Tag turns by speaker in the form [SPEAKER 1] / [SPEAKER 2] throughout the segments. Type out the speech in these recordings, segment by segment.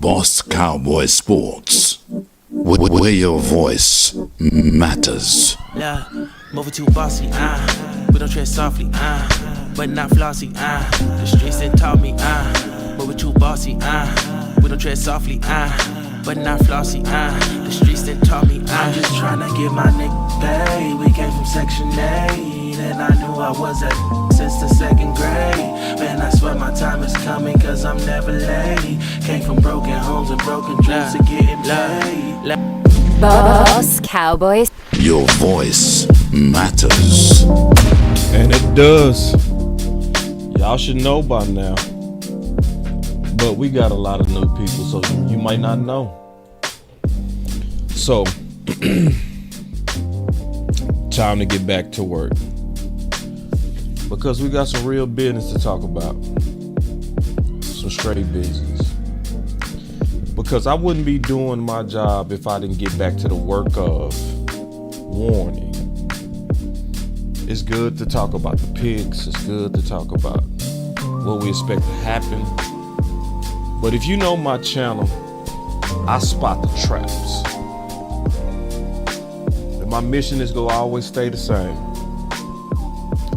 [SPEAKER 1] Boss Cowboy Sports, where your voice matters.
[SPEAKER 2] Yeah, moving too bossy, we don't tread softly, but not flossy, the streets that taught me, moving too bossy, we don't tread softly, but not flossy, the streets that taught me, I'm just tryna get my nigga paid. We came from Section 8, and I knew I was at since the second grade. Man, I swear my time is coming, cause I'm never late. Came from broken homes and broken dreams to getting paid.
[SPEAKER 3] Boss Cowboys.
[SPEAKER 1] Your voice matters.
[SPEAKER 4] And it does. Y'all should know by now. But we got a lot of new people, so you might not know. So, time to get back to work. Because we got some real business to talk about. Some straight business. Because I wouldn't be doing my job if I didn't get back to the work of warning. It's good to talk about the picks. It's good to talk about what we expect to happen. But if you know my channel, I spot the traps. And my mission is going to always stay the same.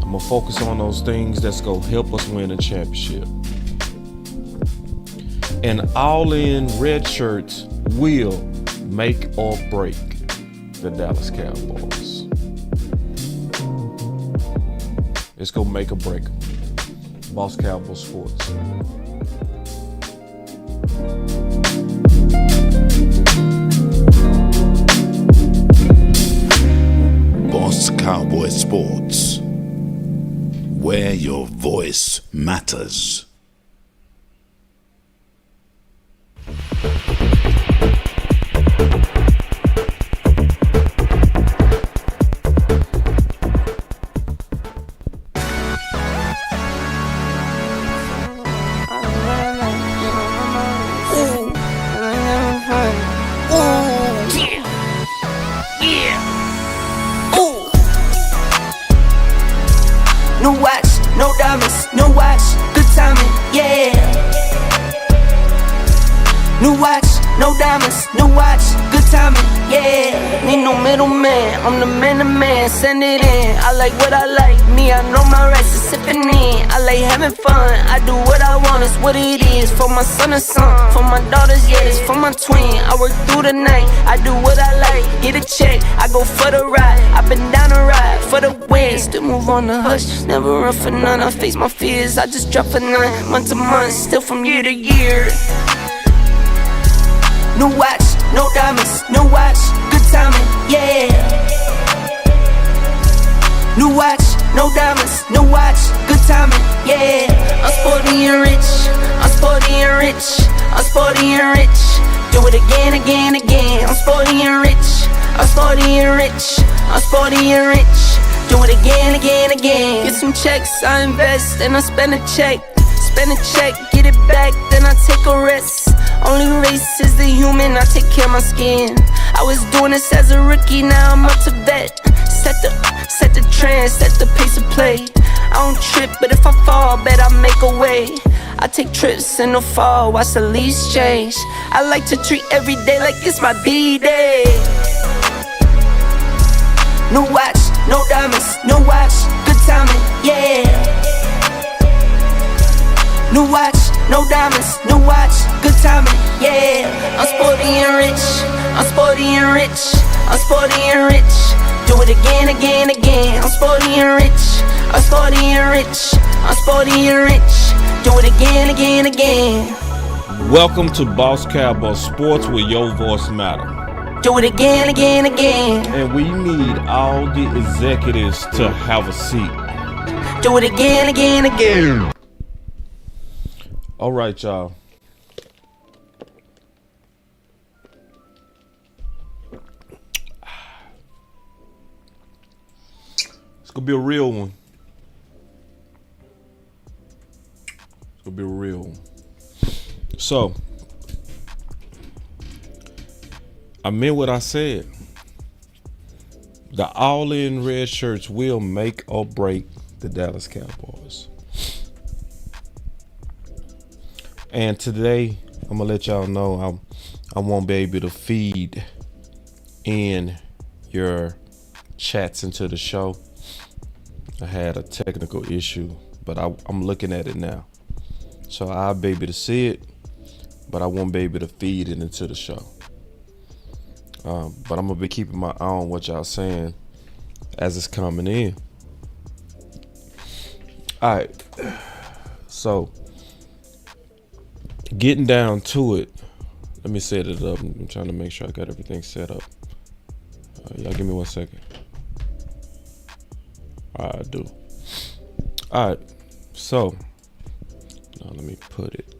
[SPEAKER 4] I'm going to focus on those things that's going to help us win a championship. And all-in Redshirts will make or break the Dallas Cowboys. It's going to make or break them. Boss Cowboy Sports.
[SPEAKER 1] Boss Cowboy Sports, where your voice matters.
[SPEAKER 5] No watch, no diamonds, no watch, good timing, yeah. New watch, no diamonds, no watch, good timing, yeah. Need no middleman, I'm the man to man, send it in. I like what I like, me, I know my rights is sipping in. I like having fun, I do what I want, it's what it is. For my son and son, for my daughters, yeah, it's for my twin. I work through the night, I do what I like, get a check, I go for the ride. I've been down the ride for the win, still move on the hush, never run for none. I face my fears, I just drop for 9 month to month, still from year to year. No watch, no diamonds, no watch, good timing, yeah. New watch, no diamonds, no watch, good timing, yeah. I'm sporty and rich, I'm sporty and rich, I'm sporty and rich. Do it again, again, again. I'm sporty and rich, I'm sporty and rich, I'm sporty and rich. Do it again, again, again. Get some checks, I invest, and I spend a check. Spend a check, get it back, then I take a rest. Only race is the human, I take care of my skin. I was doing this as a rookie, now I'm up to vet. Set the trend, set the pace of play. I don't trip, but if I fall, bet I make a way. I take trips in the fall, watch the leaves change. I like to treat every day like it's my B-day. No watch, no diamonds, no watch, good timing, yeah. New watch, no diamonds, no watch, good timing, yeah. I'm sporty and rich, I'm sporty and rich, I'm sporty and rich. Do it again, again, again. I'm sporty and rich, I'm sporty and rich, I'm sporty and rich. Do it again, again, again.
[SPEAKER 4] Welcome to Boss Cowboy Sports, where your voice matters.
[SPEAKER 5] Do it again, again, again.
[SPEAKER 4] And we need all the executives to have a seat.
[SPEAKER 5] Do it again, again, again.
[SPEAKER 4] All right, y'all. It's gonna be a real one. It's gonna be a real one. So, I meant what I said. The all-in Redshirts will make or break the Dallas Cowboys. And today, I'm gonna let y'all know I won't be able to feed in your chats into the show. I had a technical issue, but I'm looking at it now. So I'll be able to see it, but I won't be able to feed it into the show. But I'm gonna be keeping my eye on what y'all saying as it's coming in. All right, so getting down to it, let me set it up. I'm trying to make sure I got everything set up. Y'all give me 1 second. I do. All right, so now let me put it.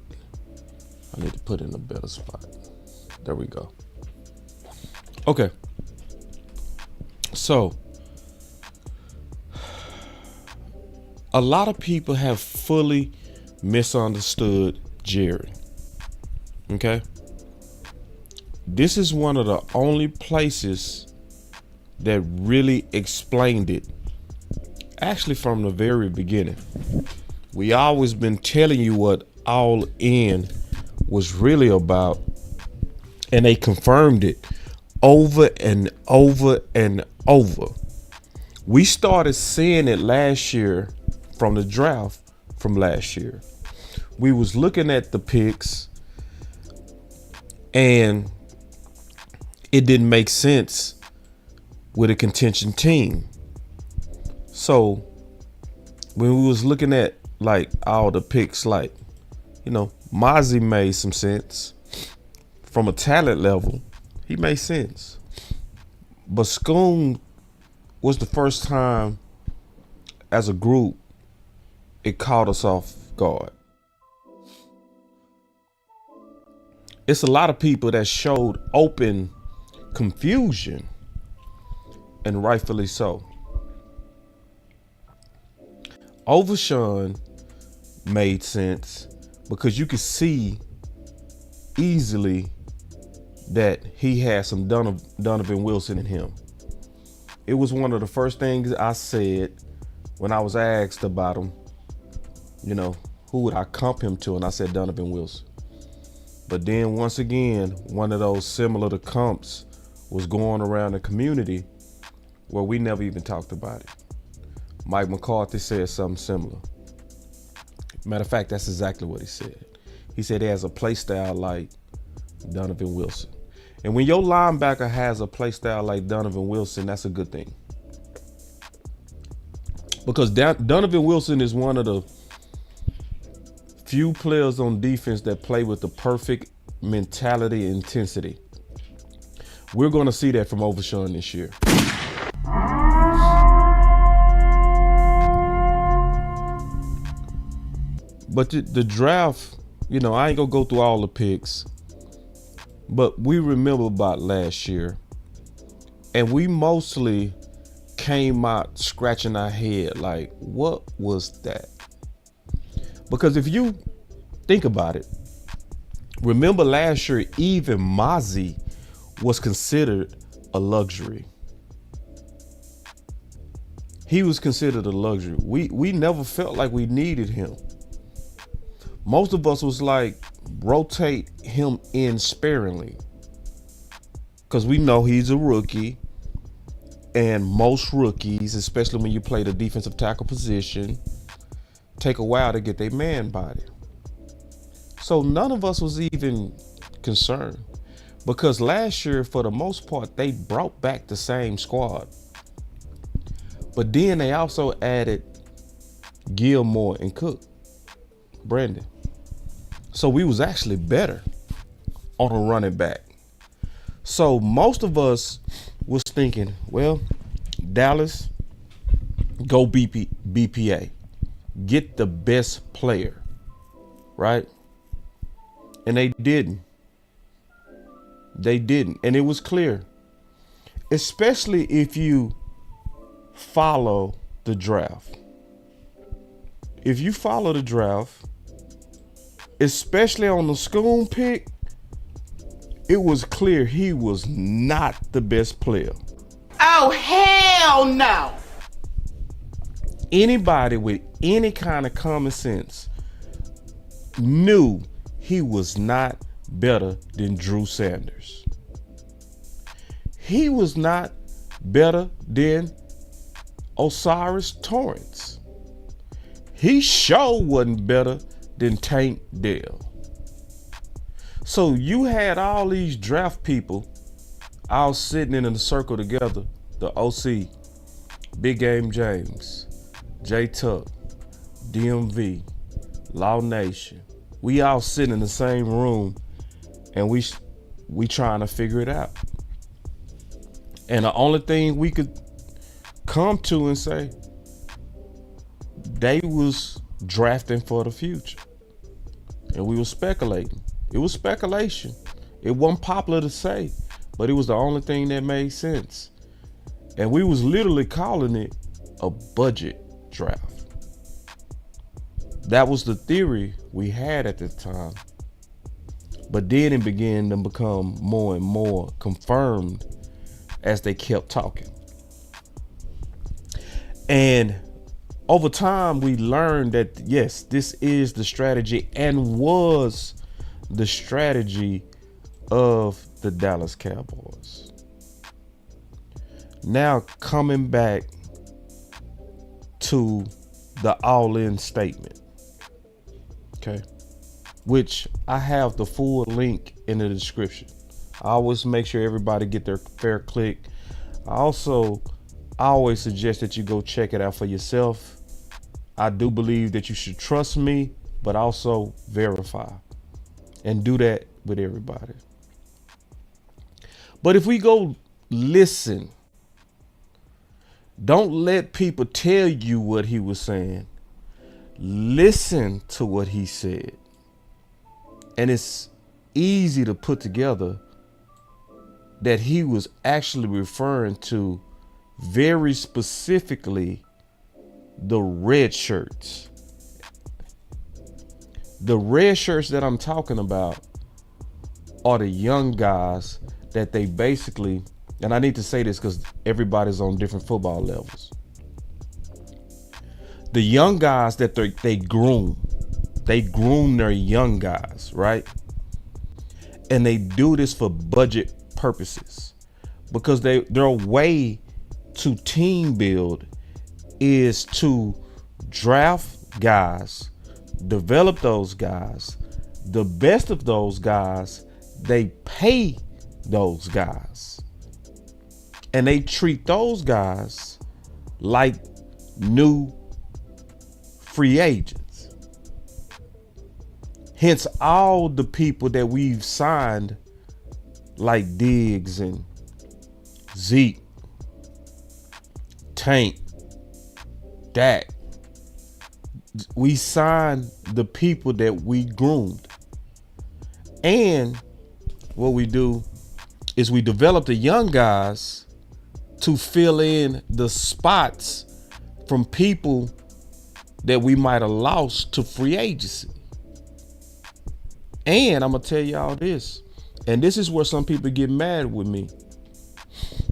[SPEAKER 4] I need to put it in a better spot. There we go. Okay. So a lot of people have fully misunderstood Jerry. Okay. This is one of the only places that really explained it. Actually, from the very beginning. We always been telling you what All In was really about, and they confirmed it over and over and over. We started seeing it last year from the draft from last year. We was looking at the picks and it didn't make sense with a contention team. So when we was looking at like all the picks, like, you know, Mozzie made some sense from a talent level. He made sense. But Schoon was the first time as a group it caught us off guard. It's a lot of people that showed open confusion, and rightfully so. Overshawn made sense because you could see easily that he had some Donovan Wilson in him. It was one of the first things I said when I was asked about him, you know, who would I comp him to? And I said Donovan Wilson. But then once again, one of those similar to comps was going around the community where we never even talked about it. Mike McCarthy said something similar. Matter of fact, that's exactly what he said. He said he has a play style like Donovan Wilson. And when your linebacker has a play style like Donovan Wilson, that's a good thing. Because Donovan Wilson is one of the few players on defense that play with the perfect mentality and intensity. We're going to see that from Overshawn this year. But the draft, you know, I ain't gonna go through all the picks, but we remember about last year, and we mostly came out scratching our head like, what was that? Because if you think about it, remember last year, even Mozzie was considered a luxury. He was considered a luxury. We never felt like we needed him. Most of us was like, rotate him in sparingly. Because we know he's a rookie. And most rookies, especially when you play the defensive tackle position, take a while to get their man body. So none of us was even concerned. Because last year, for the most part, they brought back the same squad. But then they also added Gilmore and Cook, Brandon. So we was actually better on a running back. So most of us was thinking, well, Dallas, go BPA. Get the best player, right? And they didn't. They didn't. And it was clear, especially if you follow the draft. If you follow the draft, especially on the Schoon pick, it was clear he was not the best player.
[SPEAKER 6] Oh, hell no!
[SPEAKER 4] Anybody with any kind of common sense knew he was not better than Drew Sanders. He was not better than Osiris Torrance. He sure wasn't better than Tank Dell. So you had all these draft people all sitting in a circle together. The OC, Big Game James, J Tuck, DMV, Law Nation. We all sitting in the same room and we trying to figure it out. And the only thing we could come to and say, they was drafting for the future. And we were speculating. It was speculation. It wasn't popular to say, but it was the only thing that made sense. And we was literally calling it a budget draft. That was the theory we had at the time. But then it began to become more and more confirmed as they kept talking. And over time, we learned that, yes, this is the strategy and was the strategy of the Dallas Cowboys. Now coming back to the all-in statement, okay, which I have the full link in the description. I always make sure everybody get their fair click. I always suggest that you go check it out for yourself. I do believe that you should trust me, but also verify and do that with everybody. But if we go listen, don't let people tell you what he was saying. Listen to what he said. And it's easy to put together that he was actually referring to very specifically the Redshirts. The Redshirts that I'm talking about are the young guys that they basically, and I need to say this because everybody's on different football levels. The young guys that they groom their young guys, right? And they do this for budget purposes because their way to team build is to draft guys, develop those guys, the best of those guys, they pay those guys, and they treat those guys like new free agents. Hence all the people that we've signed like Diggs and Zeke, Tank, Dak. We signed the people that we groomed. And what we do is we develop the young guys to fill in the spots from people that we might have lost to free agency. And I'm gonna tell y'all this, and this is where some people get mad with me,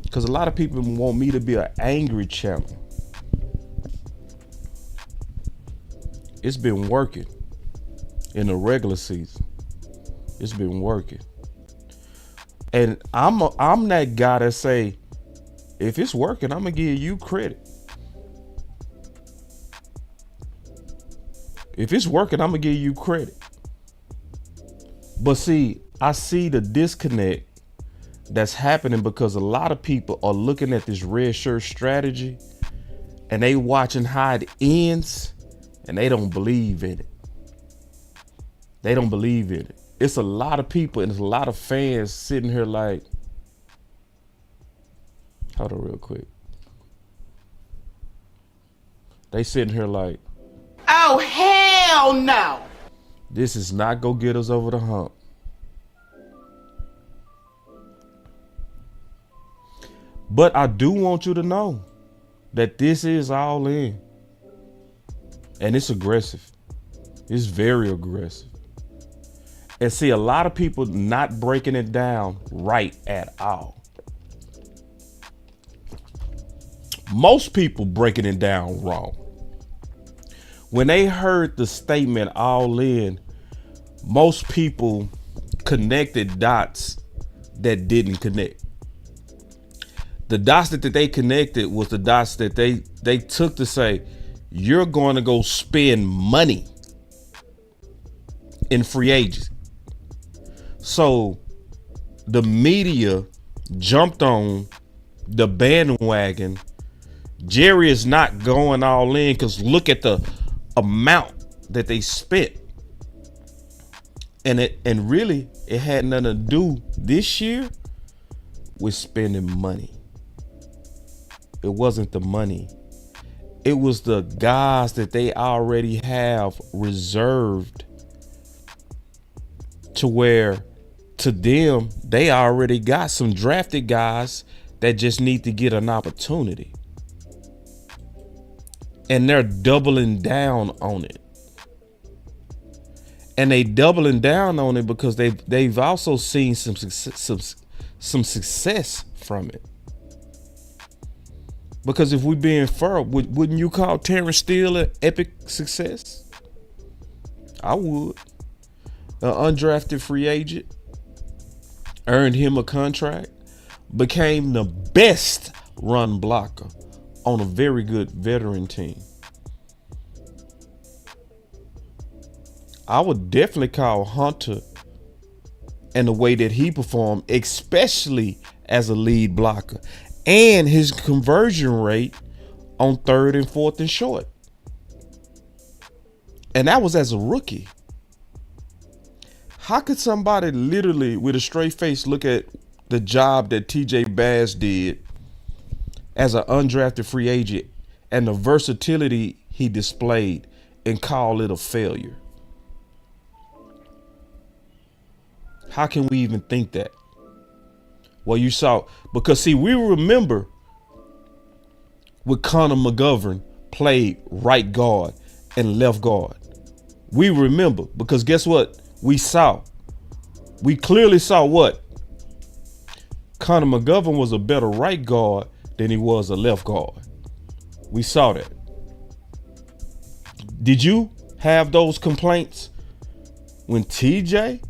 [SPEAKER 4] because a lot of people want me to be an angry channel. It's been working in the regular season. It's been working. And I'm that guy that say, if it's working, I'm gonna give you credit. If it's working, I'm gonna give you credit. But see, I see the disconnect that's happening because a lot of people are looking at this red shirt strategy and they watching how it ends and they don't believe in it. They don't believe in it. It's a lot of people and there's a lot of fans sitting here like, hold on real quick. They sitting here like,
[SPEAKER 6] Oh, hell no.
[SPEAKER 4] this is not gonna get us over the hump. But I do want you to know that this is all in. And it's aggressive. It's very aggressive. And see, a lot of people not breaking it down right at all. Most people breaking it down wrong. When they heard the statement all in, most people connected dots that didn't connect. The dots that they connected was the dots that they took to say, you're going to go spend money in free agency. So the media jumped on the bandwagon. Jerry is not going all in because look at the amount that they spent. And really it had nothing to do this year with spending money. It wasn't the money. It was the guys that they already have reserved to where to them, they already got some drafted guys that just need to get an opportunity. And they're doubling down on it. And they doubling down on it because they've also seen some success from it. Because if we being fair, wouldn't you call Terrence Steele an epic success? I would. An undrafted free agent, earned him a contract, became the best run blocker on a very good veteran team. I would definitely call Hunter and the way that he performed, especially as a lead blocker, and his conversion rate on 3rd and 4th and short. And that was as a rookie. How could somebody literally with a straight face look at the job that TJ Bass did as an undrafted free agent and the versatility he displayed and call it a failure? How can we even think that? Well, you saw, because see, we remember when Connor McGovern played right guard and left guard. We remember because guess what? We clearly saw what? Connor McGovern was a better right guard than he was a left guard. We saw that. Did you have those complaints when TJ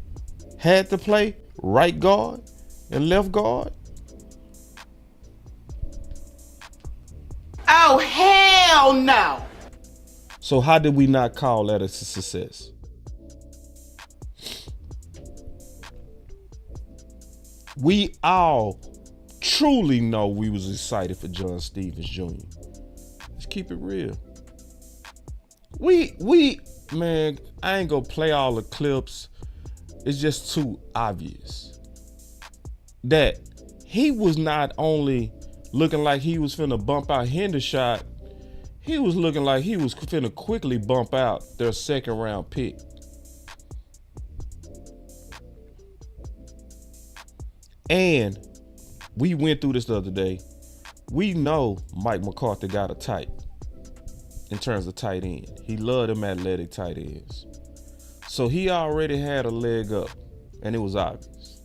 [SPEAKER 4] had to play right guard and left guard?
[SPEAKER 6] Oh, hell no.
[SPEAKER 4] So how did we not call that a success? We all truly know we was excited for John Stevens Jr. Let's keep it real. Man, I ain't gonna play all the clips. It's just too obvious that he was not only looking like he was finna bump out Hendershot, he was looking like he was finna quickly bump out their 2nd round pick. And we went through this the other day. We know Mike McCarthy got a type in terms of tight end. He loved them athletic tight ends. So he already had a leg up, and it was obvious.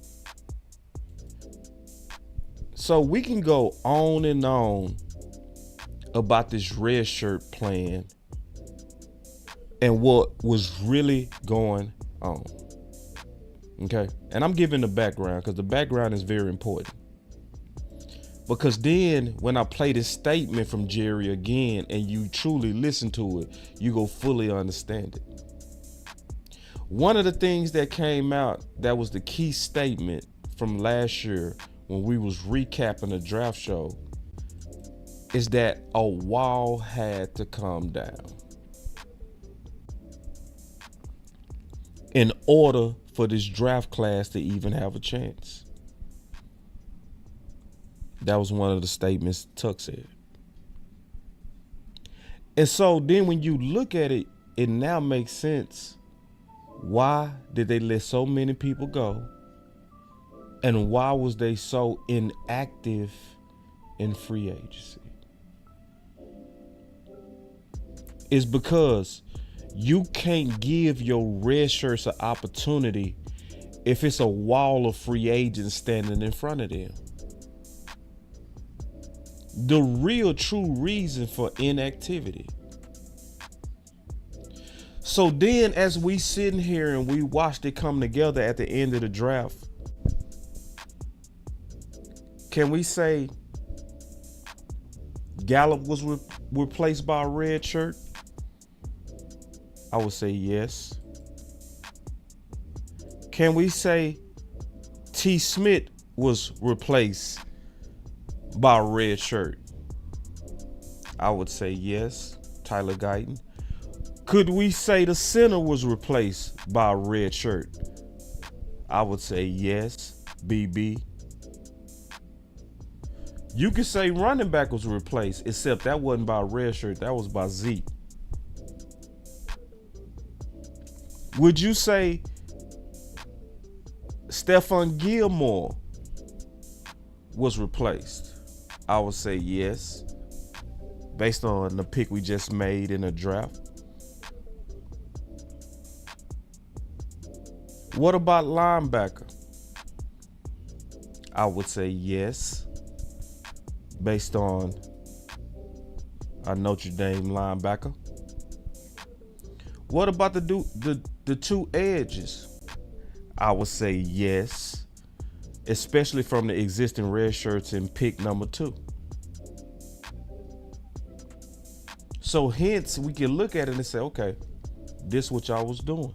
[SPEAKER 4] So we can go on and on about this red shirt plan and what was really going on. Okay, and I'm giving the background because the background is very important. Because then when I play this statement from Jerry again and you truly listen to it, you go fully understand it. One of the things that came out that was the key statement from last year when we was recapping the draft show is that a wall had to come down in order for this draft class to even have a chance. That was one of the statements Tuck said. And so then when you look at it, it now makes sense. Why did they let so many people go? And why was they so inactive in free agency? It's because you can't give your red shirts an opportunity if it's a wall of free agents standing in front of them. The real true reason for inactivity. So then as we sitting here and we watched it come together at the end of the draft, can we say Gallup was replaced by a red shirt? I would say yes. Can we say T. Smith was replaced by a red shirt? I would say yes. Tyler Guyton. Could we say the center was replaced by a red shirt? I would say yes. BB. You could say running back was replaced, except that wasn't by a red shirt. That was by Zeke. Would you say Stephon Gilmore was replaced? I would say yes, based on the pick we just made in the draft. What about linebacker? I would say yes, based on a Notre Dame linebacker. What about the two edges? I would say yes, especially from the existing Redshirts in pick number 2. So hence we can look at it and say, okay, this is what y'all was doing.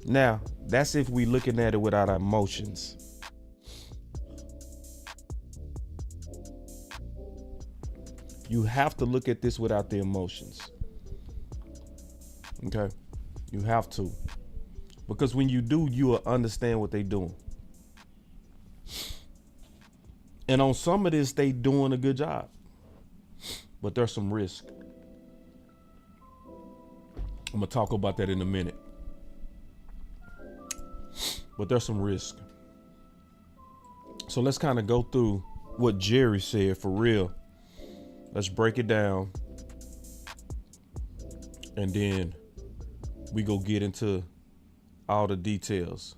[SPEAKER 4] Now, that's if we looking at it without our emotions. You have to look at this without the emotions. Okay? You have to. Because when you do, you will understand what they're doing. And on some of this, they doing a good job. But there's some risk. I'm going to talk about that in a minute. But there's some risk. So let's kind of go through what Jerry said for real. Let's break it down. And then we go get into all the details.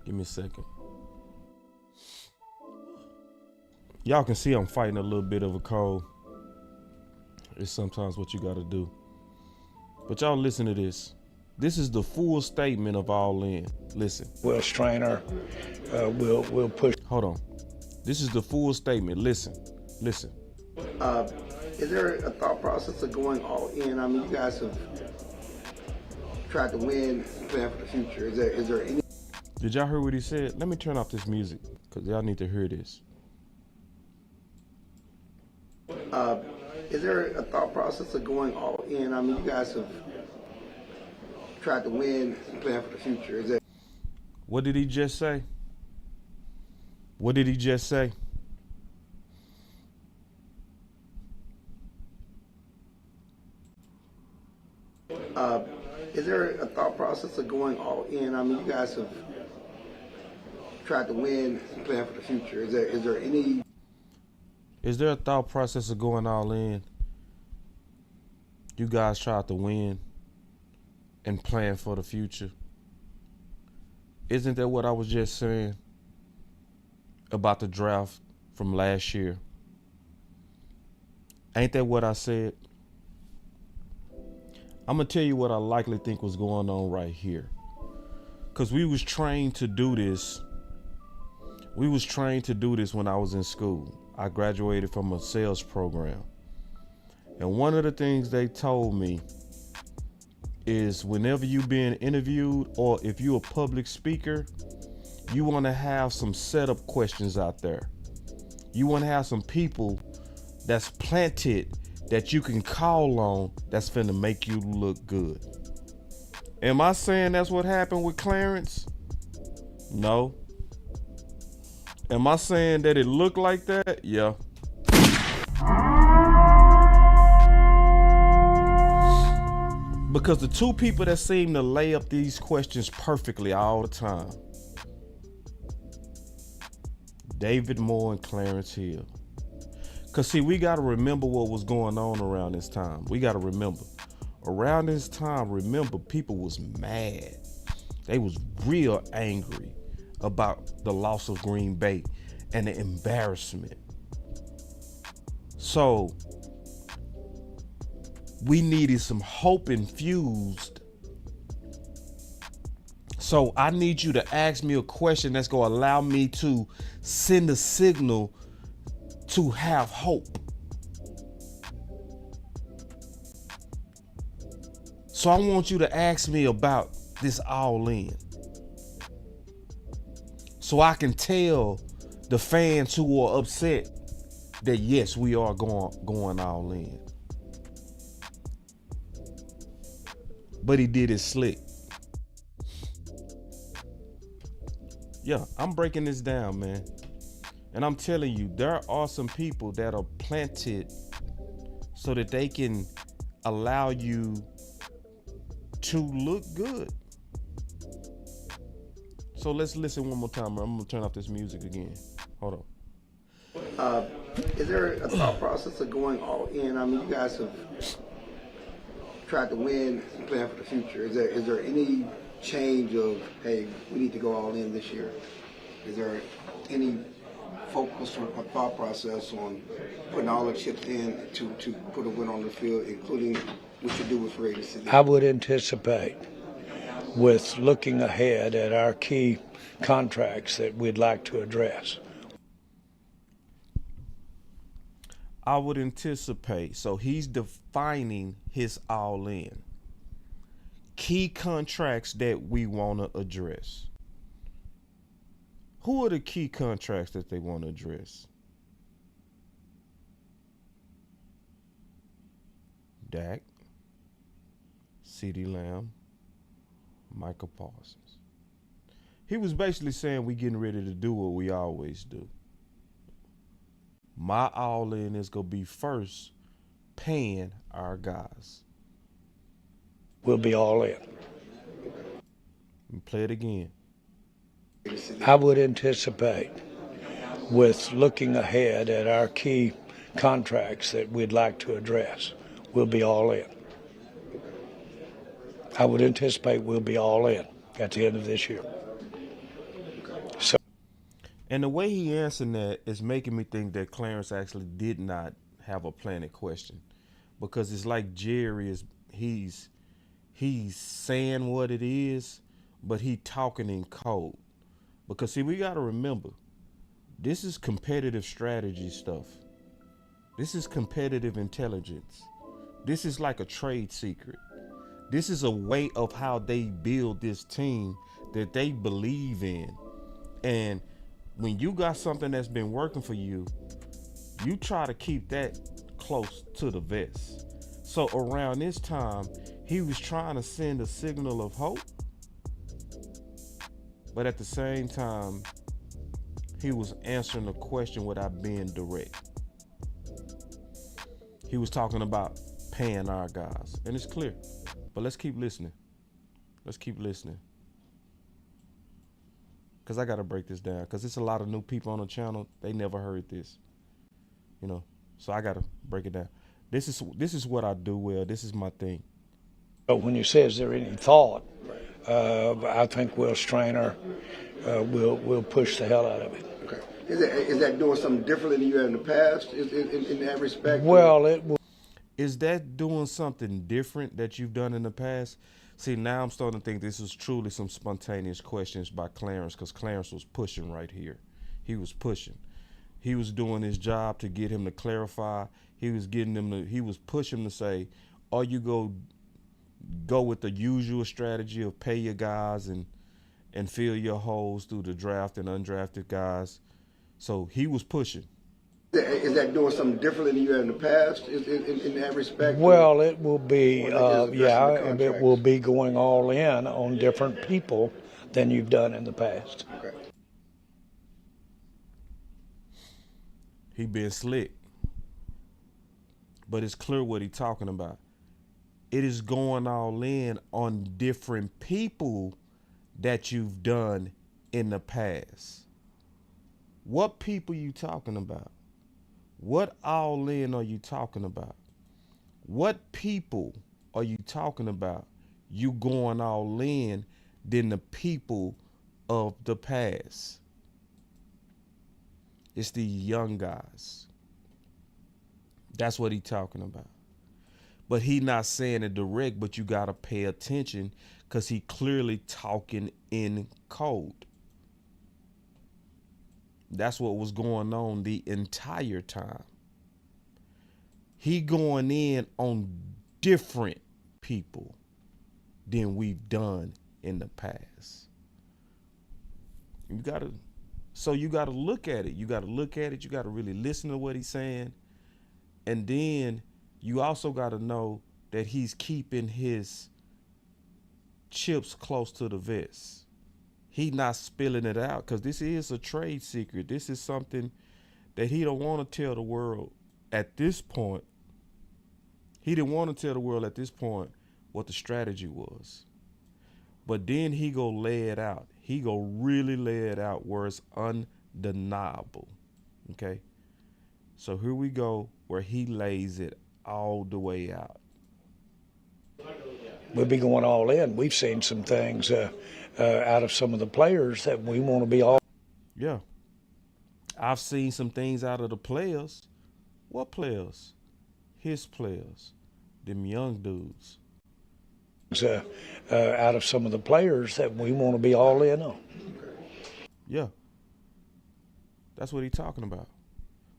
[SPEAKER 4] Give me a second. Y'all can see I'm fighting a little bit of a cold. It's sometimes what you got to do. But y'all listen to this. This is the full statement of All In. Listen.
[SPEAKER 7] Will Strainer will push.
[SPEAKER 4] Hold on. This is the full statement. Listen.
[SPEAKER 8] Is there a thought process of going all in? I mean, you guys have tried to win and plan for the future. Is there any?
[SPEAKER 4] Did y'all hear what he said? Let me turn off this music because y'all need to hear this.
[SPEAKER 8] Is there a thought process of going all in? I mean, you guys have tried to win and plan for the future.
[SPEAKER 4] What did he just say? What did he just say?
[SPEAKER 8] Is there a thought process of going all in? I mean, you guys have tried to win and plan for the future. Is there any?
[SPEAKER 4] Is there a thought process of going all in? You guys tried to win and plan for the future. Isn't that what I was just saying about the draft from last year? Ain't that what I said? I'm going to tell you what I likely think was going on right here. Because we was trained to do this. We was trained to do this when I was in school. I graduated from a sales program. And one of the things they told me is whenever you being interviewed or if you're a public speaker, you want to have some setup questions out there. You want to have some people that's planted that you can call on that's finna make you look good. Am I saying that's what happened with Clarence? No. Am I saying that it looked like that? Yeah. Because the two people that seem to lay up these questions perfectly all the time, David Moore and Clarence Hill. Because see, we got to remember what was going on around this time. We got to remember. Around this time, remember, people was mad. They was real angry about the loss of Green Bay and the embarrassment. So, we needed some hope infused. So I need you to ask me a question that's going to allow me to send a signal to have hope. So I want you to ask me about this all in. So I can tell the fans who are upset that yes, we are going all in. But he did it slick. Yeah, I'm breaking this down, man. And I'm telling you, there are some people that are planted so that they can allow you to look good. So let's listen one more time. I'm gonna turn off this music again. Hold
[SPEAKER 8] on. Is there a thought process of going all in? I mean, you guys have tried to win and plan for the future. Is there any change of, hey, we need to go all in this year? Is there any focus or thought process on putting all the chips in to put a win on the field, including what you do with free agency?
[SPEAKER 7] I would anticipate, with looking ahead at our key contracts that we'd like to address.
[SPEAKER 4] I would anticipate, so he's defining his all in. Key contracts that we want to address. Who are the key contracts that they want to address? Dak, CeeDee Lamb, Michael Parsons. He was basically saying we getting ready to do what we always do. My all in is going to be first paying our guys.
[SPEAKER 7] We'll be all in.
[SPEAKER 4] And play it again.
[SPEAKER 7] I would anticipate, with looking ahead at our key contracts that we'd like to address, we'll be all in. I would anticipate we'll be all in at the end of this year. So,
[SPEAKER 4] and the way he answered that is making me think that Clarence actually did not have a planted question, because it's like Jerry is he's saying what it is, but he talking in code. Because see, we got to remember, this is competitive strategy stuff. This is competitive intelligence. This is like a trade secret. This is a way of how they build this team that they believe in. And when you got something that's been working for you, you try to keep that close to the vest. So around this time, he was trying to send a signal of hope. But at the same time, he was answering the question without being direct. He was talking about paying our guys. And it's clear. But let's keep listening. Let's keep listening. Because I got to break this down. Because it's a lot of new people on the channel. They never heard this. You know. So I got to break it down. This is what I do well. This is my thing.
[SPEAKER 7] But when you say, is there any thought, I think Will Strainer will push the hell out of it.
[SPEAKER 8] Okay. Is that doing something different than you had in the past in that respect?
[SPEAKER 7] Well, it will.
[SPEAKER 4] Is that doing something different that you've done in the past? See, now I'm starting to think this is truly some spontaneous questions by Clarence, because Clarence was pushing right here. He was pushing. He was doing his job to get him to clarify. He was pushing him to say, are you go with the usual strategy of pay your guys and fill your holes through the draft and undrafted guys. So he was pushing.
[SPEAKER 8] Is that doing something different than you had in the past in that respect?
[SPEAKER 7] Well, it will be, and it will be going all in on different people than you've done in the past.
[SPEAKER 8] Okay.
[SPEAKER 4] He been slick. But it's clear what he's talking about. It is going all in on different people that you've done in the past. What people you talking about? What all in are you talking about? What people are you talking about? You going all in than the people of the past. It's the young guys. That's what he talking about. but he not saying it direct, but you got to pay attention because he clearly talking in code. That's what was going on the entire time. He going in on different people than we've done in the past. You got to look at it. You got to look at it. You got to really listen to what he's saying. And then you also got to know that he's keeping his chips close to the vest. He not spilling it out because this is a trade secret. This is something that he don't want to tell the world at this point. He didn't want to tell the world at this point what the strategy was. But then he go lay it out. He go really lay it out where it's undeniable. Okay? So here we go where he lays it all the way out.
[SPEAKER 7] We'll be going all in. We've seen some things out of some of the players that we want to be all.
[SPEAKER 4] Yeah. I've seen some things out of the players. What players? His players. Them young dudes.
[SPEAKER 7] Out of some of the players that we want to be all in on.
[SPEAKER 4] Yeah. That's what he's talking about.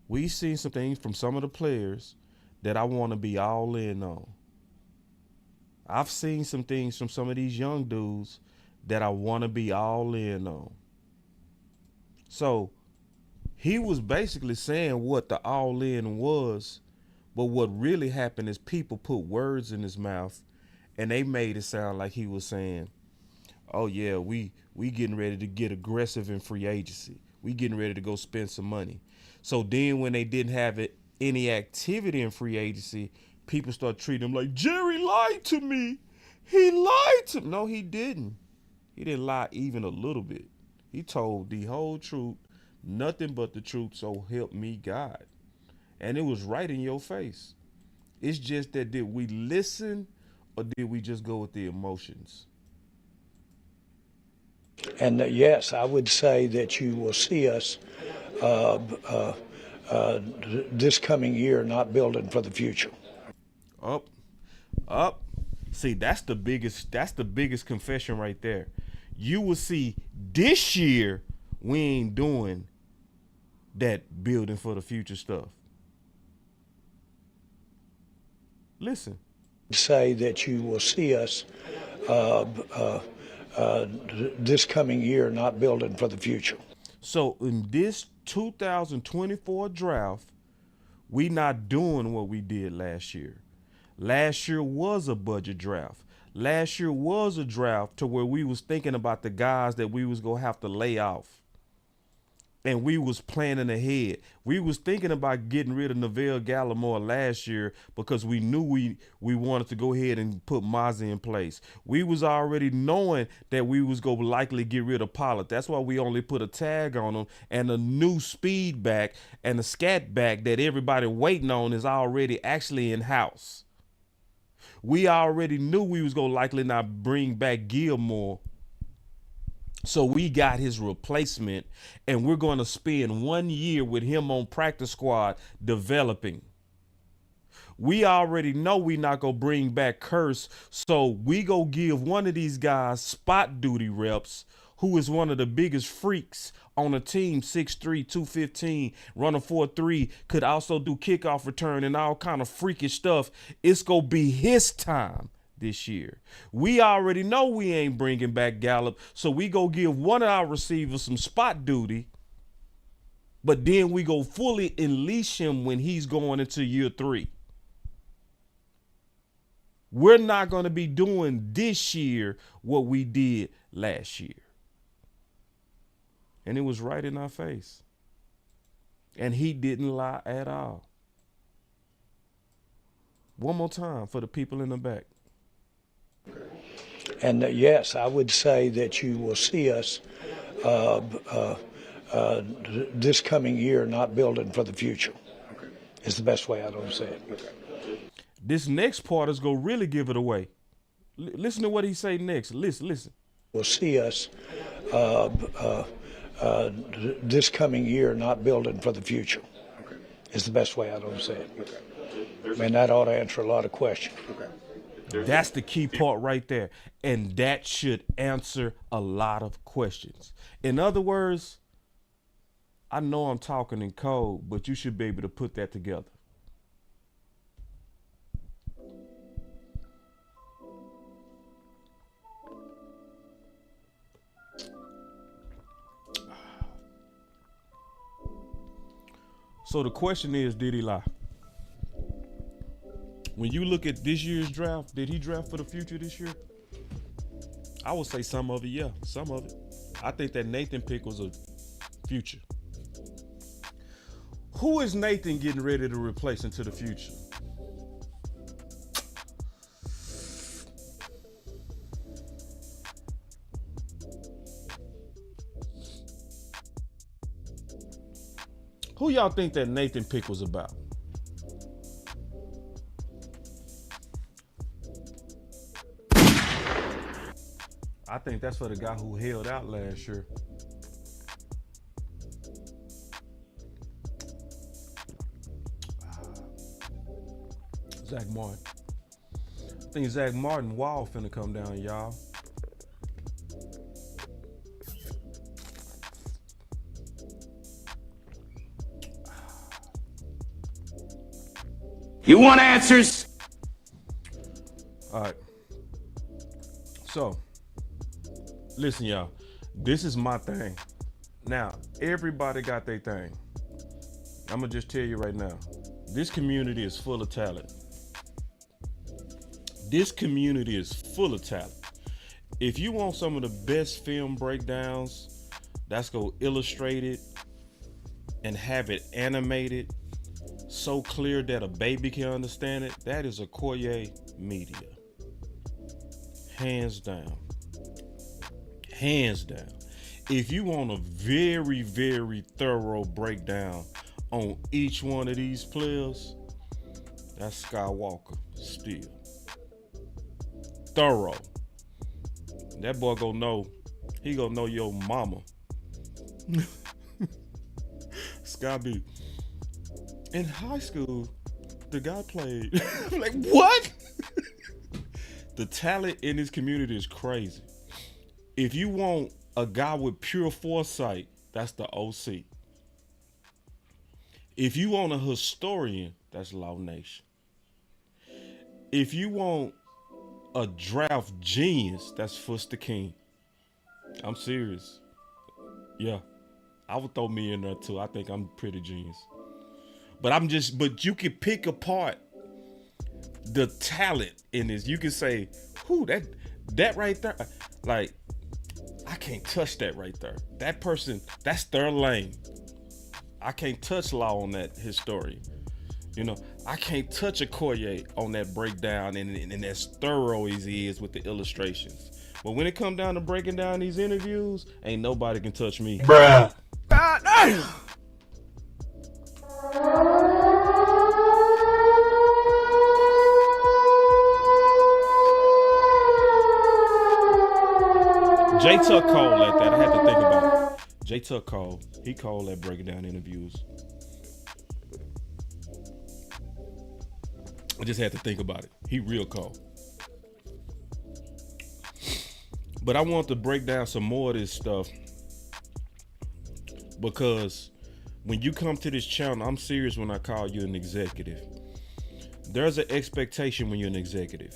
[SPEAKER 4] We've seen some things from some of the players that I want to be all in on. I've seen some things from some of these young dudes that I want to be all in on. So he was basically saying what the all in was, but what really happened is people put words in his mouth and they made it sound like he was saying, oh yeah, we getting ready to get aggressive in free agency. We getting ready to go spend some money. So then when they didn't have any activity in free agency, people start treating him like, Jerry lied to me. He lied to me. No, he didn't. He didn't lie even a little bit. He told the whole truth, nothing but the truth, so help me God. And it was right in your face. It's just that did we listen or did we just go with the emotions?
[SPEAKER 7] And yes, I would say that you will see us this coming year not building for the future.
[SPEAKER 4] Up. See, that's the biggest confession right there. You will see this year we ain't doing that building for the future stuff. Listen.
[SPEAKER 7] Say that you will see us this coming year not building for the future.
[SPEAKER 4] So in this 2024 draft, we not doing what we did last year. Last year was a budget draft. Last year was a draft to where we was thinking about the guys that we was gonna have to lay off. And we was planning ahead. We was thinking about getting rid of Neville Gallimore last year because we knew we wanted to go ahead and put Mozzie in place. We was already knowing that we was going to likely get rid of Pollard. That's why we only put a tag on him, and a new speed back and a scat back that everybody waiting on is already actually in-house. We already knew we was going to likely not bring back Gilmore. So we got his replacement, and we're going to spend 1 year with him on practice squad developing. We already know we not going to bring back Curse, so we go give one of these guys spot duty reps, who is one of the biggest freaks on the team, 6'3", 215, running 4'3", could also do kickoff return and all kind of freakish stuff. It's going to be his time this year. We already know we ain't bringing back Gallup, so we go give one of our receivers some spot duty, but then we go fully unleash him when he's going into year 3. We're not going to be doing this year what we did last year. And it was right in our face. And he didn't lie at all. One more time for the people in the back.
[SPEAKER 7] And yes, I would say that you will see us this coming year not building for the future. Is the best way I don't say it.
[SPEAKER 4] This next part is going to really give it away. Listen to what he say next. Listen.
[SPEAKER 7] We'll see us this coming year not building for the future. Is the best way I don't say it. And that ought to answer a lot of questions.
[SPEAKER 8] Okay.
[SPEAKER 4] That's the key part right there. And that should answer a lot of questions. In other words, I know I'm talking in code, but you should be able to put that together. So the question is, did he lie? When you look at this year's draft, did he draft for the future this year? I would say some of it, yeah, some of it. I think that Nathan pick was a future. Who is Nathan getting ready to replace into the future? Who y'all think that Nathan pick was about? I think that's for the guy who held out last year. Zach Martin. I think Zach Martin wall finna come down, y'all.
[SPEAKER 6] You want answers?
[SPEAKER 4] All right. So, listen, y'all. This is my thing. Now, everybody got their thing. I'm going to just tell you right now. This community is full of talent. This community is full of talent. If you want some of the best film breakdowns, that's go illustrated and have it animated so clear that a baby can understand it, that is Okoye Media. Hands down. Hands down. If you want a very, very thorough breakdown on each one of these players, that's Skywalker still. Thorough. That boy gonna know, he gonna know your mama. Sky B. In high school, the guy played. I'm like, what? The talent in this community is crazy. If you want a guy with pure foresight, that's the OC. If you want a historian, that's Law Nation. If you want a draft genius, that's Fuster King. I'm serious. Yeah. I would throw me in there too. I think I'm pretty genius. But you can pick apart the talent in this. You can say, who that right there, like, I can't touch that right there. That person, that's their lane. I can't touch Law on that historian. You know, I can't touch Okoye on that breakdown and as thorough as he is with the illustrations. But when it comes down to breaking down these interviews, ain't nobody can touch me.
[SPEAKER 6] Bruh. God damn.
[SPEAKER 4] J Tuck called at that. I had to think about it. J Tuck called. He called at breaking down interviews. I just had to think about it. He real cold. But I want to break down some more of this stuff because when you come to this channel, I'm serious when I call you an executive. There's an expectation when you're an executive.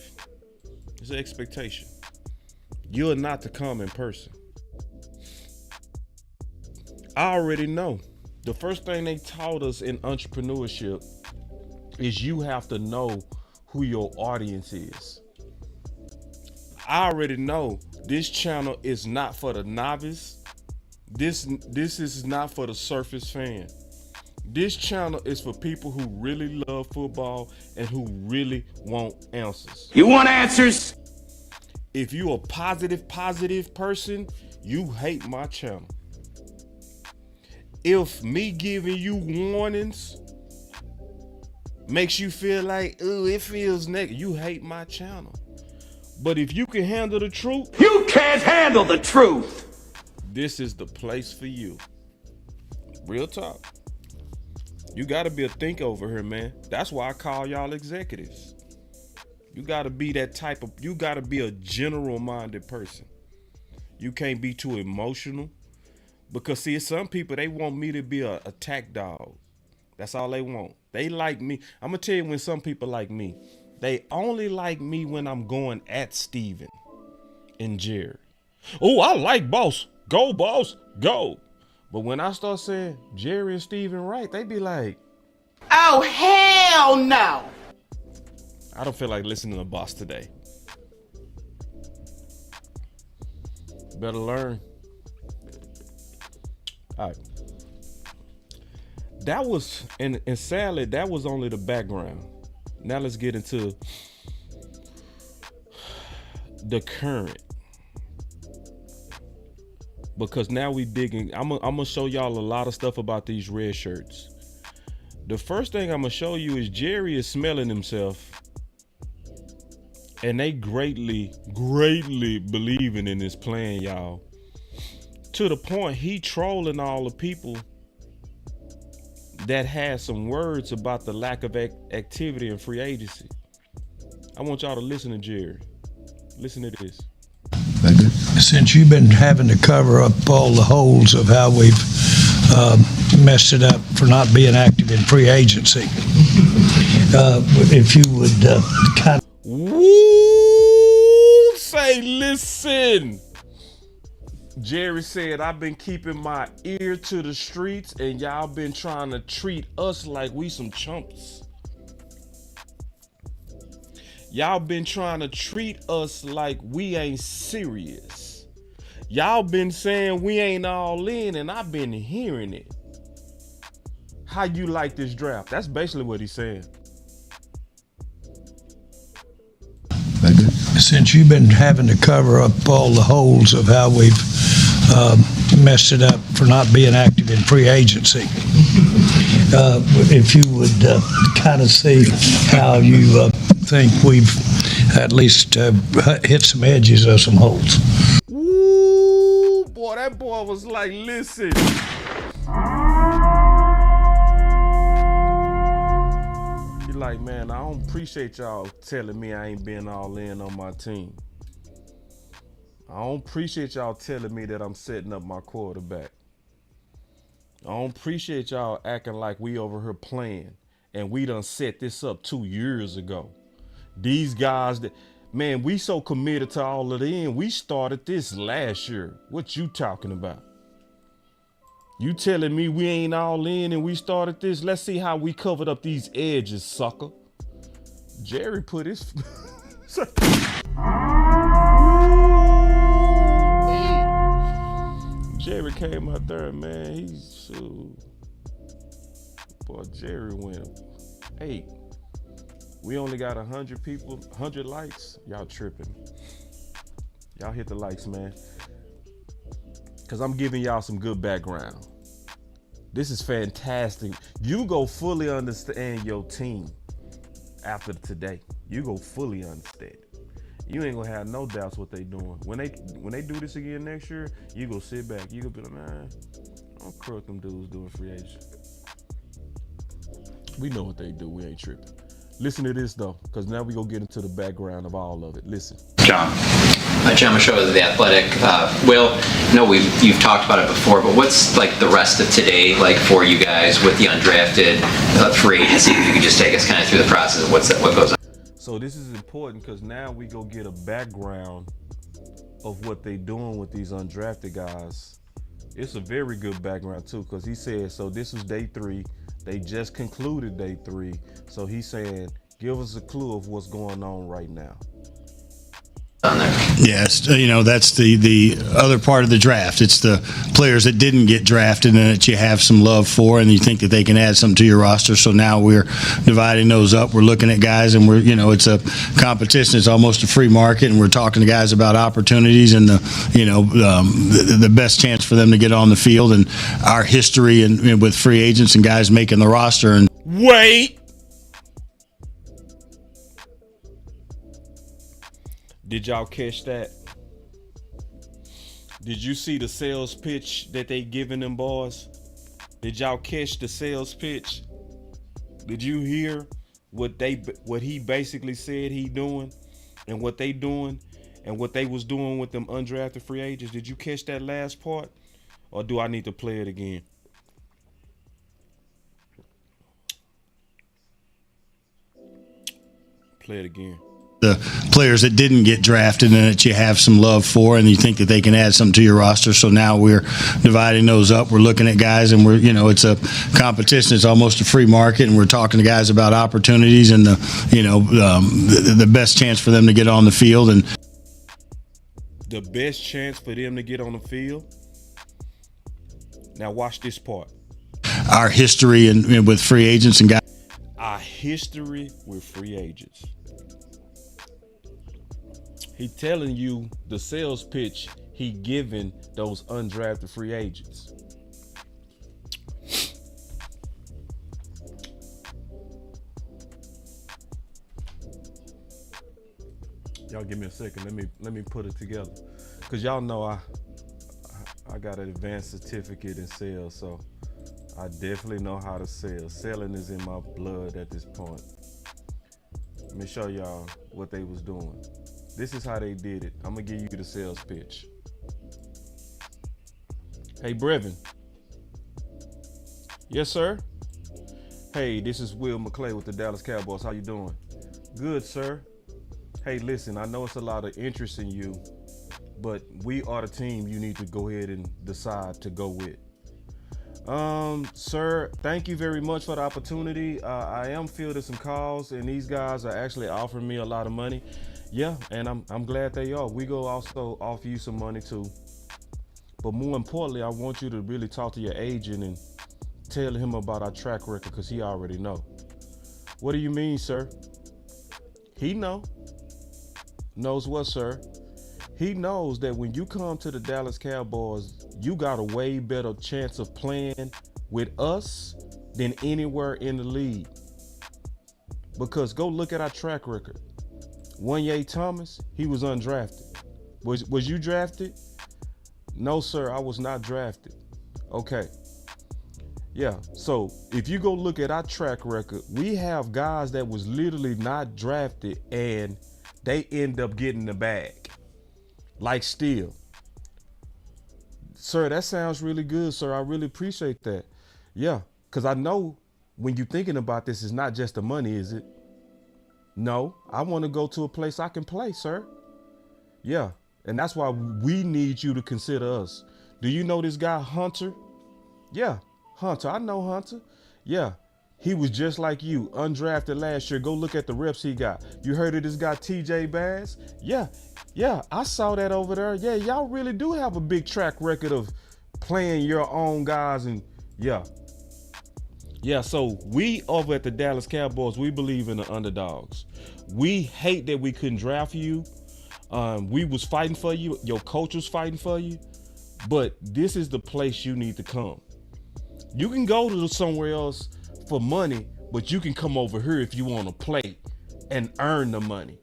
[SPEAKER 4] There's an expectation. You're not to come in person. I already know. The first thing they taught us in entrepreneurship is you have to know who your audience is. I already know this channel is not for the novice. This is not for the surface fan. This channel is for people who really love football and who really want answers.
[SPEAKER 6] You want answers?
[SPEAKER 4] If you a positive person, you hate my channel. If me giving you warnings makes you feel like, ooh, it feels negative, you hate my channel. But if you can handle the truth,
[SPEAKER 6] You can't handle the truth.
[SPEAKER 4] this is the place for you. Real talk. You got to be a thinker over here, man. That's why I call y'all executives. You got to be you got to be a general-minded person. You can't be too emotional. Because, see, some people, they want me to be a attack dog. That's all they want. They like me. I'm going to tell you when some people like me. They only like me when I'm going at Steven and Jerry. Oh, I like Boss. Go, Boss. Go. But when I start saying Jerry and Steven right, they be like,
[SPEAKER 6] Oh, hell no!
[SPEAKER 4] I don't feel like listening to Boss today. Better learn. All right. That was, and sadly, that was only the background. Now let's get into the current. Because now we digging, I'm gonna show y'all a lot of stuff about these red shirts. The first thing I'm gonna show you is Jerry is smelling himself. And they greatly believing in this plan, y'all. To the point he trolling all the people that had some words about the lack of activity in free agency. I want y'all to listen to Jerry. Listen to this.
[SPEAKER 7] Since you've been having to cover up all the holes of how we've messed it up for not being active in free agency, if you would kind of...
[SPEAKER 4] Woo! Say, listen. Jerry said, I've been keeping my ear to the streets and y'all been trying to treat us like we some chumps. Y'all been trying to treat us like we ain't serious. Y'all been saying we ain't all in, and I've been hearing it. How you like this draft? That's basically what he's saying.
[SPEAKER 7] Since you've been having to cover up all the holes of how we've messed it up for not being active in free agency, if you would kind of see how you think we've at least hit some edges of some holes.
[SPEAKER 4] Ooh, boy, that boy was like, listen. You're like, man, I don't appreciate y'all telling me I ain't been all in on my team. I don't appreciate y'all telling me that I'm setting up my quarterback. I don't appreciate y'all acting like we over here playing and we done set this up 2 years ago. These guys that, man, we so committed to all of them. We started this last year. What you talking about? You telling me we ain't all in and we started this? Let's see how we covered up these edges, sucker. Jerry put his... Jerry came out there, man. He's so... Boy, Jerry went 8. We only got 100 people, 100 likes. Y'all tripping. Y'all hit the likes, man. Because I'm giving y'all some good background. This is fantastic. You go fully understand your team after today. You go fully understand. You ain't gonna have no doubts what they doing. When they do this again next year, you go sit back. You gonna be like, man, I don't care what them dudes doing free agent. We know what they do. We ain't tripping. Listen to this though, because now we gonna get into the background of all of it. Listen.
[SPEAKER 9] John Show of The Athletic. Will, no, you've talked about it before, but what's like the rest of today like for you guys with the undrafted free agency? If you could just take us kind of through the process of what goes on.
[SPEAKER 4] So this is important because now we go get a background of what they doing with these undrafted guys. It's a very good background too, because he said, so this is day 3. They just concluded day 3. So he's saying, give us a clue of what's going on right now.
[SPEAKER 10] Yes, you know, that's the other part of the draft. It's the players that didn't get drafted and that you have some love for and you think that they can add something to your roster. So now we're dividing those up. We're looking at guys and it's a competition. It's almost a free market, and we're talking to guys about opportunities and the best chance for them to get on the field and our history and with free agents and guys making the roster. And
[SPEAKER 4] wait. Did y'all catch that? Did you see the sales pitch that they giving them boys? Did y'all catch the sales pitch? Did you hear what he basically said he doing, and what they doing, and what they was doing with them undrafted free agents? Did you catch that last part, or do I need to play it again? Play it again.
[SPEAKER 10] The players that didn't get drafted and that you have some love for, and you think that they can add something to your roster. So now we're dividing those up. We're looking at guys, and it's a competition. It's almost a free market, and we're talking to guys about opportunities and the best chance for them to get on the field. And
[SPEAKER 4] the best chance for them to get on the field. Now watch this part.
[SPEAKER 10] Our history and with free agents and guys.
[SPEAKER 4] Our history with free agents. He telling you the sales pitch he giving those undrafted free agents. Y'all give me a second. Let me put it together, cause y'all know I got an advanced certificate in sales, so I definitely know how to sell. Selling is in my blood at this point. Let me show y'all what they was doing. This is how they did it. I'm gonna give you the sales pitch. Hey, Brevin. Yes, sir. Hey, this is Will McClay with the Dallas Cowboys. How you doing? Good, sir. Hey, listen, I know it's a lot of interest in you, but we are the team you need to go ahead and decide to go with. Sir, thank you very much for the opportunity. I am fielding some calls, and these guys are actually offering me a lot of money. Yeah, and I'm glad they are. We go also offer you some money too. But more importantly, I want you to really talk to your agent and tell him about our track record, because he already know. What do you mean, sir? He knows what, sir? He knows that when you come to the Dallas Cowboys, you got a way better chance of playing with us than anywhere in the league. Because go look at our track record. Wanye Thomas, he was undrafted. Was you drafted? No, sir, I was not drafted. Okay. Yeah, so if you go look at our track record, we have guys that was literally not drafted and they end up getting the bag. Like Steele. Sir, that sounds really good, sir. I really appreciate that. Yeah, because I know when you're thinking about this, it's not just the money, is it? No, I want to go to a place I can play, sir. Yeah, and that's why we need you to consider us. Do you know this guy, Hunter? Yeah, Hunter. I know Hunter. Yeah, he was just like you, undrafted last year. Go look at the reps he got. You heard of this guy, TJ Bass? Yeah, I saw that over there. Yeah, y'all really do have a big track record of playing your own guys, and yeah. Yeah, so we over at the Dallas Cowboys, we believe in the underdogs. We hate that we couldn't draft you. We was fighting for you. Your coach was fighting for you. But this is the place you need to come. You can go to somewhere else for money, but you can come over here if you want to play and earn the money.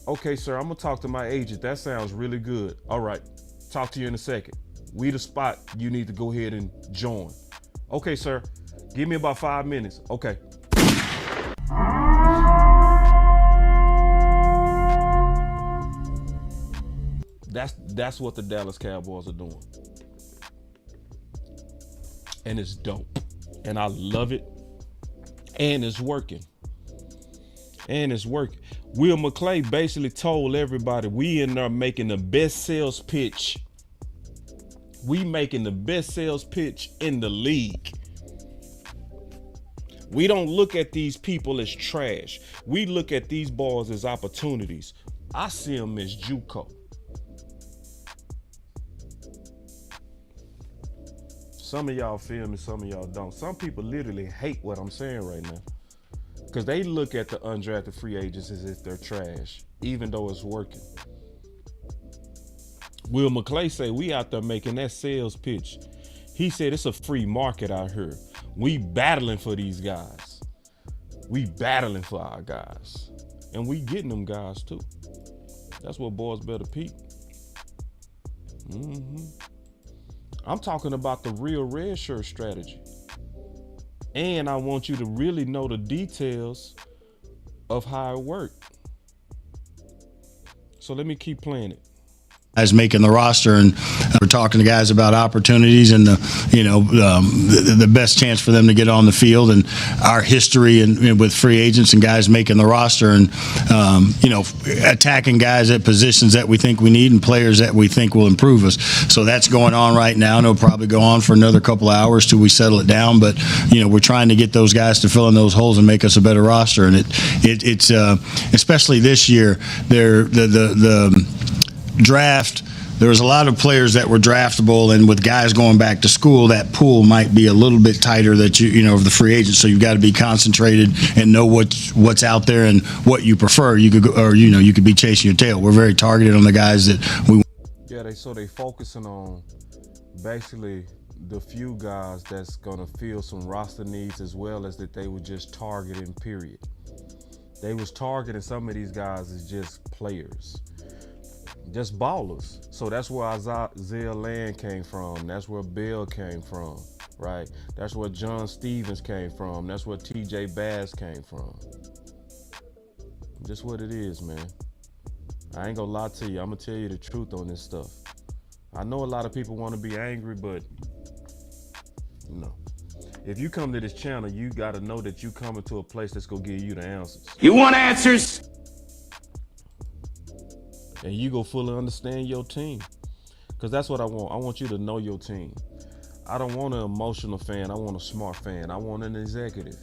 [SPEAKER 4] Okay, sir, I'm going to talk to my agent. That sounds really good. All right, talk to you in a second. We the spot you need to go ahead and join. Okay, sir. Give me about 5 minutes. Okay. That's what the Dallas Cowboys are doing. And it's dope. And I love it. And it's working. Will McClay basically told everybody we in there making the best sales pitch. We making the best sales pitch in the league. We don't look at these people as trash. We look at these balls as opportunities. I see them as JUCO. Some of y'all feel me, some of y'all don't. Some people literally hate what I'm saying right now, because they look at the undrafted free agents as if they're trash, even though it's working. Will McClay say we out there making that sales pitch. He said it's a free market out here. We battling for these guys. We battling for our guys. And we getting them guys too. That's what boys better peep. I'm talking about the real Redshirt strategy. And I want you to really know the details of how it worked. So let me keep playing it.
[SPEAKER 10] Guys making the roster, and we're talking to guys about opportunities and the best chance for them to get on the field, and our history and with free agents and guys making the roster, and attacking guys at positions that we think we need and players that we think will improve us. So that's going on right now, and it'll probably go on for another couple of hours till we settle it down. But we're trying to get those guys to fill in those holes and make us a better roster. And it's especially this year, the draft, there was a lot of players that were draftable, and with guys going back to school, that pool might be a little bit tighter of the free agents. So you've got to be concentrated and know what's out there and what you prefer. You could be chasing your tail. We're very targeted on the guys that we.
[SPEAKER 4] Yeah, they focusing on basically the few guys that's gonna fill some roster needs, as well as that they were just targeting. Period. They was targeting some of these guys as just players. Just ballers. So that's where Isaiah Land came from. That's where Bill came from, right? That's where John Stevens came from. That's where TJ Bass came from. Just what it is, man. I ain't gonna lie to you. I'm gonna tell you the truth on this stuff. I know a lot of people want to be angry, but if you come to this channel, you gotta know that you coming to a place that's gonna give you the answers.
[SPEAKER 6] You want answers?
[SPEAKER 4] And you go fully understand your team. Because that's what I want. I want you to know your team. I don't want an emotional fan. I want a smart fan. I want an executive.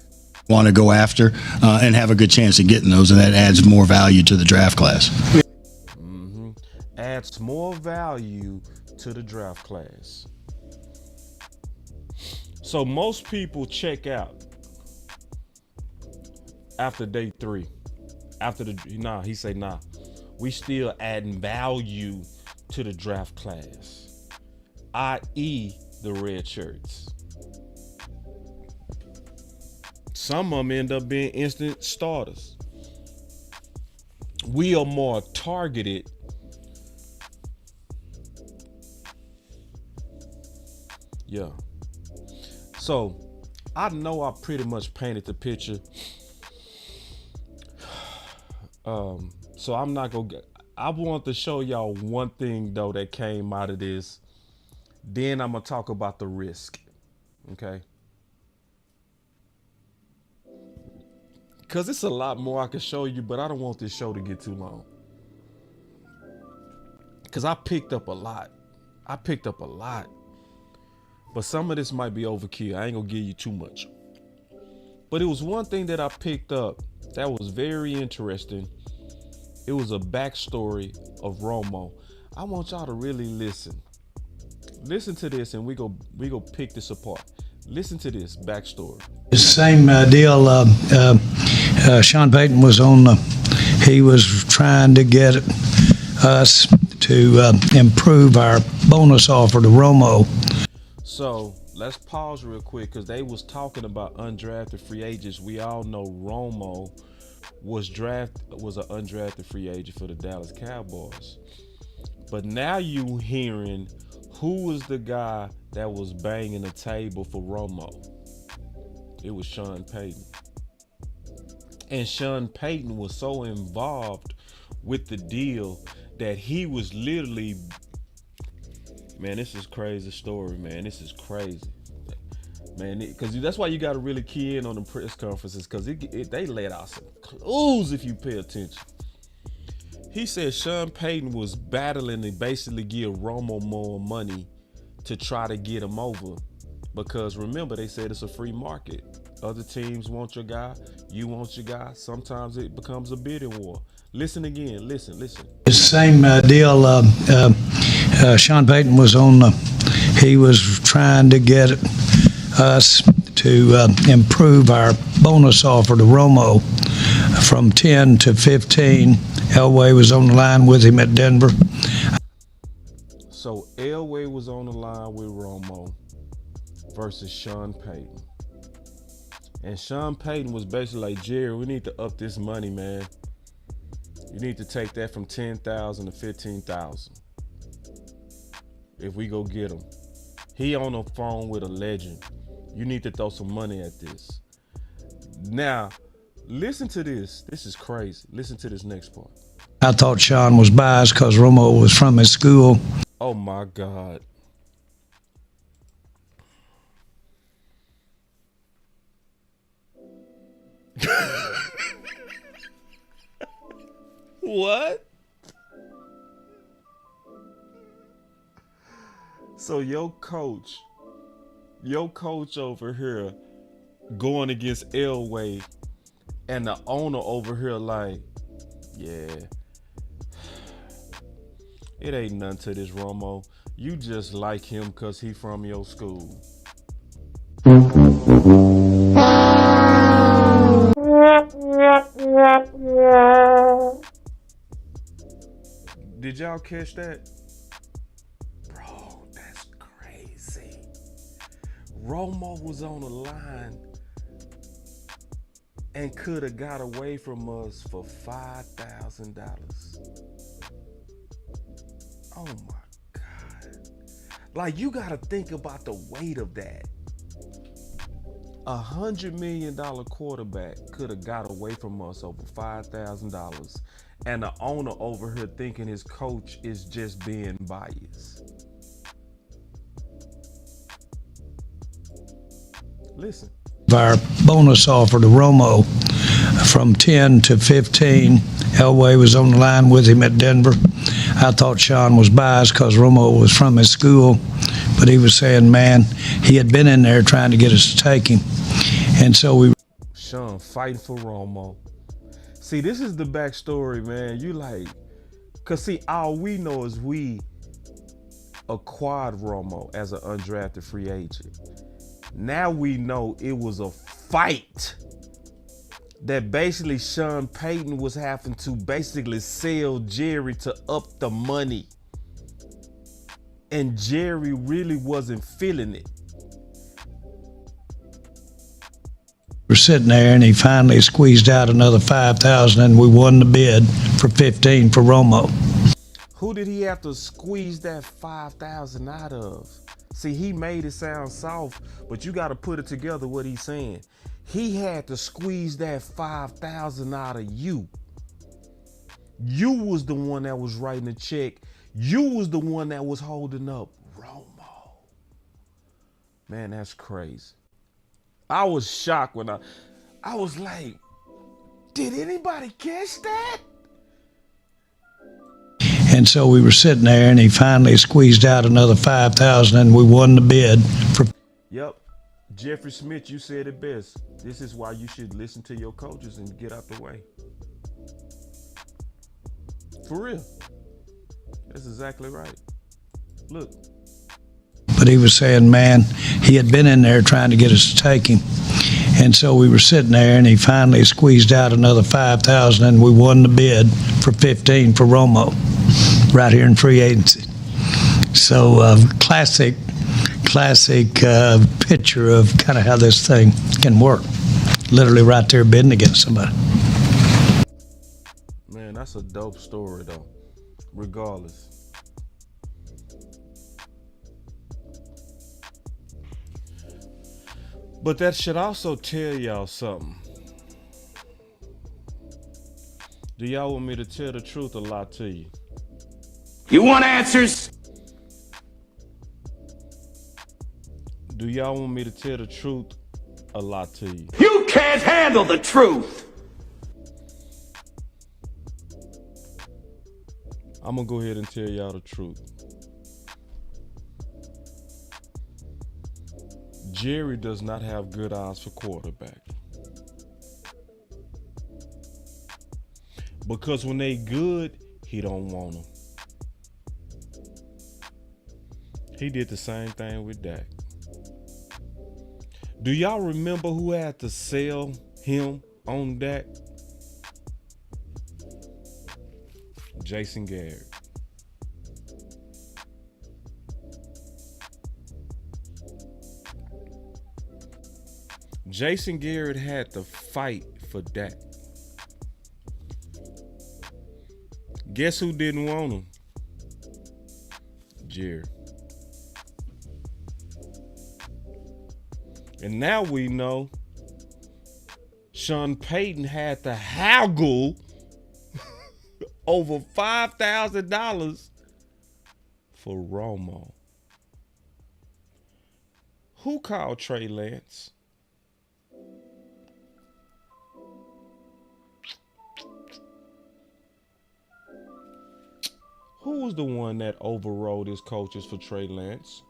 [SPEAKER 10] Want to go after and have a good chance of getting those, and that adds more value to the draft class.
[SPEAKER 4] Adds more value to the draft class. So most people check out after day 3. He say nah. We still adding value to the draft class, i.e. the Redshirts. Some of them end up being instant starters. We are more targeted. Yeah. So I know I pretty much painted the picture. So I'm not gonna get. I want to show y'all one thing though that came out of this. Then I'm gonna talk about the risk. Okay. Cause it's a lot more I can show you, but I don't want this show to get too long. Cause I picked up a lot. But some of this might be overkill. I ain't gonna give you too much. But it was one thing that I picked up that was very interesting. It was a backstory of Romo. I want y'all to really listen. Listen to this, and we go pick this apart. Listen to this backstory.
[SPEAKER 7] The same deal. Sean Payton was he was trying to get us to improve our bonus offer to Romo.
[SPEAKER 4] So let's pause real quick, because they was talking about undrafted free agents. We all know Romo was an undrafted free agent for the Dallas Cowboys. But now you hearing who was the guy that was banging the table for Romo. It was Sean Payton. And Sean Payton was so involved with the deal that he was literally, man, this is crazy story, man. This is crazy. Man, because that's why you got to really key in on the press conferences, because they let out some clues if you pay attention. He said Sean Payton was battling to basically give Romo more money to try to get him over, because remember, they said it's a free market. Other teams want your guy, you want your guy. Sometimes it becomes a bidding war. Listen again, listen.
[SPEAKER 7] The same deal. Sean Payton was he was trying to get us to improve our bonus offer to Romo from 10 to 15. Elway was on the line with him at Denver.
[SPEAKER 4] So Elway was on the line with Romo versus Sean Payton. And Sean Payton was basically like, Jerry, we need to up this money, man. You need to take that from 10,000 to 15,000. If we go get him. He on the phone with a legend. You need to throw some money at this. Now, listen to this. This is crazy. Listen to this next part.
[SPEAKER 7] I thought Sean was biased because Romo was from his school.
[SPEAKER 4] Oh my God. What? So your coach over here going against Elway, and the owner over here like, yeah, it ain't nothing to this Romo. You just like him because he from your school. Did y'all catch that? Bro, that's crazy. Romo was on the line and could have got away from us for $5,000. Oh my God. Like, you got to think about the weight of that. $100 million quarterback could have got away from us over $5,000, and the owner over here thinking his coach is just being biased. Listen.
[SPEAKER 7] Our bonus offer to Romo from 10 to 15. Elway was on the line with him at Denver. I thought Sean was biased because Romo was from his school, but he was saying, man, he had been in there trying to get us to take him. And so we...
[SPEAKER 4] Sean fighting for Romo. See, this is the backstory, man. You like, because see, all we know is we acquired Romo as an undrafted free agent. Now we know it was a fight that basically Sean Payton was having to basically sell Jerry to up the money. And Jerry really wasn't feeling it.
[SPEAKER 7] We're sitting there, and he finally squeezed out another $5,000, and we won the bid for 15 for Romo.
[SPEAKER 4] Who did he have to squeeze that $5,000 out of? See, he made it sound soft, but you got to put it together what he's saying. He had to squeeze that $5,000 out of you. You was the one that was writing the check. You was the one that was holding up Romo. Man, that's crazy. I was shocked when I was like, did anybody catch that?
[SPEAKER 7] And so we were sitting there, and he finally squeezed out another $5,000, and we won the bid for...
[SPEAKER 4] Yep. Jeffrey Smith, you said it best. This is why you should listen to your coaches and get out the way. For real. That's exactly right. Look.
[SPEAKER 7] But he was saying, man, he had been in there trying to get us to take him. And so we were sitting there, and he finally squeezed out another $5,000, and we won the bid for 15 for Romo right here in free agency. So classic picture of kind of how this thing can work. Literally right there bidding against somebody.
[SPEAKER 4] Man, that's a dope story, though, regardless. But that should also tell y'all something. Do y'all want me to tell the truth or lie to you?
[SPEAKER 6] You want answers?
[SPEAKER 4] Do y'all want me to tell the truth or lie to you?
[SPEAKER 6] You can't handle the truth.
[SPEAKER 4] I'm gonna go ahead and tell y'all the truth. Jerry does not have good eyes for quarterback. Because when they good, he don't want them. He did the same thing with Dak. Do y'all remember who had to sell him on Dak? Jason Garrett. Jason Garrett had to fight for Dak. Guess who didn't want him? Jerry. And now we know Sean Payton had to haggle over $5,000 for Romo. Who called Trey Lance? Who was the one that overrode his coaches for Trey Lance?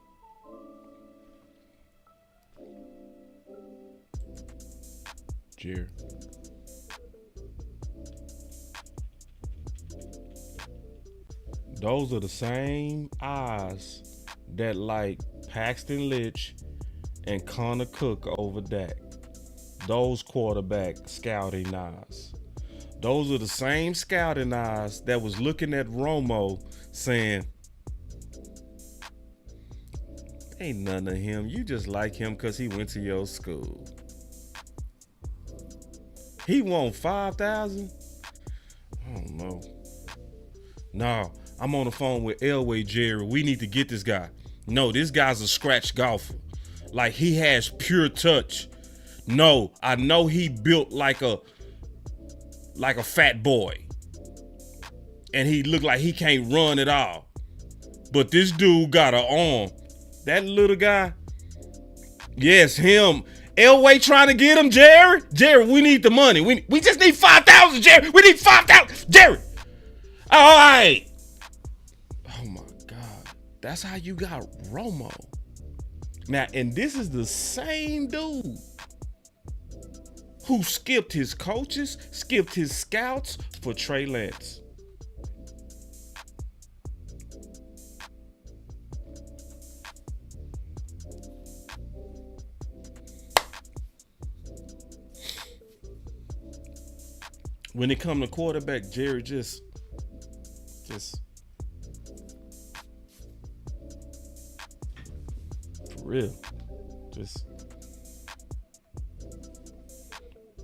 [SPEAKER 4] Jerry. Those are the same eyes that like Paxton Lynch and Connor Cook over Dak. Those quarterback scouting eyes. Those are the same scouting eyes that was looking at Romo saying, ain't none of him. You just like him because he went to your school. He won 5,000? I don't know. No, I'm on the phone with Elway Jerry. We need to get this guy. No, this guy's a scratch golfer. Like, he has pure touch. No, I know he built like a fat boy. And he looked like he can't run at all. But this dude got an arm. That little guy, yes, him. Elway trying to get him, Jerry. Jerry, we need the money. We just need 5,000, Jerry. We need 5,000, Jerry. All right. Oh my God, that's how you got Romo. Now, and this is the same dude who skipped his coaches, skipped his scouts for Trey Lance. When it come to quarterback, Jerry just for real,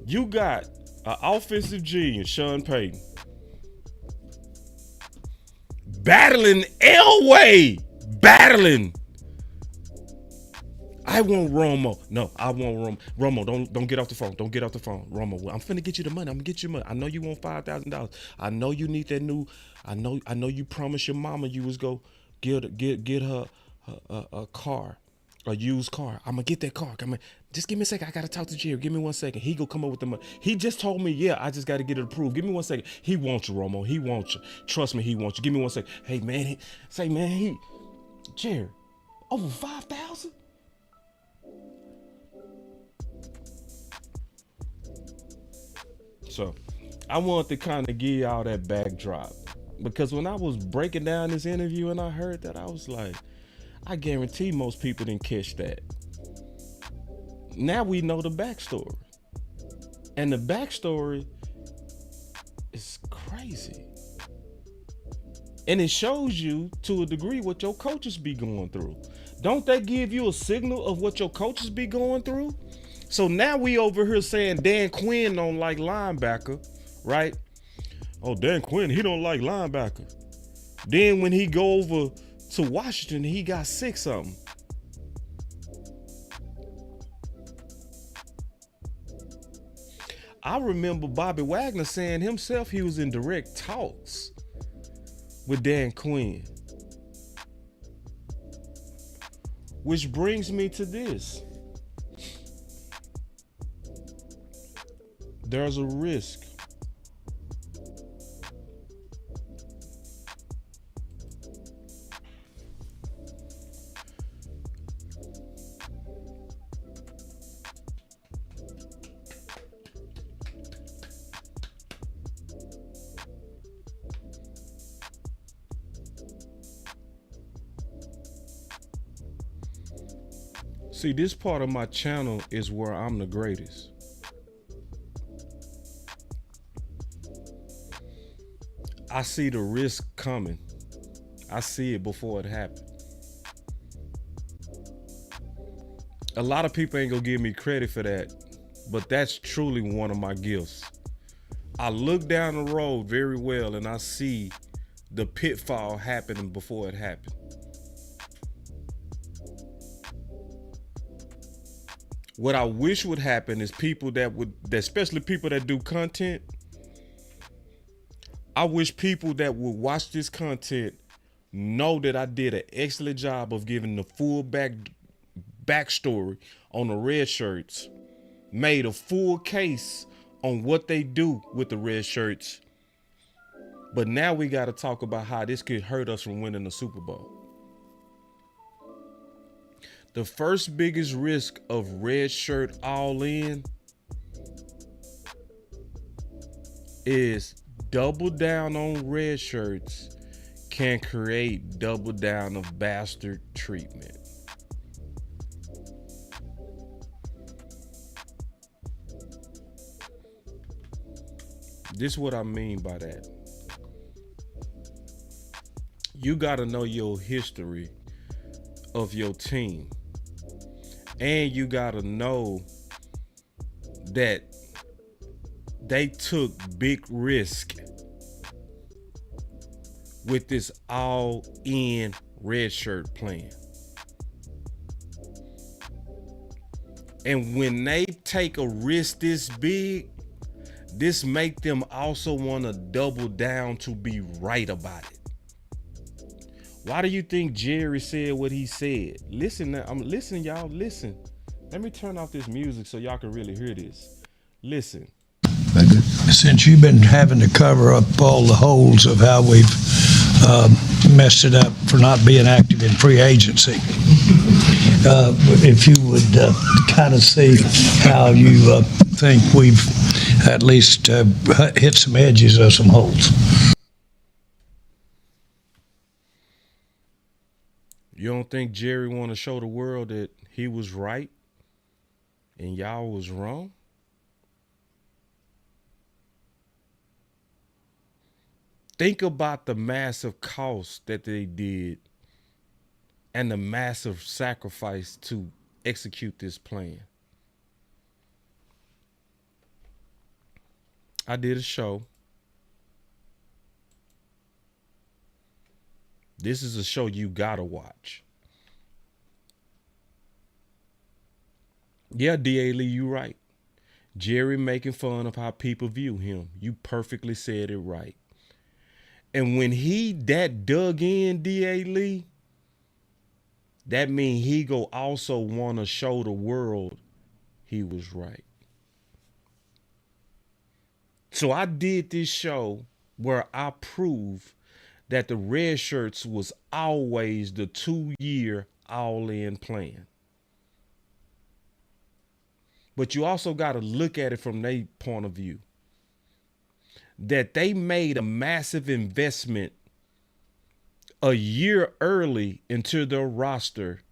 [SPEAKER 4] you got an offensive genius, Sean Payton, battling Elway, I want Romo. No, I want Romo. Romo, don't get off the phone. Don't get off the phone. Romo, I'm finna get you the money. I'm gonna get you money. I know you want $5,000. I know you need that new. I know you promised your mama you was go get her a car, a used car. I'm gonna get that car. Come on, just give me a second. I gotta talk to Jerry. Give me 1 second. He go come up with the money. He just told me, yeah, I just gotta get it approved. Give me 1 second. He wants you, Romo. He wants you. Trust me, he wants you. Give me 1 second. Hey man, Jerry, over 5,000. So I wanted to kind of give y'all that backdrop, because when I was breaking down this interview and I heard that, I was like, I guarantee most people didn't catch that. Now we know the backstory. And the backstory is crazy. And it shows you to a degree what your coaches be going through. Don't that give you a signal of what your coaches be going through? So now we over here saying Dan Quinn don't like linebacker, right? Oh, Dan Quinn, he don't like linebacker. Then when he go over to Washington, he got 6 of them. I remember Bobby Wagner saying himself he was in direct talks with Dan Quinn. Which brings me to this. There's a risk See, this part of my channel is where I'm the greatest. I see the risk coming. I see it before it happens. A lot of people ain't gonna give me credit for that, but that's truly one of my gifts. I look down the road very well and I see the pitfall happening before it happened. What I wish would happen is people especially people that do content, I wish people that would watch this content know that I did an excellent job of giving the full backstory on the Redshirts, made a full case on what they do with the Redshirts. But now we got to talk about how this could hurt us from winning the Super Bowl. The first biggest risk of red shirt all in is double down on red shirts can create double down of bastard treatment. This is what I mean by that. You got to know your history of your team. And you got to know that they took big risk with this all-in red shirt plan. And when they take a risk this big, this make them also want to double down to be right about it. Why do you think Jerry said what he said? Listen, I'm listening, y'all. Listen. Let me turn off this music so y'all can really hear this. Listen.
[SPEAKER 7] Since you've been having to cover up all the holes of how we've messed it up for not being active in free agency, if you would kind of see how you think we've at least hit some edges of some holes.
[SPEAKER 4] You don't think Jerry want to show the world that he was right and y'all was wrong? Think about the massive cost that they did and the massive sacrifice to execute this plan. I did a show. This is a show you gotta watch. Yeah, D.A. Lee, you right. Jerry making fun of how people view him. You perfectly said it right. And when he that dug in, D.A. Lee, that mean he go also want to show the world he was right. So I did this show where I proved that the Redshirts was always the 2-year all-in plan. But you also got to look at it from their point of view. That they made a massive investment a year early into their roster.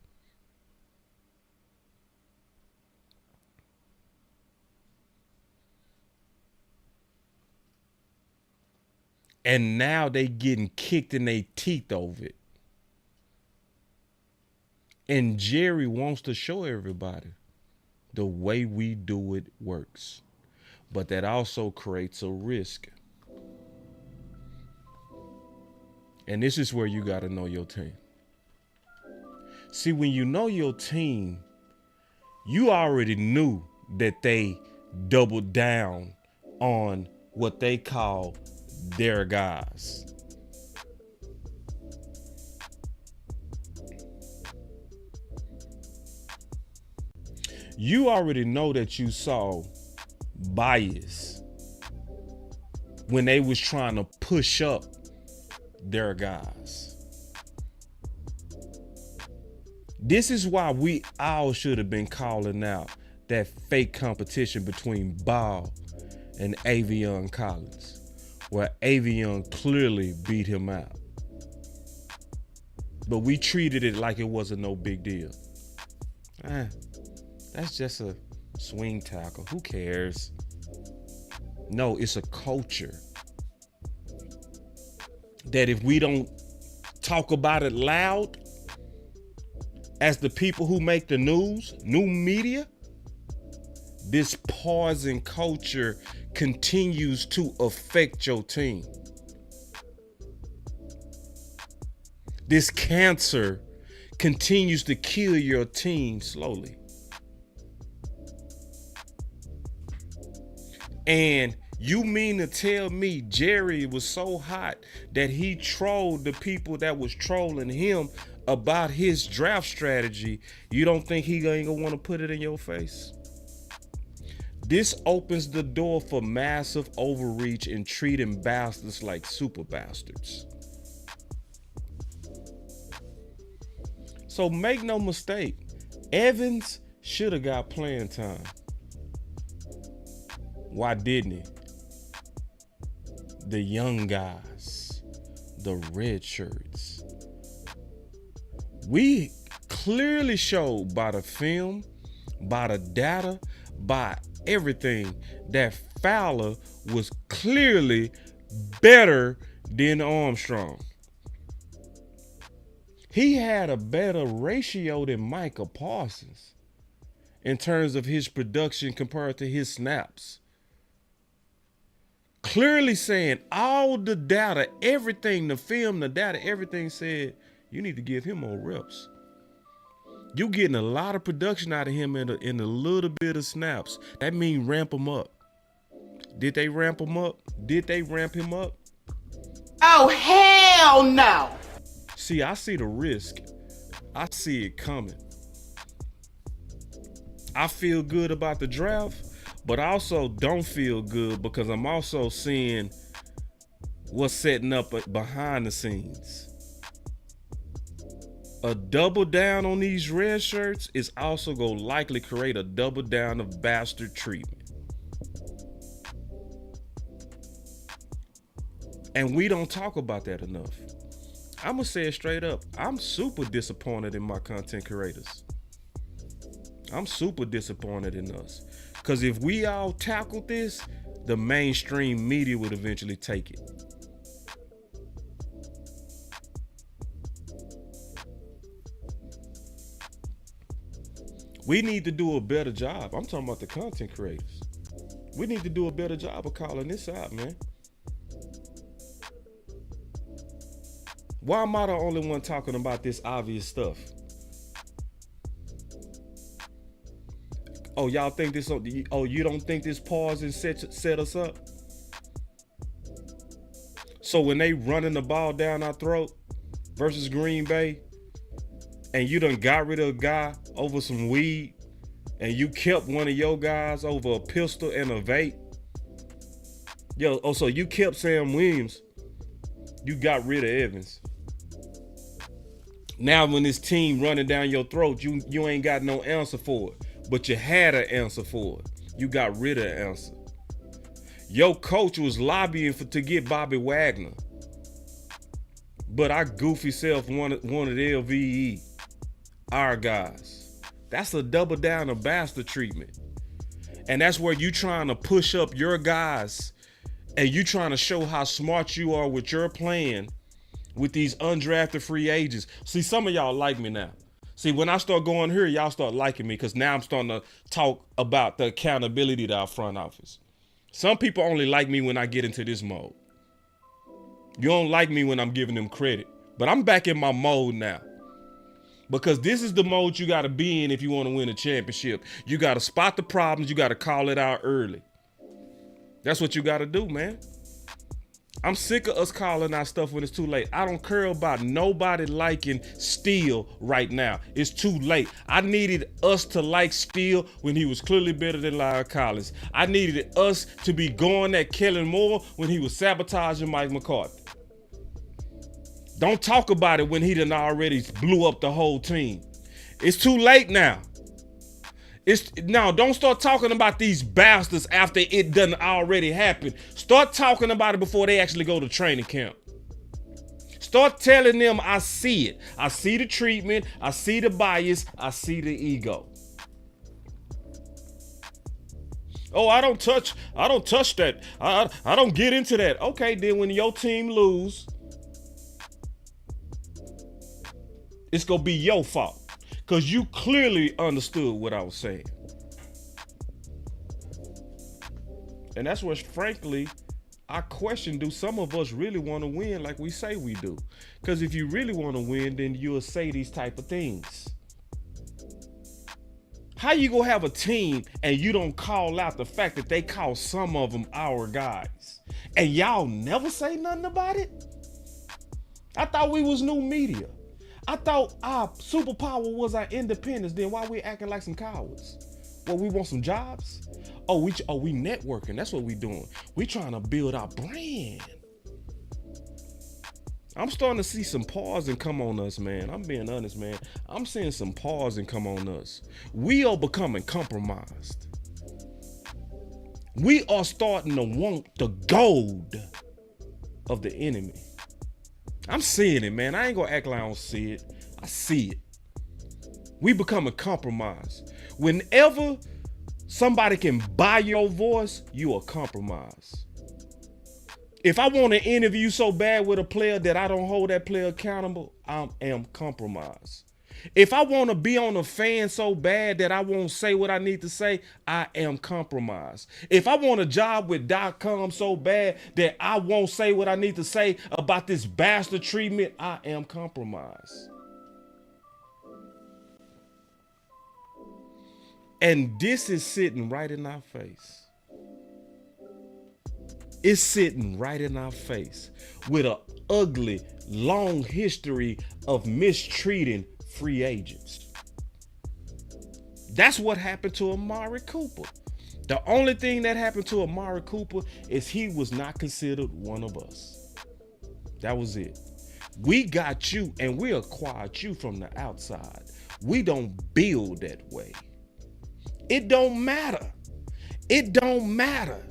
[SPEAKER 4] And now they getting kicked in their teeth over it. And Jerry wants to show everybody the way we do it works. But that also creates a risk. And this is where you got to know your team. See, when you know your team, you already knew that they doubled down on what they call their guys. You already know that you saw bias when they was trying to push up their guys. This is why we all should have been calling out that fake competition between Ball and Avion Collins, where Avion clearly beat him out. But we treated it like it wasn't no big deal. That's just a swing tackle. Who cares? No, it's a culture that if we don't talk about it loud as the people who make the news, new media, this poison culture continues to affect your team. This cancer continues to kill your team slowly. And you mean to tell me Jerry was so hot that he trolled the people that was trolling him about his draft strategy? You don't think he ain't gonna want to put it in your face? This opens the door for massive overreach and treating bastards like super bastards. So make no mistake, Evans should have got playing time. Why didn't he? The young guys, the Redshirts. We clearly showed by the film, by the data, by everything that Fowler was clearly better than Armstrong. He had a better ratio than Micah Parsons in terms of his production compared to his snaps. Clearly saying all the data, everything, the film, the data, everything said you need to give him more reps. You getting a lot of production out of him in a little bit of snaps. That means ramp him up. Did they ramp him up? Did they ramp him up?
[SPEAKER 6] Oh, hell no!
[SPEAKER 4] See, I see the risk. I see it coming. I feel good about the draft, but I also don't feel good because I'm also seeing what's setting up behind the scenes. A double down on these red shirts is also going to likely create a double down of bastard treatment. And we don't talk about that enough. I'm going to say it straight up. I'm super disappointed in my content creators. I'm super disappointed in us. Because if we all tackled this, the mainstream media would eventually take it. We need to do a better job. I'm talking about the content creators. We need to do a better job of calling this out, man. Why am I the only one talking about this obvious stuff? Oh, y'all think this? Oh, you don't think this pause and set us up? So when they running the ball down our throat versus Green Bay, and you done got rid of a guy over some weed, and you kept one of your guys over a pistol and a vape. So you kept Sam Williams, you got rid of Evans. Now when this team running down your throat, you ain't got no answer for it, but you had an answer for it. You got rid of the answer. Your coach was lobbying to get Bobby Wagner, but our goofy self wanted LVE, our guys. That's a double down of bastard treatment. And that's where you trying to push up your guys and you trying to show how smart you are with your plan with these undrafted free agents. See, some of y'all like me now. See, when I start going here, y'all start liking me because now I'm starting to talk about the accountability to our front office. Some people only like me when I get into this mode. You don't like me when I'm giving them credit, but I'm back in my mode now. Because this is the mode you got to be in if you want to win a championship. You got to spot the problems. You got to call it out early. That's what you got to do, man. I'm sick of us calling out stuff when it's too late. I don't care about nobody liking Steele right now. It's too late. I needed us to like Steele when he was clearly better than Lyle Collins. I needed us to be going at Kellen Moore when he was sabotaging Mike McCarthy. Don't talk about it when he done already blew up the whole team. It's too late now. Now, don't start talking about these bastards after it done already happened. Start talking about it before they actually go to training camp. Start telling them I see it. I see the treatment. I see the bias. I see the ego. Oh, I don't touch that. I don't get into that. Okay, then when your team lose, it's gonna be your fault. Because you clearly understood what I was saying. And that's where, frankly, I question, do some of us really want to win like we say we do? Because if you really want to win, then you'll say these type of things. How you gonna have a team and you don't call out the fact that they call some of them our guys? And y'all never say nothing about it? I thought we was new media. I thought our superpower was our independence. Then why we acting like some cowards? Well, we want some jobs? We networking. That's what we doing. We trying to build our brand. I'm starting to see some pausing come on us, man. I'm being honest, man. I'm seeing some pausing come on us. We are becoming compromised. We are starting to want the gold of the enemy. I'm seeing it, man. I ain't gonna act like I don't see it. I see it. We becoming compromised. Whenever somebody can buy your voice, you are compromised. If I want to interview so bad with a player that I don't hold that player accountable, I am compromised. If I want to be on a fan so bad that I won't say what I need to say, I am compromised. If I want a job with .com so bad that I won't say what I need to say about this bastard treatment, I am compromised. And this is sitting right in our face. It's sitting right in our face with an ugly, long history of mistreating free agents. That's what happened to Amari Cooper. The only thing that happened to Amari Cooper is he was not considered one of us. That was it. We got you and we acquired you from the outside. We don't build that way. It don't matter. It don't matter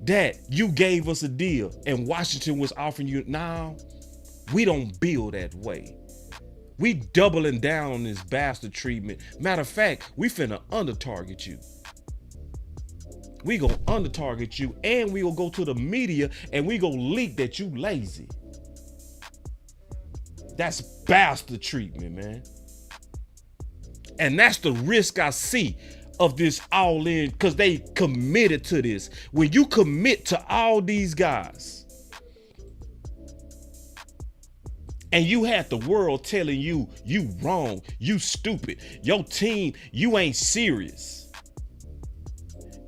[SPEAKER 4] that you gave us a deal and Washington was offering you. Now, we don't build that way. We doubling down on this bastard treatment. Matter of fact, we finna under-target you. We gonna under-target you and we will go to the media and we gonna leak that you lazy. That's bastard treatment, man. And that's the risk I see of this all in, because they committed to this. When you commit to all these guys and you had the world telling you wrong, you stupid, your team, you ain't serious,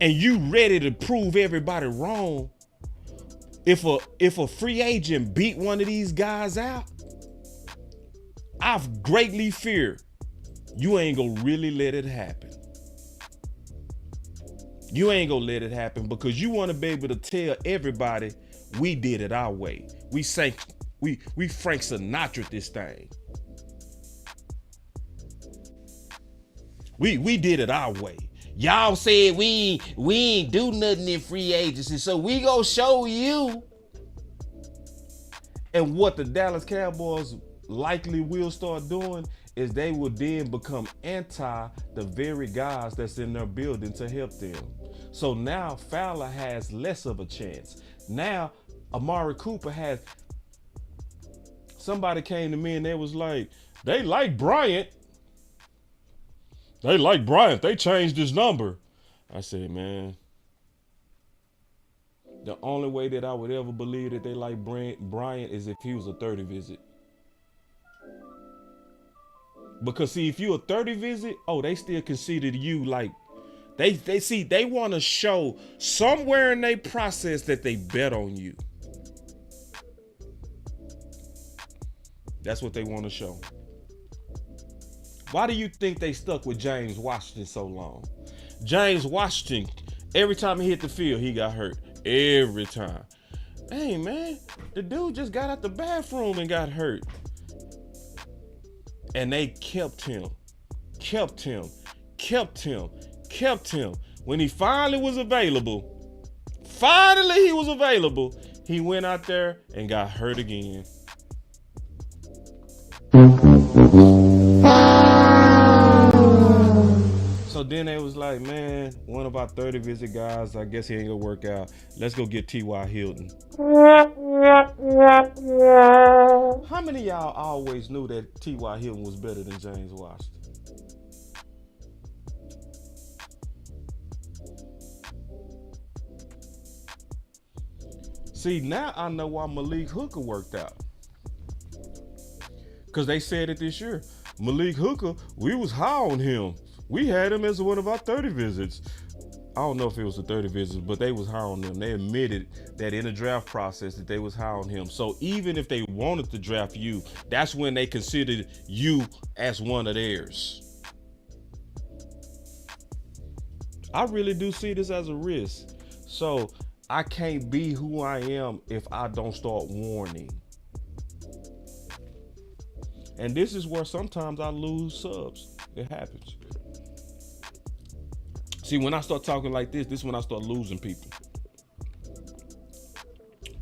[SPEAKER 4] and you ready to prove everybody wrong, if a free agent beat one of these guys out, I've greatly feared you ain't gonna really let it happen. You ain't gonna let it happen because you want to be able to tell everybody we did it our way. We Frank Sinatra this thing. We did it our way. Y'all said we ain't do nothing in free agency, so we gonna show you. And what the Dallas Cowboys likely will start doing is they will then become anti the very guys that's in their building to help them. So now Fowler has less of a chance. Now Amari Cooper has. Somebody came to me and they was like, they like Bryant. They changed his number. I said, man, the only way that I would ever believe that they like Bryant is if he was a 30 visit. Because see, if you a 30 visit, they still consider you like, they want to show somewhere in their process that they bet on you. That's what they want to show. Why do you think they stuck with James Washington so long? James Washington, every time he hit the field, he got hurt. Every time. Hey, man, the dude just got out the bathroom and got hurt. And they kept him. When he finally was available, he went out there and got hurt again. So then they was like, man, one of our 30 visit guys, I guess he ain't gonna work out. Let's go get T.Y. Hilton. How many of y'all always knew that T.Y. Hilton was better than James Washington? See, now I know why Malik Hooker worked out. Because they said it this year. Malik Hooker, we was high on him. We had him as one of our 30 visits. I don't know if it was the 30 visits, but they was high on him. They admitted that in the draft process that they was high on him. So even if they wanted to draft you, that's when they considered you as one of theirs. I really do see this as a risk. So I can't be who I am if I don't start warning. And this is where sometimes I lose subs. It happens. See, when I start talking like this is when I start losing people.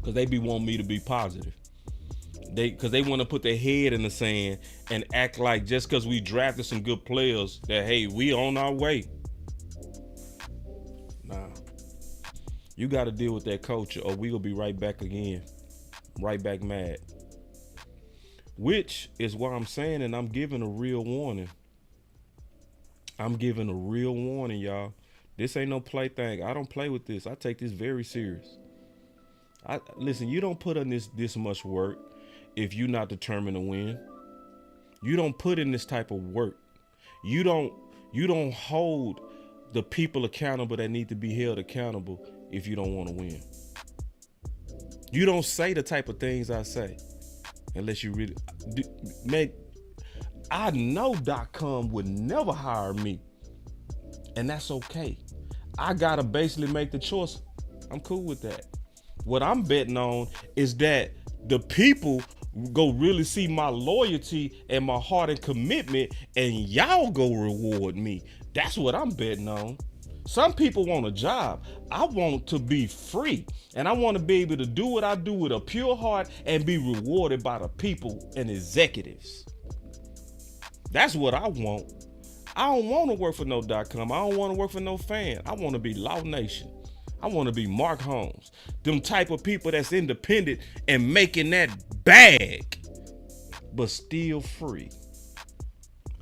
[SPEAKER 4] Because they be wanting me to be positive. Because they want to put their head in the sand and act like just because we drafted some good players that, hey, we on our way. Nah. You got to deal with that culture or we will be right back again. Right back mad. Which is why I'm saying, and I'm giving a real warning. I'm giving a real warning, y'all. This ain't no plaything. I don't play with this. I take this very serious. Listen, you don't put in this much work if you're not determined to win. You don't put in this type of work. You don't hold the people accountable that need to be held accountable if you don't want to win. You don't say the type of things I say unless you really man. I know .com would never hire me, and that's okay. I gotta basically make the choice. I'm cool with that. What I'm betting on is that the people go really see my loyalty and my heart and commitment, and y'all go reward me. That's what I'm betting on. Some people want a job. I want to be free, and I want to be able to do what I do with a pure heart and be rewarded by the people and executives. That's what I want. I don't want to work for no .com. I don't want to work for no fan. I want to be Law Nation. I want to be Mark Holmes. Them type of people that's independent and making that bag, but still free.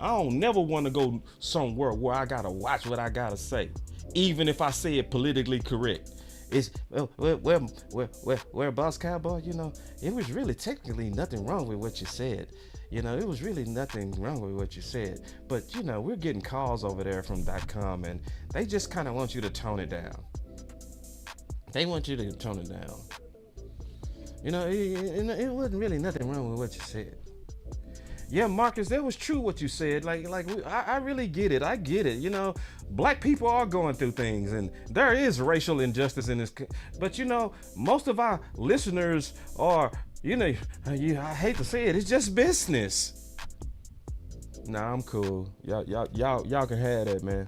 [SPEAKER 4] I don't never want to go somewhere where I got to watch what I got to say, even if I say it politically correct. It's, well, Boss Cowboy, you know, it was really technically nothing wrong with what you said. You know, it was really nothing wrong with what you said. But, you know, we're getting calls over there from .com, and they just kind of want you to tone it down. They want you to tone it down. You know, it wasn't really nothing wrong with what you said. Yeah, Marcus, that was true what you said. I really get it. I get it. You know, black people are going through things, and there is racial injustice in this. But, you know, most of our listeners are, you know, I hate to say it, it's just business. Nah, I'm cool. Y'all can have that, man.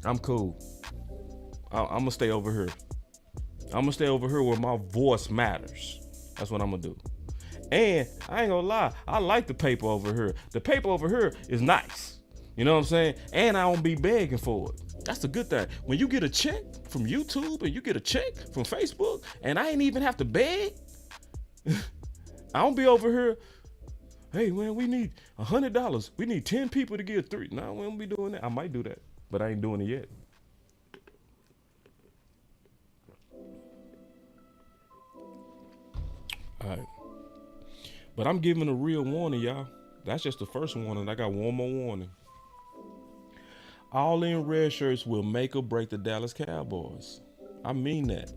[SPEAKER 4] I'm cool. I'm gonna stay over here. I'm gonna stay over here where my voice matters. That's what I'm gonna do. And I ain't gonna lie, I like the paper over here. The paper over here is nice. You know what I'm saying? And I don't be begging for it. That's a good thing. When you get a check from YouTube and you get a check from Facebook, and I ain't even have to beg, I don't be over here, hey man, we need $100. We need 10 people to give 3. No, we don't be doing that. I might do that, but I ain't doing it yet. All right. But I'm giving a real warning, y'all. That's just the first warning. I got one more warning. All in red shirts will make or break the Dallas Cowboys. I mean that.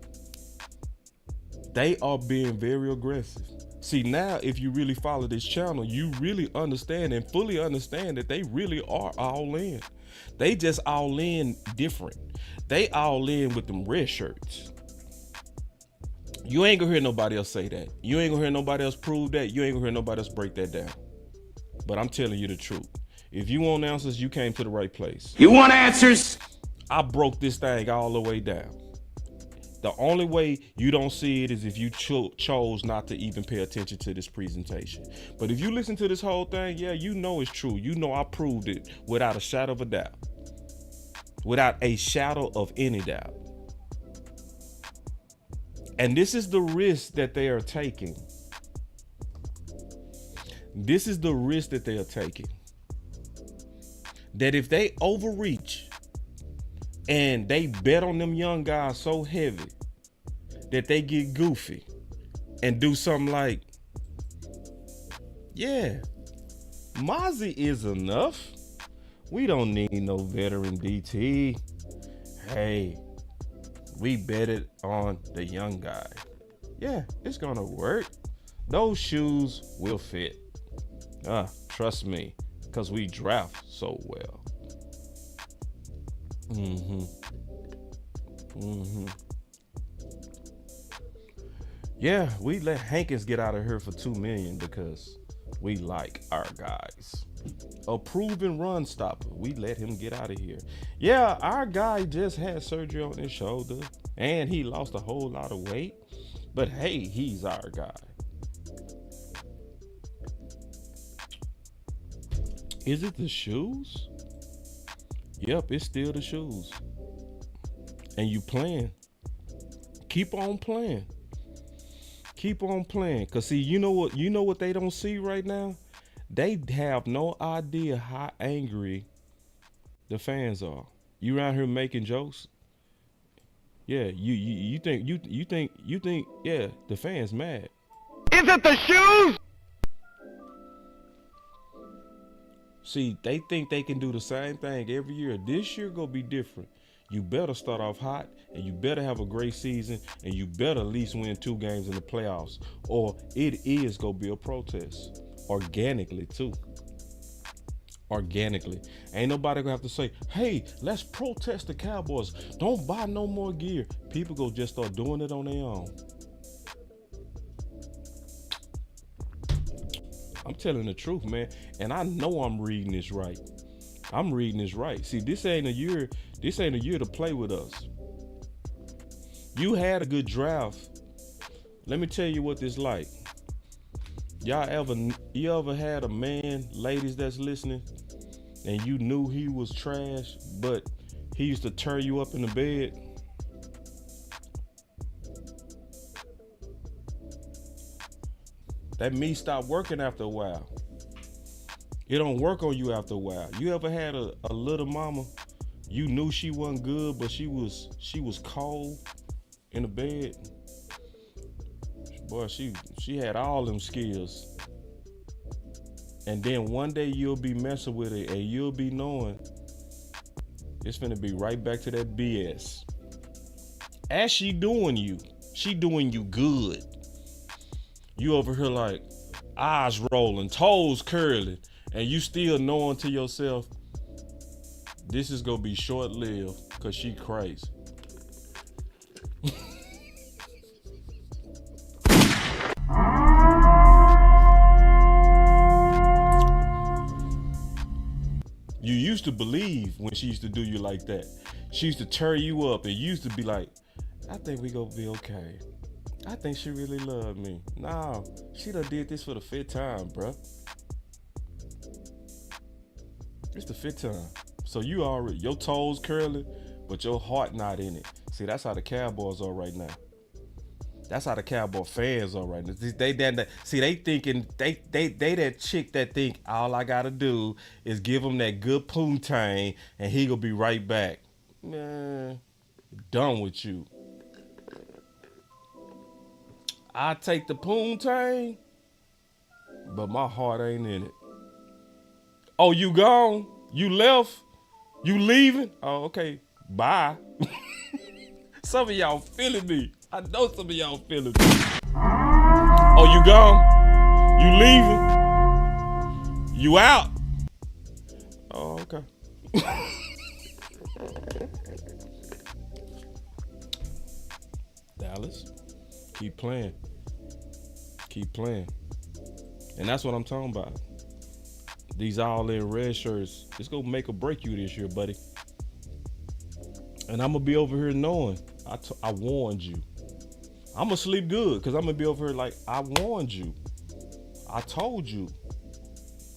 [SPEAKER 4] They are being very aggressive. See, now if you really follow this channel, you really understand and fully understand that they really are all in. They just all in different. They all in with them red shirts. You ain't gonna hear nobody else say that. You ain't gonna hear nobody else prove that. You ain't gonna hear nobody else break that down. But I'm telling you the truth. If you want answers, you came to the right place.
[SPEAKER 6] You want answers?
[SPEAKER 4] I broke this thing all the way down. The only way you don't see it is if you chose not to even pay attention to this presentation. But if you listen to this whole thing, yeah, you know it's true. You know I proved it without a shadow of a doubt. Without a shadow of any doubt. And this is the risk that they are taking. This is the risk that they are taking. That if they overreach and they bet on them young guys so heavy that they get goofy and do something like, yeah, Mozzie is enough, We don't need no veteran DT. Hey, we betted on the young guy. Yeah, it's gonna work. Those shoes will fit. Trust me, because we draft so well. Yeah, we let Hankins get out of here for $2 million because we like our guys. A proven run stopper. We let him get out of here. Yeah, our guy just had surgery on his shoulder and he lost a whole lot of weight. But hey, he's our guy. Is it the shoes? Yep, it's still the shoes. And you playing. Keep on playing. Keep on playing. Cause see, you know what they don't see right now? They have no idea how angry the fans are. You around here making jokes? Yeah, you think yeah, the fans mad.
[SPEAKER 11] Is it the shoes?
[SPEAKER 4] See, they think they can do the same thing every year. This year gonna be different. You better start off hot, and you better have a great season, and you better at least win 2 games in the playoffs, or it is gonna be a protest. Organically, too. Organically. Ain't nobody gonna have to say, hey, let's protest the Cowboys. Don't buy no more gear. People go just start doing it on their own. I'm telling the truth, man. And I know I'm reading this right. I'm reading this right. See, this ain't a year to play with us. You had a good draft. Let me tell you what this like. You ever had a man, ladies that's listening, and you knew he was trash, but he used to tear you up in the bed? That meat stopped working after a while. It don't work on you after a while. You ever had a little mama, you knew she wasn't good, but she was cold in the bed? Boy, she had all them skills. And then one day you'll be messing with it and you'll be knowing it's finna be right back to that BS. As she doing you good. You over here like eyes rolling, toes curling, and you still knowing to yourself, this is gonna be short-lived because she crazy. You used to believe when she used to do you like that. She used to tear you up and you used to be like, I think we gonna be okay. I think she really loved me. No, she done did this for the 5th time, bruh. It's the 5th time. So you already, your toes curling, but your heart not in it. See, that's how the Cowboys are right now. That's how the Cowboy fans are right now. They thinking, they that chick that think all I gotta do is give him that good poontang and he gonna be right back. Man, done with you. I take the poontang, but my heart ain't in it. Oh, you gone? You left? You leaving? Oh, okay. Bye. Some of y'all feeling me. I know some of y'all feeling me. Oh, you gone? You leaving? You out? Oh, okay. Dallas, keep playing. Keep playing. And that's what I'm talking about. These all-in red shirts, it's gonna make or break you this year, buddy. And I'm gonna be over here knowing I warned you. I'm gonna sleep good because I'm gonna be over here like, I warned you. I told you.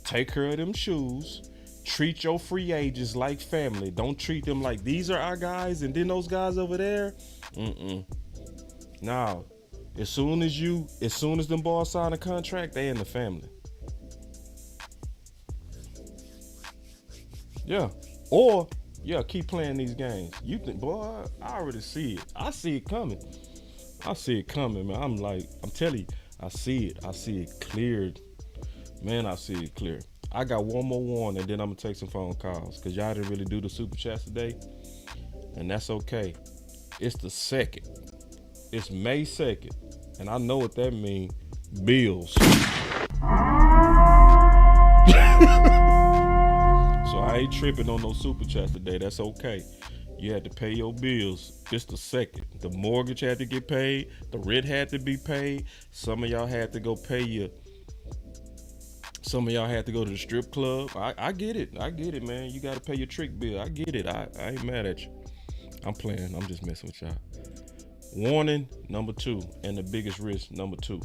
[SPEAKER 4] Take care of them shoes. Treat your free agents like family. Don't treat them like these are our guys and then those guys over there. Now, as soon as them boys sign a contract, they in the family. Yeah. Or, yeah, keep playing these games. You think, boy, I already see it. I see it coming. I see it coming, man. I'm telling you, I see it. I see it clear. Man, I see it clear. I got one more warning, and then I'm gonna take some phone calls because y'all didn't really do the super chats today, and that's okay. It's the 2nd. It's May 2nd, and I know what that means. Bills. So I ain't tripping on no super chats today. That's okay. You had to pay your bills. It's the 2nd. The mortgage had to get paid. The rent had to be paid. Some of y'all had to go pay your. Some of y'all had to go to the strip club. I get it. I get it, man. You got to pay your trick bill. I get it. I ain't mad at you. I'm playing. I'm just messing with y'all. Warning number 2, and the biggest risk number 2.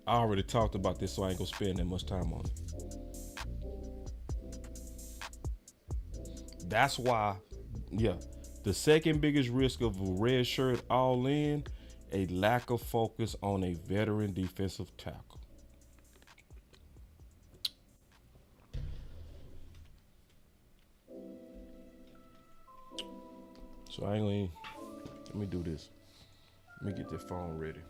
[SPEAKER 4] I already talked about this, so I ain't gonna spend that much time on it. That's why, the second biggest risk of a red shirt all in, a lack of focus on a veteran defensive tackle. So I ain't gonna, let me do this. Let me get this phone ready.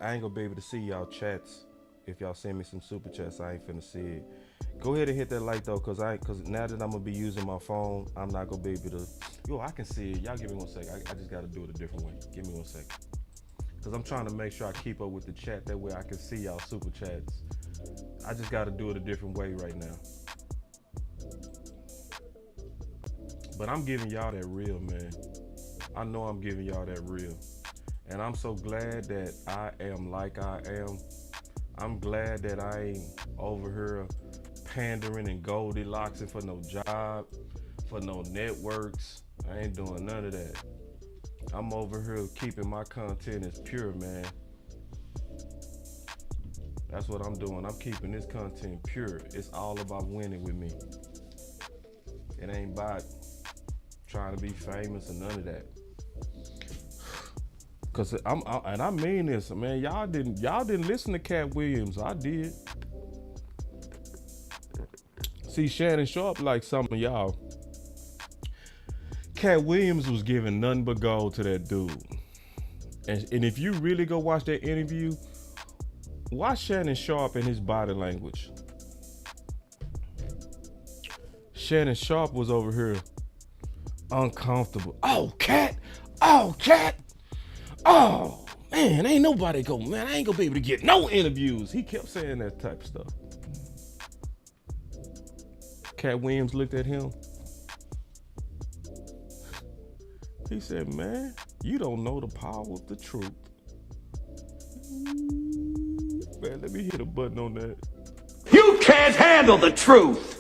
[SPEAKER 4] I ain't gonna be able to see y'all chats. If y'all send me some super chats, I ain't finna see it. Go ahead and hit that like though, cause now that I'm gonna be using my phone, I'm not gonna be able to. I can see it. Y'all give me 1 second. I just gotta do it a different way. Give me 1 second. Cause I'm trying to make sure I keep up with the chat. That way I can see y'all super chats. I just gotta do it a different way right now. But I'm giving y'all that real, man. I know I'm giving y'all that real. And I'm so glad that I am like I am. I'm glad that I ain't over here pandering and Goldilocksing for no job, for no networks. I ain't doing none of that. I'm over here keeping my content as pure, man. That's what I'm doing. I'm keeping this content pure. It's all about winning with me. It ain't about trying to be famous or none of that. Cause and I mean this, man. Y'all didn't listen to Cat Williams. I did. See, Shannon Sharp, like some of y'all. Cat Williams was giving nothing but gold to that dude. And if you really go watch that interview, watch Shannon Sharp and his body language. Shannon Sharp was over here uncomfortable. Oh, Cat. Oh, man, ain't nobody man, I ain't gonna be able to get no interviews. He kept saying that type of stuff. Cat Williams looked at him. He said, man, you don't know the power of the truth. Man, let me hit a button on that.
[SPEAKER 11] You can't handle the truth.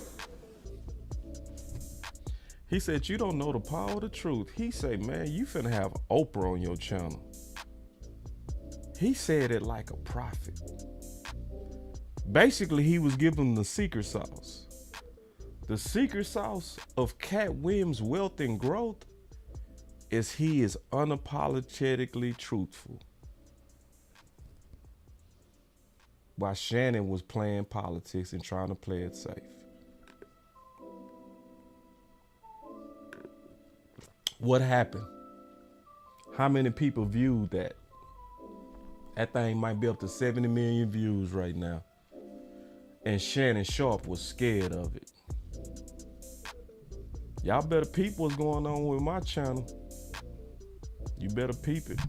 [SPEAKER 4] He said, you don't know the power of the truth. He said, man, you finna have Oprah on your channel. He said it like a prophet. Basically, he was giving the secret sauce. The secret sauce of Cat Williams' wealth and growth is he is unapologetically truthful. While Shannon was playing politics and trying to play it safe. What happened? How many people viewed that? That thing might be up to 70 million views right now. And Shannon Sharp was scared of it. Y'all better peep what's going on with my channel. You better peep it.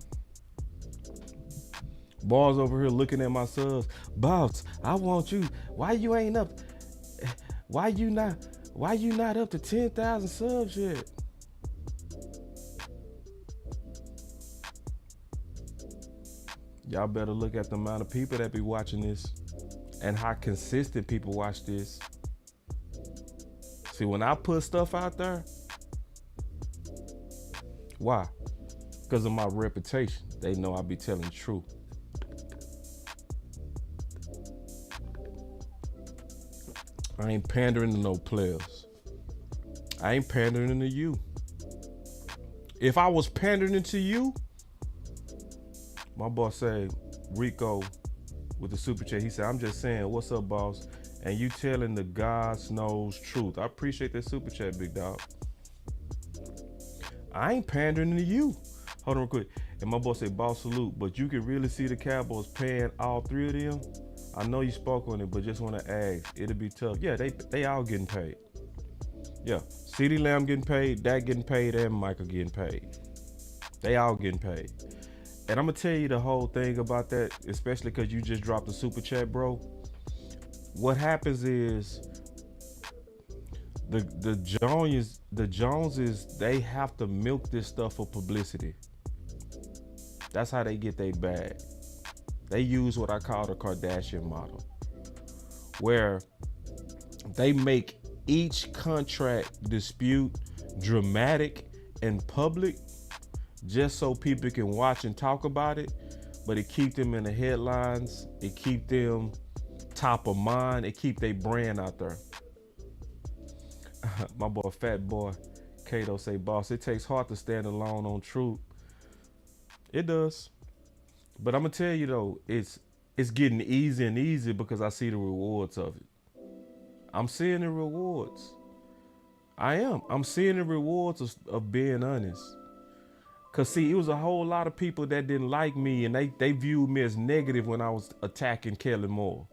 [SPEAKER 4] Boss over here looking at my subs. Boss, I want you. Why you ain't up? Why you not up to 10,000 subs yet? Y'all better look at the amount of people that be watching this and how consistent people watch this. See, when I put stuff out there, why? Because of my reputation. They know I be telling the truth. I ain't pandering to no players. I ain't pandering to you. If I was pandering to you, my boss said, Rico, with the super chat, he said, I'm just saying, what's up, boss? And you telling the God's knows truth. I appreciate that super chat, big dog. I ain't pandering to you. Hold on real quick. And my boy said, boss, salute. But you can really see the Cowboys paying all three of them. I know you spoke on it, but just want to ask. It'll be tough. Yeah, they all getting paid. Yeah, CeeDee Lamb getting paid, Dak getting paid, and Michael getting paid. They all getting paid. And I'm going to tell you the whole thing about that, especially because you just dropped the super chat, bro. What happens is the Joneses, they have to milk this stuff for publicity. That's how they get their bag. They use what I call the Kardashian model, where they make each contract dispute dramatic and public just so people can watch and talk about it, but it keep them in the headlines, it keep them top of mind, it keep their brand out there. My boy Fat Boy Kato say, boss, it takes heart to stand alone on truth. It does. But I'm gonna tell you though, it's getting easier and easier because I see the rewards of it. I'm seeing the rewards. I am. I'm seeing the rewards of being honest. Cause see, it was a whole lot of people that didn't like me and they viewed me as negative when I was attacking Kellen Moore.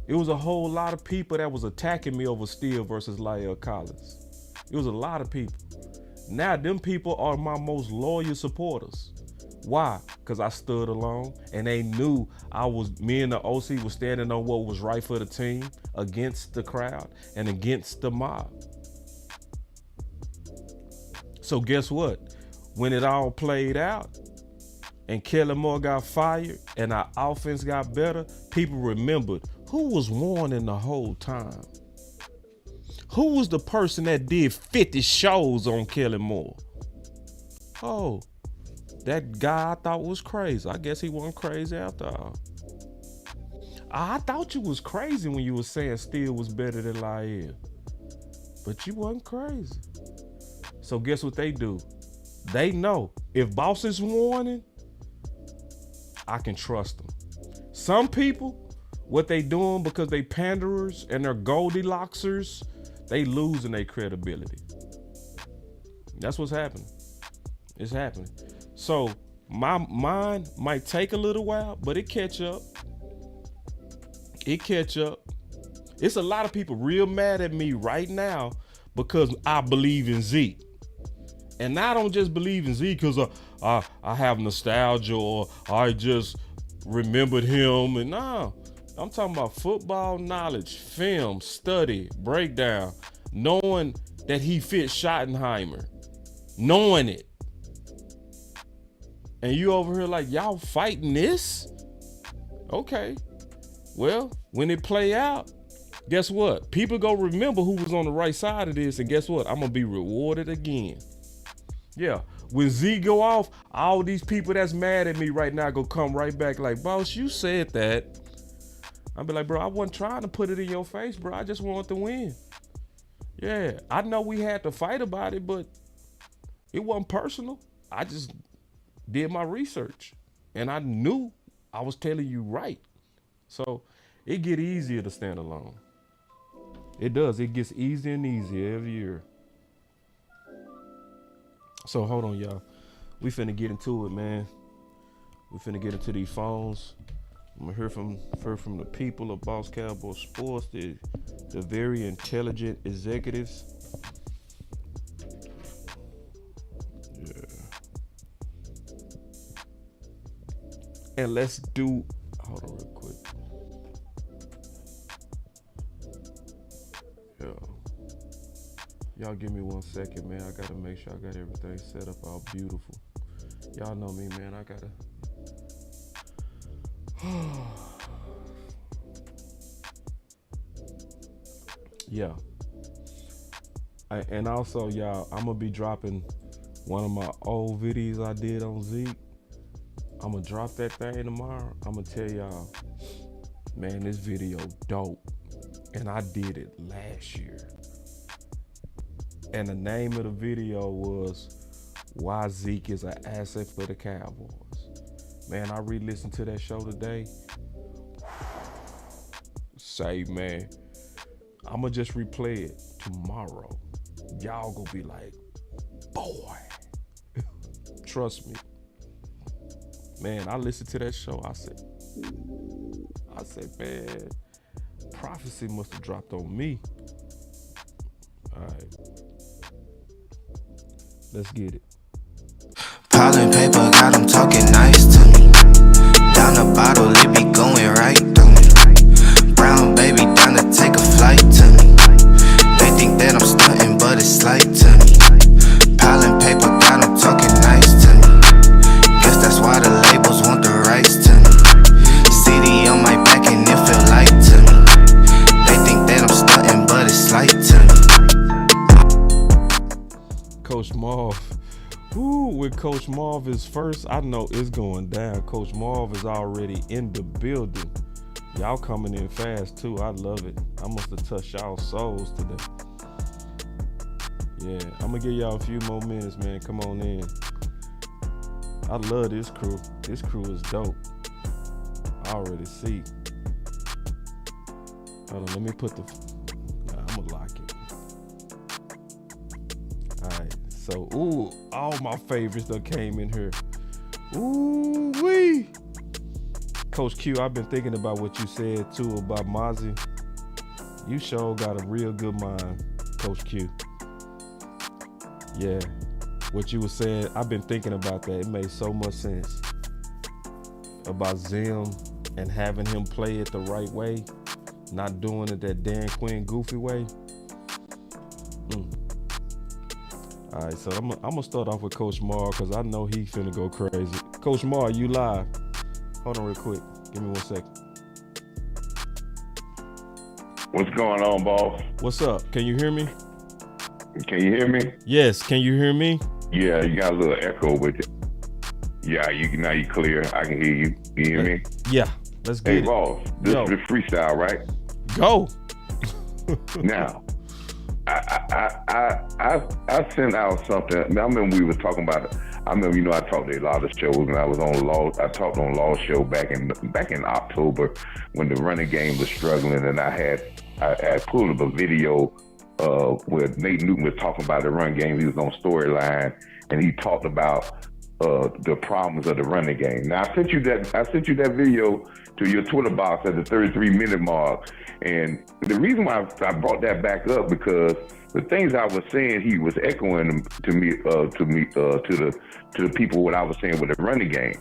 [SPEAKER 4] It was a whole lot of people that was attacking me over Steele versus La'el Collins. It was a lot of people. Now them people are my most loyal supporters. Why? Because I stood alone and they knew me and the OC was standing on what was right for the team against the crowd and against the mob. So guess what? When it all played out and Kellen Moore got fired and our offense got better, people remembered who was warning the whole time. Who was the person that did 50 shows on Kellen Moore? Oh, that guy I thought was crazy. I guess he wasn't crazy after all. I thought you was crazy when you was saying Steele was better than La'el. But you wasn't crazy. So guess what they do? They know if boss is warning, I can trust them. Some people, what they doing because they panderers and they're Goldilocksers, they losing their credibility. That's what's happening. It's happening. So my mind might take a little while, but it catch up. It catch up. It's a lot of people real mad at me right now because I believe in Zeke. And I don't just believe in Zeke because I have nostalgia or I just remembered him. And no, I'm talking about football knowledge, film, study, breakdown, knowing that he fits Schottenheimer, knowing it. And you over here like, y'all fighting this? Okay. Well, when it play out, guess what? People go remember who was on the right side of this, and guess what? I'm gonna be rewarded again. Yeah, when Z go off, all these people that's mad at me right now go come right back like, boss, you said that. I'll be like, bro, I wasn't trying to put it in your face, bro. I just wanted to win. Yeah, I know we had to fight about it, but it wasn't personal. I just did my research and I knew I was telling you right. So it get easier to stand alone. It does. It gets easier and easier every year. So hold on, y'all. We finna get into it, man. We finna get into these phones. I'm gonna hear from the people of Boss Cowboy Sports, the very intelligent executives. Yeah. And let's do, hold on real quick. Y'all give me 1 second, man. I gotta make sure I got everything set up all beautiful. Y'all know me, man. I gotta. Yeah. And also, y'all, I'm gonna be dropping one of my old videos I did on Zeke. I'm gonna drop that thing tomorrow. I'm gonna tell y'all, man, this video dope. And I did it last year. And the name of the video was Why Zeke is an Asset for the Cowboys. Man, I re-listened to that show today. Say, man, I'ma just replay it tomorrow. Y'all gonna be like, boy. Trust me. Man, I listened to that show. I said, man, prophecy must have dropped on me. All right. Let's get it.
[SPEAKER 12] Piling paper, got them talking nice to me. Down the bottle, it be going right through me. Brown baby, down to take a flight to me. They think that I'm stunting, but it's slight to me. Piling paper, got them talking nice to me. Guess that's why the labels want the rights to me. CD on my back and it feel light to me. They think that I'm stunting, but it's slight to me.
[SPEAKER 4] Coach Marv. Ooh, with Coach Marv is first, I know it's going down. Coach Marv is already in the building. Y'all coming in fast too. I love it. I must have touched y'all souls today. Yeah, I'm gonna give y'all a few more minutes, man. Come on in. I love this crew. This crew is dope. I already see. Hold on, let me put the. Nah, I'm gonna lock it. All right. So, ooh, all my favorites that came in here. Ooh wee. Coach Q, I've been thinking about what you said too about Mozzie. You sure got a real good mind, Coach Q. Yeah, what you were saying, I've been thinking about that. It made so much sense about Zim and having him play it the right way, not doing it that Dan Quinn goofy way. All right, so I'm gonna start off with Coach Mar because I know he finna go crazy. Coach Mar, you live. Hold on real quick. Give me 1 second.
[SPEAKER 13] What's going on, boss?
[SPEAKER 4] What's up? Can you hear me?
[SPEAKER 13] Can you hear me?
[SPEAKER 4] Yes, can you hear me?
[SPEAKER 13] Yeah, you got a little echo with it. Yeah, now you clear. I can hear you. You hear me?
[SPEAKER 4] Yeah, let's get it.
[SPEAKER 13] Hey, boss, this is the freestyle, right?
[SPEAKER 4] Go.
[SPEAKER 13] Now, I sent out something. I remember we were talking about it. I remember, I talked to a lot of shows when I was on Law. I talked on Law show back in October when the running game was struggling, and I had pulled up a video where Nate Newton was talking about the run game. He was on Storyline, and he talked about the problems of the running game. Now I sent you that video to your Twitter box at the 33-minute mark, and the reason why I brought that back up because the things I was saying, he was echoing to the people what I was saying with the running game.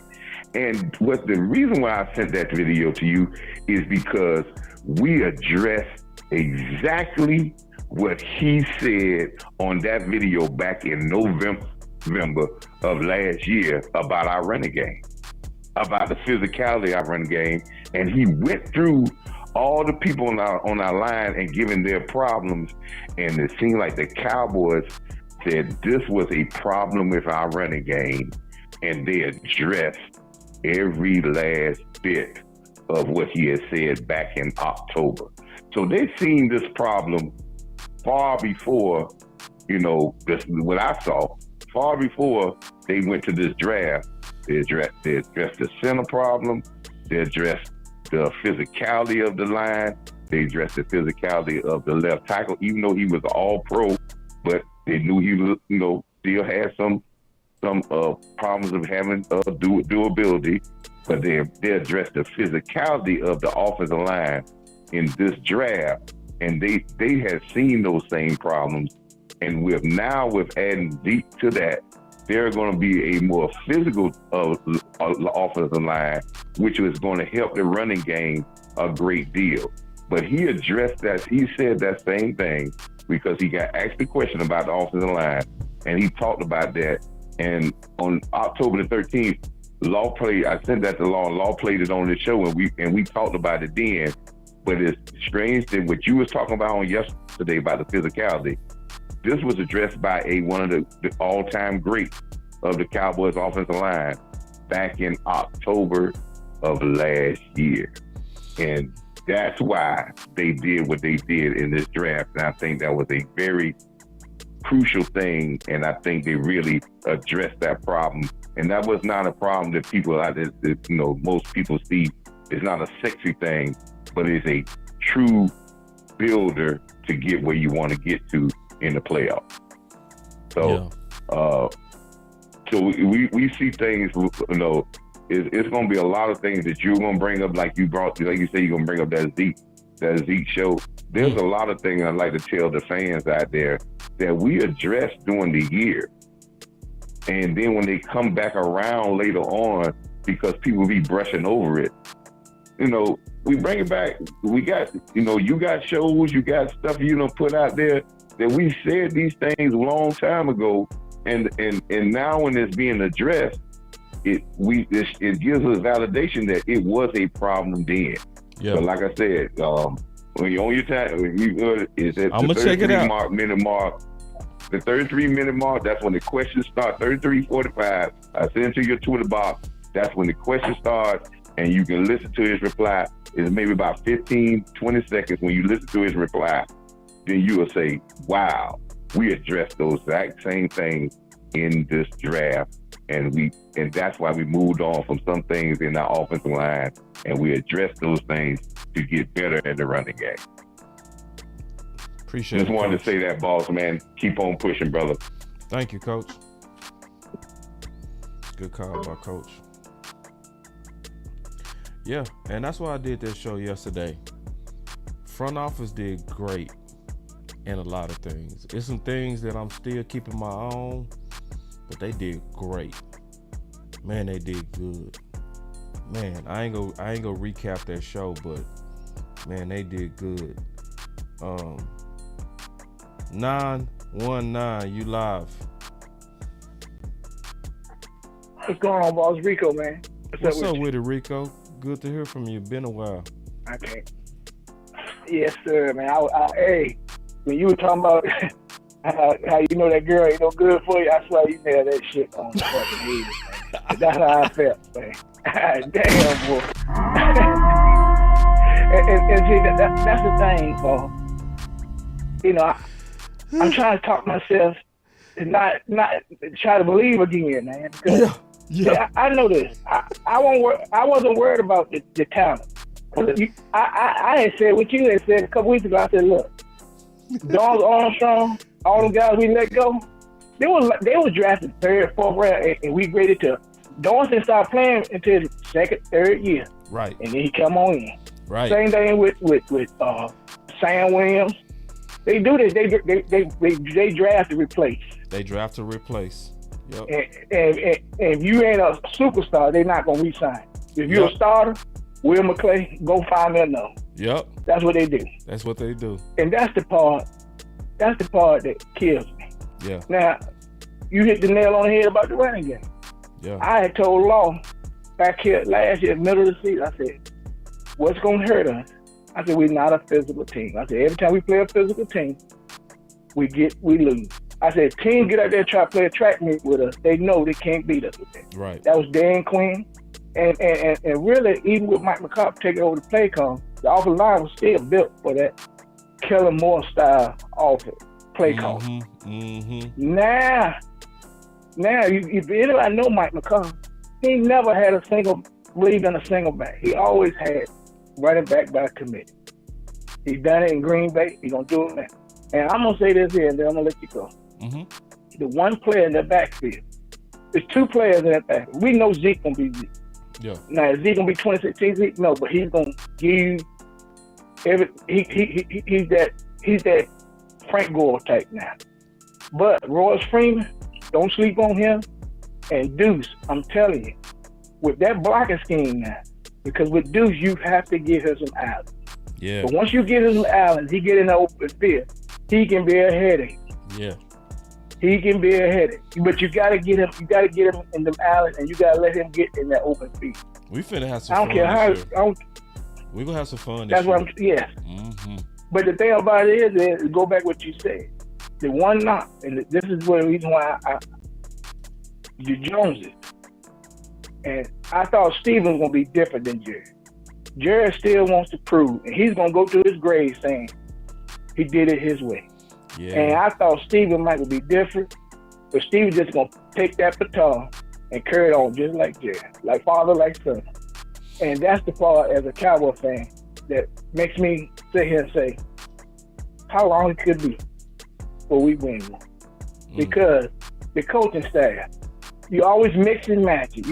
[SPEAKER 13] And the reason why I sent that video to you is because we addressed exactly what he said on that video back in November of last year about our running game, about the physicality of our running game. And he went through all the people on our line and giving their problems. And it seemed like the Cowboys said this was a problem with our running game. And they addressed every last bit of what he had said back in October. So they've seen this problem far before, what I saw, far before they went to this draft. They addressed the center problem. They addressed the physicality of the line. They addressed the physicality of the left tackle, even though he was all pro, but they knew he was, still had some problems of having durability. But they addressed the physicality of the offensive line in this draft, and they have seen those same problems. And with adding deep to that, they're going to be a more physical offensive line, which is going to help the running game a great deal. But he addressed that. He said that same thing because he got asked the question about the offensive line, and he talked about that. And on October the 13th, I sent that to Law, and Law played it on the show, and we talked about it then. But it's strange that what you was talking about on yesterday about the physicality, this was addressed by one of the all-time greats of the Cowboys offensive line back in October of last year. And that's why they did what they did in this draft. And I think that was a very crucial thing. And I think they really addressed that problem. And that was not a problem that people out there, most people see. It's not a sexy thing, but it's a true builder to get where you want to get to in the playoffs. So So we see things, it's going to be a lot of things that you're going to bring up, like you say, you're going to bring up that Zeke show. There's a lot of things I'd like to tell the fans out there that we address during the year. And then when they come back around later on, because people be brushing over it, we bring it back. We got, you got shows, you got stuff put out there that we said these things a long time ago, and now when it's being addressed, it gives us validation that it was a problem then. Yeah. But like I said, when you're on your time, it's at
[SPEAKER 4] I'm
[SPEAKER 13] the
[SPEAKER 4] gonna check it out.
[SPEAKER 13] minute mark. The 33-minute mark, that's when the questions start. 33:45. I send it to your Twitter box. That's when the question starts, and you can listen to his reply. It's maybe about 15, 20 seconds. When you listen to his reply, then you will say, wow, we addressed those exact same things in this draft. And that's why we moved on from some things in our offensive line, and we addressed those things to get better at the running game.
[SPEAKER 4] Appreciate
[SPEAKER 13] Just
[SPEAKER 4] it,
[SPEAKER 13] wanted
[SPEAKER 4] Coach.
[SPEAKER 13] to say that, boss, man. Keep on pushing, brother.
[SPEAKER 4] Thank you, Coach. Good call by Coach. Yeah, and that's why I did that show yesterday. Front office did great in a lot of things. There's some things that I'm still keeping my own, but they did great. Man, they did good. Man, I ain't gonna recap that show, but man, they did good. 919, you live.
[SPEAKER 14] What's going on, boss? Rico, man.
[SPEAKER 4] What's up with it, Rico? Good to hear from you. Been a while.
[SPEAKER 14] Okay. Yes, sir, man. Hey, when you were talking about how you know that girl ain't no good for you, I saw you nailed that shit on the fucking head, man. That's how I felt, man. Damn, boy. and see, that's the thing, boy. I'm trying to talk myself and not try to believe again, man. Because yeah, I know this. I wasn't worried about the talent. I had said what you had said a couple weeks ago. I said, look, Donald Armstrong, all them guys we let go, they was drafted third, fourth round, and we graded to. Dawn didn't start playing until the second, third year.
[SPEAKER 4] Right.
[SPEAKER 14] And then he come on in.
[SPEAKER 4] Right.
[SPEAKER 14] Same thing with Sam Williams. They do this. They draft to replace.
[SPEAKER 4] They draft to replace. Yep.
[SPEAKER 14] And if you ain't a superstar, they're not gonna re-sign. If you're a starter, Will McClay, go find me another.
[SPEAKER 4] Yep.
[SPEAKER 14] That's what they do.
[SPEAKER 4] That's what they do.
[SPEAKER 14] And that's the part that kills me.
[SPEAKER 4] Yeah.
[SPEAKER 14] Now, you hit the nail on the head about the running game.
[SPEAKER 4] Yeah.
[SPEAKER 14] I had told Law back here last year, middle of the season, I said, what's gonna hurt us? I said, we're not a physical team. I said, every time we play a physical team, we lose. I said, teams get out there and try to play a track meet with us. They know they can't beat us with that. Right. That was Dan Quinn. And really, even with Mike McCarthy taking over the play call, the offensive line was still built for that Kellen Moore style offense play call. Mm-hmm. Now, if anybody know Mike McCarthy, he never had believed in a single back. He always had running back by committee. He's done it in Green Bay. He's gonna do it now. And I'm gonna say this here, and then I'm gonna let you go. Mm-hmm. The one player in the backfield, there's two players in that backfield. We know Zeke gonna be Zeke. Yeah. Now is Zeke gonna be 2016 Zeke? No, but he's gonna give he's that Frank Gore type now. But Royce Freeman, don't sleep on him. And Deuce, I'm telling you, with that blocking scheme now, because with Deuce you have to give him some islands. Yeah. But once you give him some islands, he get in the open field, he can be a headache. Yeah. He can be a headache. But you gotta get him in the islands, and you gotta let him get in that open field.
[SPEAKER 4] We finna have some
[SPEAKER 14] fun.
[SPEAKER 4] We're gonna have some fun.
[SPEAKER 14] That's what I'm. Yes. Mm-hmm. But the thing about it is go back what you said. The one knock, and this is the reason why you Joneses. And I thought Steven was gonna be different than Jared. Jared still wants to prove, and he's gonna go to his grave saying he did it his way. Yeah. And I thought Steven might be different, but Steven just gonna take that baton and carry it on just like Jared, like father, like son. And that's the part as a Cowboy fan that makes me sit here and say, how long it could be before we win one? Because the coaching staff, You always mix and match it.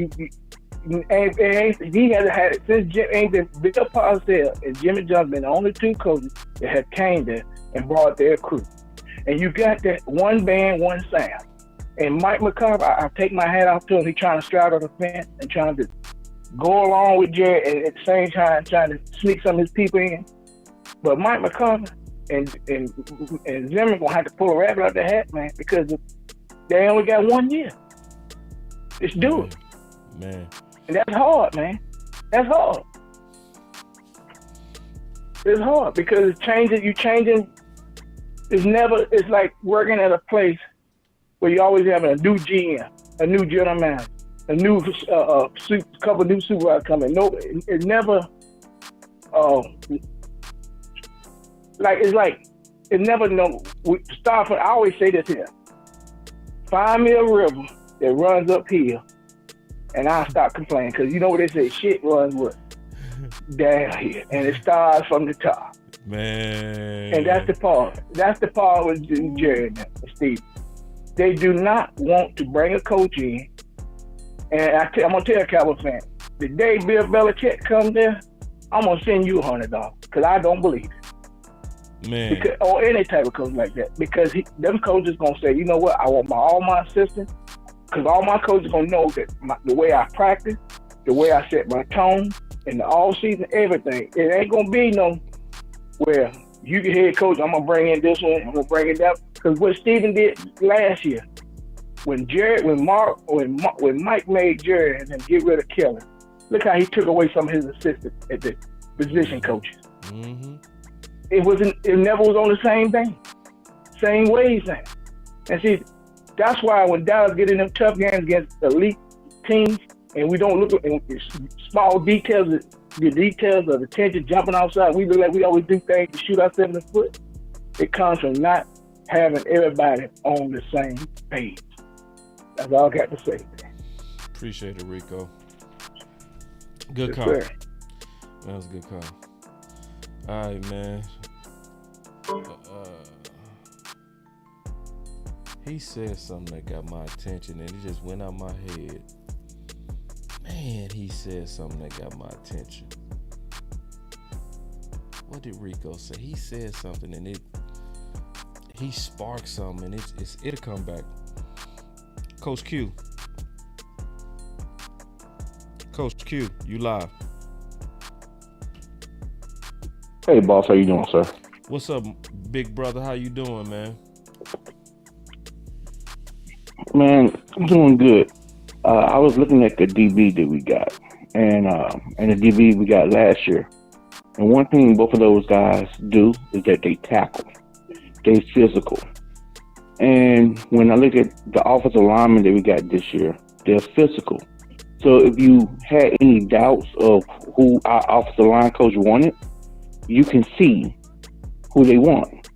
[SPEAKER 14] He hasn't had it since Jim ain't been Bill Parcells and Jimmy Johnson been the only two coaches that have came there and brought their crew. And you got that one band, one sound. And Mike McCarthy, I take my hat off to him. He's trying to straddle the fence and trying to go along with Jerry and at the same time trying to sneak some of his people in. But Mike McCarthy and Zimmer gonna have to pull a rabbit out of their hat, man, because they only got 1 year. Just do it.
[SPEAKER 4] Man.
[SPEAKER 14] And that's hard, man. That's hard. It's hard because it's changing. It's like working at a place where you always having a new GM, a new general manager, a new couple new supervisors coming. No, it never. It never know. Start from. I always say this here. Find me a river that runs uphill, and I'll stop complaining because you know what they say. Shit runs what down here, and it starts from the top.
[SPEAKER 4] Man.
[SPEAKER 14] And that's the part. That's the part with Jerry and Steve. They do not want to bring a coach in. And I'm going to tell Cowboy fans, the day Bill Belichick comes there, I'm going to send you $100 because I don't believe it.
[SPEAKER 4] Man.
[SPEAKER 14] Or any type of coach like that. Because them coaches going to say, you know what, I want all my assistants, because all my coaches going to know that the way I practice, the way I set my tone, and the all-season, everything. It ain't going to be no where you can head coach, I'm going to bring in this one, I'm going to bring it up. Because what Steven did last year, when Mike made Jerry and then get rid of Kelly, look how he took away some of his assistants at the position coaches.
[SPEAKER 4] Mm-hmm.
[SPEAKER 14] It never was on the same thing, same wavelength. And see, that's why when Dallas get in them tough games against elite teams, and we don't look at small details, the details of attention jumping outside, we look like we always do things to shoot ourselves in the foot. It comes from not having everybody on the same page. That's all I got to say.
[SPEAKER 4] Appreciate it, Rico. Good
[SPEAKER 14] Yes,
[SPEAKER 4] call.
[SPEAKER 14] sir.
[SPEAKER 4] That was a good call. All right, man. He said something that got my attention and it just went out my head. Man, he said something that got my attention. What did Rico say? He said something and he sparked something and it'll come back. Coach Q. Coach Q, you live.
[SPEAKER 15] Hey, boss, how you doing, sir?
[SPEAKER 4] What's up, big brother? How you doing, man?
[SPEAKER 15] Man, I'm doing good. I was looking at the DB that we got, and the DB we got last year. And one thing both of those guys do is that they tackle. They physical. And when I look at the offensive linemen that we got this year, they're physical. So if you had any doubts of who our offensive line coach wanted, you can see who they want.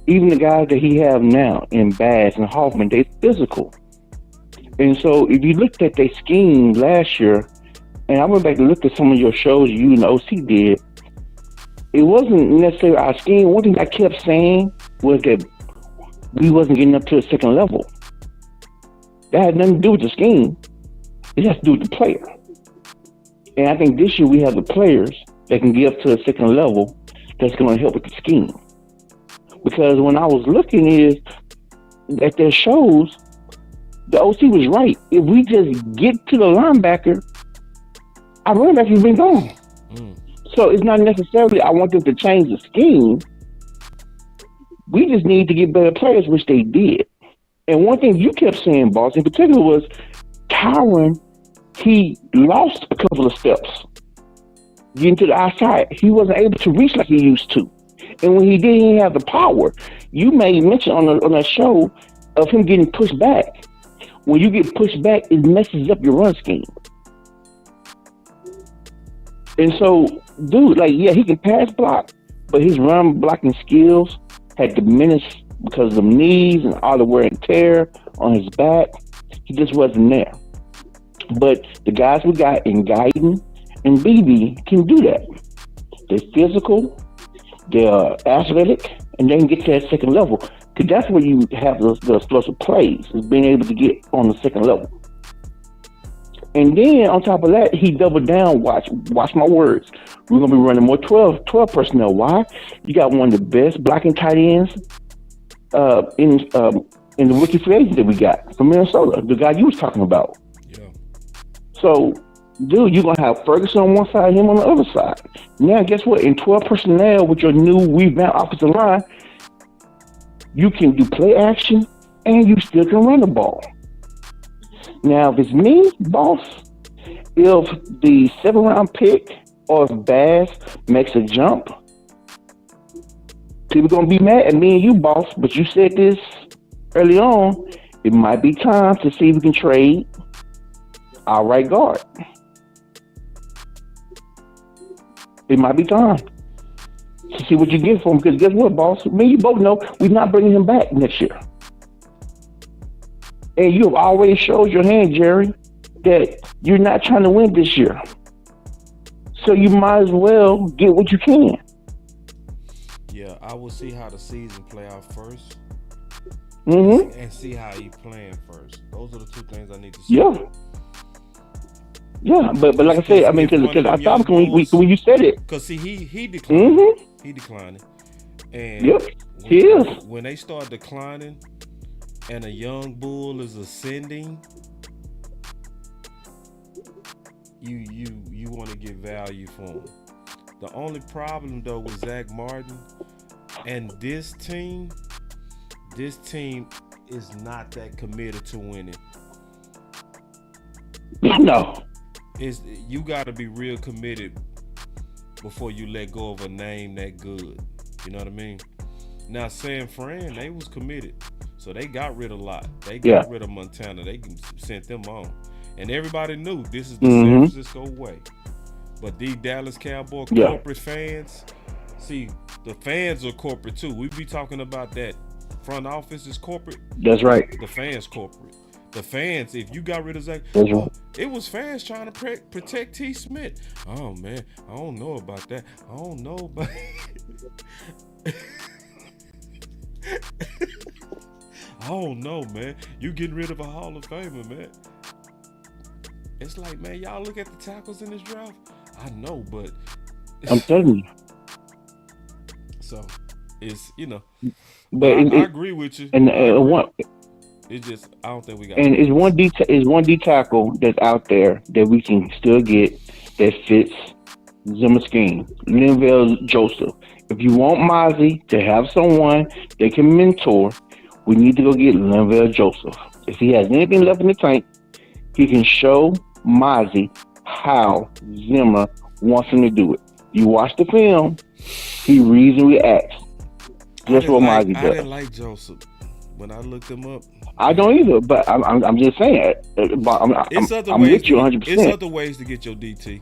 [SPEAKER 15] Even the guys that he have now in Bass and Hoffman, they physical. And so if you looked at their scheme last year, and I went back and looked at some of your shows you and the OC did, it wasn't necessarily our scheme. One thing I kept saying was that we wasn't getting up to the second level. That had nothing to do with the scheme. It has to do with the player. And I think this year we have the players that can get up to the second level that's going to help with the scheme. Because when I was looking at their shows, the OC was right. If we just get to the linebacker, our running back has been gone. So it's not necessarily I want them to change the scheme. We just need to get better players, which they did. And one thing you kept saying, boss, in particular was Tyron, he lost a couple of steps. Getting to the outside, he wasn't able to reach like he used to. And when he did, he didn't have the power. You made mention on that show of him getting pushed back. When you get pushed back, it messes up your run scheme. And so, dude, yeah, he can pass block, but his run blocking skills had diminished because of the knees and all the wear and tear on his back. He just wasn't there. But the guys we got in Guyton and BB can do that. They're physical, they're athletic, and they can get to that second level. Because that's where you have the explosive plays, is being able to get on the second level. And then on top of that, he doubled down. Watch my words. We're gonna be running more 12 personnel. Why? You got one of the best blocking tight ends in the rookie free agent that we got from Minnesota, the guy you was talking about.
[SPEAKER 4] Yeah.
[SPEAKER 15] So, dude, you're gonna have Ferguson on one side, him on the other side. Now, guess what? In 12 personnel with your new revamped offensive line, you can do play action and you still can run the ball. Now, if it's me, boss, if the 7th round pick or if Bass makes a jump, people gonna be mad at me and you, boss. But you said this early on. It might be time to see if we can trade our right guard. It might be time to see what you get for him. Because guess what, boss? Me and you both know we're not bringing him back next year. And you have already showed your hand, Jerry, that you're not trying to win this year. So you might as well get what you can.
[SPEAKER 4] Yeah, I will see how the season play out first.
[SPEAKER 15] Mm-hmm.
[SPEAKER 4] And see how he playing first. Those are the two things I need to see.
[SPEAKER 15] Yeah. Yeah, but like I said, I mean, because I thought when you said it.
[SPEAKER 4] Because see, he declined.
[SPEAKER 15] Mm-hmm.
[SPEAKER 4] He declining. And
[SPEAKER 15] yep, he is.
[SPEAKER 4] When they start declining and a young bull is ascending, you want to get value for him. The only problem though with Zach Martin and this team is not that committed to winning.
[SPEAKER 15] No.
[SPEAKER 4] You got to be real committed before you let go of a name that good. You know what I mean? Now, San Fran, they was committed. So they got rid of a lot. They got rid of Montana. They sent them on. And everybody knew this is the San Francisco way. But these Dallas Cowboy corporate fans, see, the fans are corporate too. We be talking about that front office is corporate.
[SPEAKER 15] That's right.
[SPEAKER 4] The fans corporate. The fans, if you got rid of Zach, it was fans trying to protect T. Smith. Oh, man, I don't know about that. I don't know about I don't know, man. You getting rid of a Hall of Famer, man. It's like, man, y'all look at the tackles in this draft. I know, but
[SPEAKER 15] I'm telling you.
[SPEAKER 4] So, it's,
[SPEAKER 15] but
[SPEAKER 4] I agree with you.
[SPEAKER 15] And
[SPEAKER 4] what? It's just, I don't think we got.
[SPEAKER 15] And it's one D tackle that's out there that we can still get that fits Zimmer's scheme. Linval Joseph. If you want Mozzie to have someone they can mentor, we need to go get Linval Joseph. If he has anything left in the tank, he can show Mozzie how Zimmer wants him to do it. You watch the film, he reads and reacts. That's what Mozzie does.
[SPEAKER 4] I didn't like Joseph when I looked him up.
[SPEAKER 15] I don't either, but I'm just saying. I'm with you 100%.
[SPEAKER 4] It's other ways to get your DT.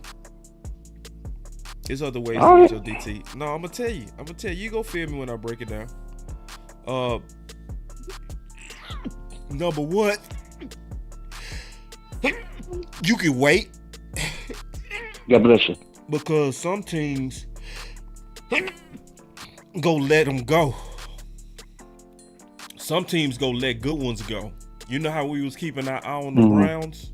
[SPEAKER 4] It's other ways to get your DT. No, I'm gonna tell you. You go feel me when I break it down. Number one, you can wait.
[SPEAKER 15] God bless you.
[SPEAKER 4] Because some teams go let them go. Some teams go let good ones go. You know how we was keeping our eye on the Browns?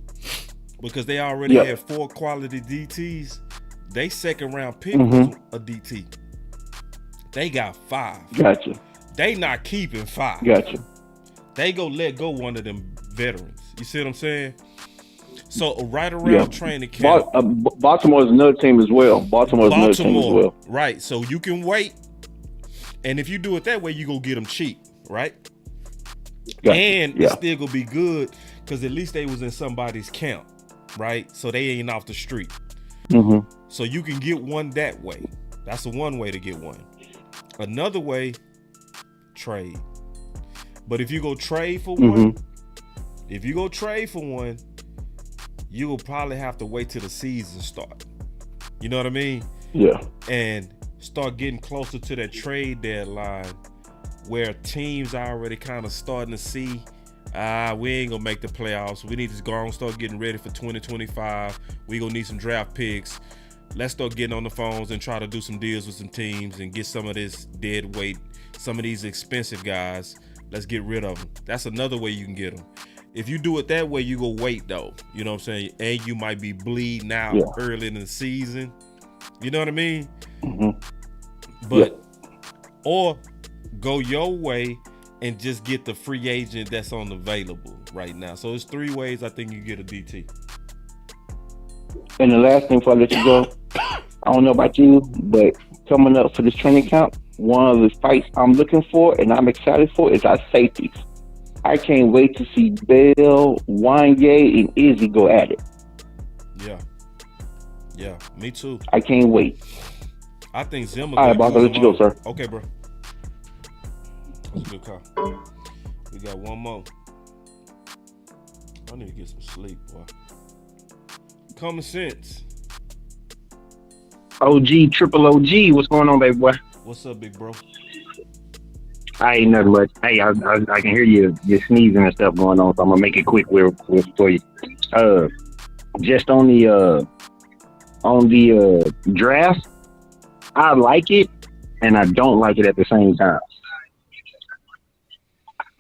[SPEAKER 4] Because they already had 4 quality DTs. They second round pick was a DT. They got 5.
[SPEAKER 15] Gotcha.
[SPEAKER 4] They not keeping 5.
[SPEAKER 15] Gotcha.
[SPEAKER 4] They go let go one of them veterans. You see what I'm saying? So right around training camp.
[SPEAKER 15] Baltimore's another team as well.
[SPEAKER 4] Right. So you can wait. And if you do it that way, you go get them cheap, right? Gotcha. And it's still gonna be good because at least they was in somebody's camp, right? So they ain't off the street. So you can get one that way. That's the one way to get one. Another way, trade. But if you go trade for one, you will probably have to wait till the season start. You know what I mean?
[SPEAKER 15] Yeah.
[SPEAKER 4] And start getting closer to that trade deadline where teams are already kind of starting to see, we ain't gonna make the playoffs. We need to go on and start getting ready for 2025. We gonna need some draft picks. Let's start getting on the phones and try to do some deals with some teams and get some of this dead weight, some of these expensive guys. Let's get rid of them. That's another way you can get them. If you do it that way, you go wait though. You know what I'm saying? And you might be bleeding out early in the season. You know what I mean? But or go your way and just get the free agent that's on available right now. So it's 3 ways I think you get a DT.
[SPEAKER 15] And the last thing before I let you go, I don't know about you, but coming up for this training camp, one of the fights I'm looking for and I'm excited for is our safeties. I can't wait to see Bell, Wanye, and Izzy go at it.
[SPEAKER 4] Yeah, me too.
[SPEAKER 15] I can't wait.
[SPEAKER 4] I think Zimmer.
[SPEAKER 15] All right, boss, I'll let you go, sir.
[SPEAKER 4] Okay, bro. That's a good call. We got one more. I need to get some sleep, boy. Common sense.
[SPEAKER 16] OG, triple OG. What's going on, baby boy?
[SPEAKER 4] What's up, big bro?
[SPEAKER 16] I ain't nothing much. Hey, I can hear you sneezing and stuff going on, so I'm gonna make it quick for you. Just on the draft, I like it and I don't like it at the same time.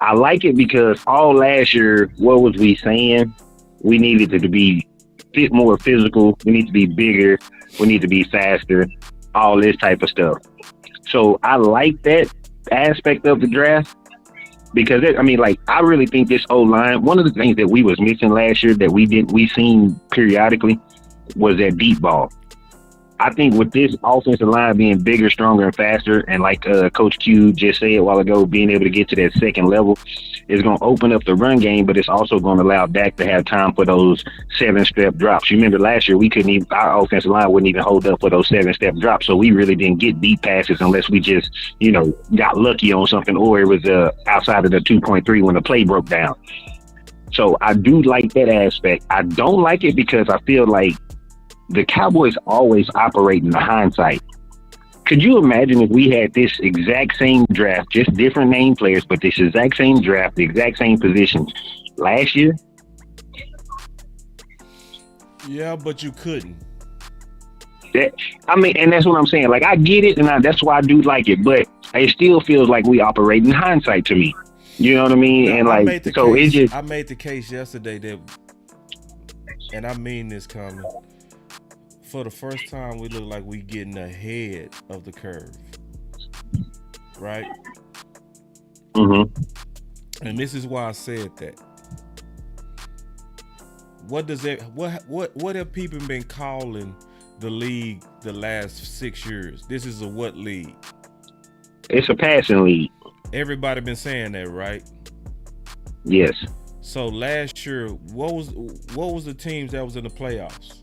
[SPEAKER 16] I like it because all last year, what was we saying? We needed to be fit more physical. We need to be bigger. We need to be faster. All this type of stuff. So I like that aspect of the draft because I really think this O-line, one of the things that we was missing last year that we seen periodically was that deep ball. I think with this offensive line being bigger, stronger, and faster, and like Coach Q just said a while ago, being able to get to that second level is going to open up the run game, but it's also going to allow Dak to have time for those 7-step drops. You remember last year, our offensive line wouldn't even hold up for those 7-step drops, so we really didn't get deep passes unless we just, got lucky on something, or it was outside of the 2.3 when the play broke down. So I do like that aspect. I don't like it because I feel like the Cowboys always operate in the hindsight. Could you imagine if we had this exact same draft, just different name players, but this exact same draft, the exact same positions last year?
[SPEAKER 4] Yeah, but you couldn't.
[SPEAKER 16] And that's what I'm saying. Like, I get it, and that's why I do like it, but it still feels like we operate in hindsight to me. You know what I mean?
[SPEAKER 4] No,
[SPEAKER 16] and
[SPEAKER 4] I made the case yesterday that, and I mean this, Common. For the first time, we look like we getting ahead of the curve, right? And this is why I said that. What have people been calling the league the last 6 years? This is a what league?
[SPEAKER 16] It's a passing league.
[SPEAKER 4] Everybody been saying that, right?
[SPEAKER 16] Yes.
[SPEAKER 4] So last year, what was the teams that was in the playoffs?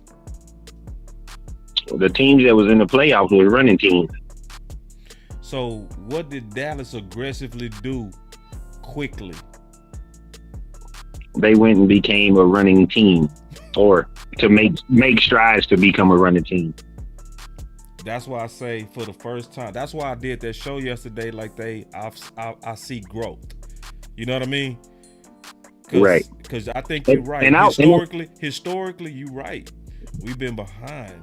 [SPEAKER 16] The teams that was in the playoffs were running teams.
[SPEAKER 4] So what did Dallas aggressively do quickly?
[SPEAKER 16] They went and became a running team, or to make strides to become a running team.
[SPEAKER 4] That's why I say for the first time. That's why I did that show yesterday. Like I see growth. You know what I mean?
[SPEAKER 16] Right.
[SPEAKER 4] Because I think you're right. Historically, you're right. We've been behind.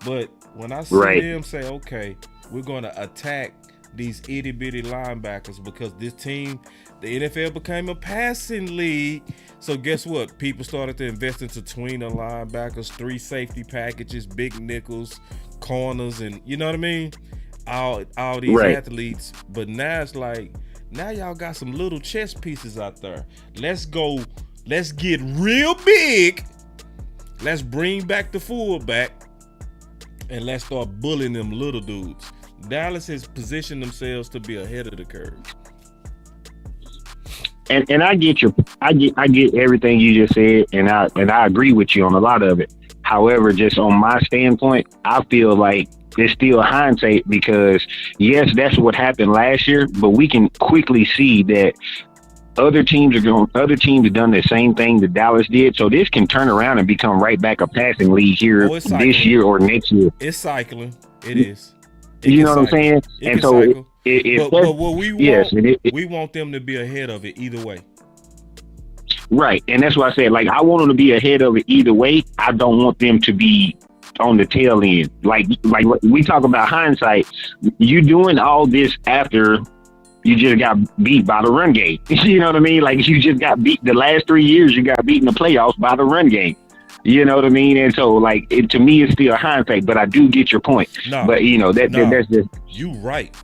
[SPEAKER 4] But when I see them say, okay, we're going to attack these itty bitty linebackers because this team, the NFL became a passing league. So guess what? People started to invest into tweener linebackers, 3 safety packages, big nickels, corners, and you know what I mean? All these athletes. But now it's like, now y'all got some little chess pieces out there. Let's get real big. Let's bring back the fullback. And let's start bullying them little dudes. Dallas has positioned themselves to be ahead of the curve.
[SPEAKER 16] And I get everything you just said, and I agree with you on a lot of it. However, just on my standpoint, I feel like it's still hindsight because yes, that's what happened last year, but we can quickly see that other teams have done the same thing that Dallas did. So this can turn around and become right back a passing league here this year or next year.
[SPEAKER 4] It's cycling. It is.
[SPEAKER 16] You know what I'm saying?
[SPEAKER 4] And so but what we want, we want them to be ahead of it either way.
[SPEAKER 16] Right. And that's what I said. Like, I want them to be ahead of it either way. I don't want them to be on the tail end. Like we talk about hindsight. You doing all this after You just got beat by the run game. You know what I mean? Like, you just got beat the last 3 years. You got beat in the playoffs by the run game. You know what I mean? And so, like, to me, it's still hindsight. But I do get your point.
[SPEAKER 4] No,
[SPEAKER 16] but that's just
[SPEAKER 4] you right.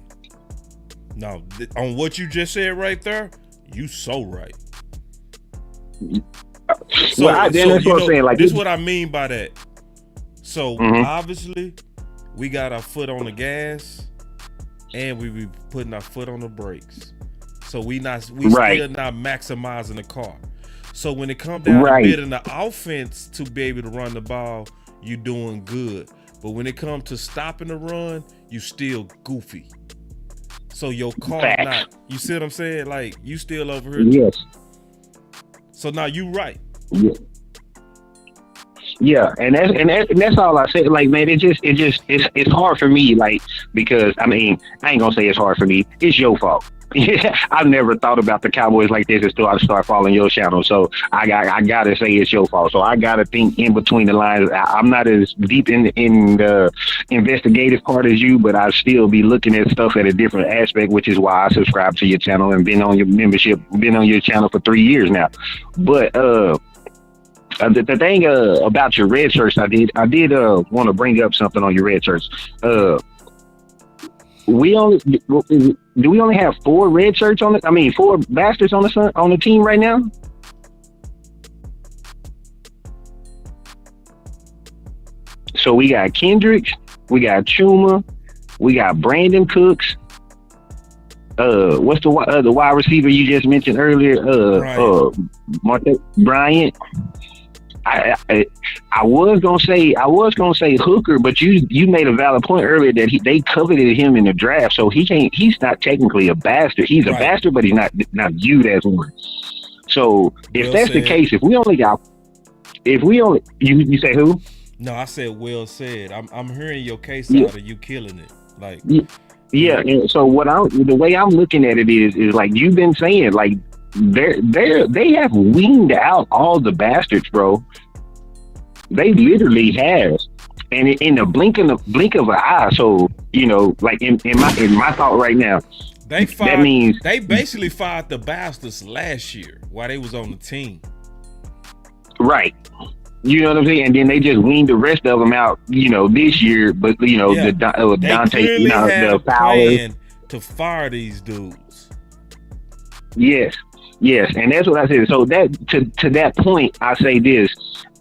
[SPEAKER 4] No, on what you just said right there, you so right. So,
[SPEAKER 16] well, that's what I'm saying. Like,
[SPEAKER 4] this is what I mean by that. So
[SPEAKER 16] Mhm.
[SPEAKER 4] obviously, we got our foot on the gas, and we be putting our foot on the brakes. So we
[SPEAKER 16] Right.
[SPEAKER 4] still not maximizing the car. So when it comes down to building the offense to be able to run the ball, you doing good. But when it comes to stopping the run, you still goofy. So your car
[SPEAKER 16] Facts.
[SPEAKER 4] not. You see what I'm saying? Like, you still over here.
[SPEAKER 16] Yes.
[SPEAKER 4] So now you right.
[SPEAKER 16] Yeah. Yeah, and that's all I say. Like, man, it's hard for me, like, because I mean, I ain't gonna say it's hard for me. It's your fault. I've never thought about the Cowboys like this until I start following your channel. So I gotta say it's your fault. So I gotta think in between the lines. I'm not as deep in the investigative part as you, but I still be looking at stuff at a different aspect, which is why I subscribe to your channel and been on your channel for 3 years now. But the thing about your red shirts, I did want to bring up something on your red shirts. Do we only have 4 red shirts on it? I mean, 4 bastards on the team right now? So we got Kendricks, we got Chuma, we got Brandon Cooks. What's the wide receiver you just mentioned earlier? Bryant. I was gonna say Hooker, but you made a valid point earlier that they coveted him in the draft, so he's not technically a bastard. He's a bastard, but he's not viewed as one. So if that's the case, if we only you say who?
[SPEAKER 4] No, I said well said. I'm hearing your case out of you killing it. Like,
[SPEAKER 16] yeah. And so the way I'm looking at it is like you've been saying, like, they have weaned out all the bastards, bro. They literally have, and in the blink of an eye. So, you know, like in my thought right now,
[SPEAKER 4] they basically fired the bastards last year while they was on the team.
[SPEAKER 16] Right. You know what I'm saying? And then they just weaned the rest of them out, you know, this year. But you know, the Dante, you know, the Fowler
[SPEAKER 4] to fire these dudes.
[SPEAKER 16] Yes, and that's what I said. So that to that point, I say this: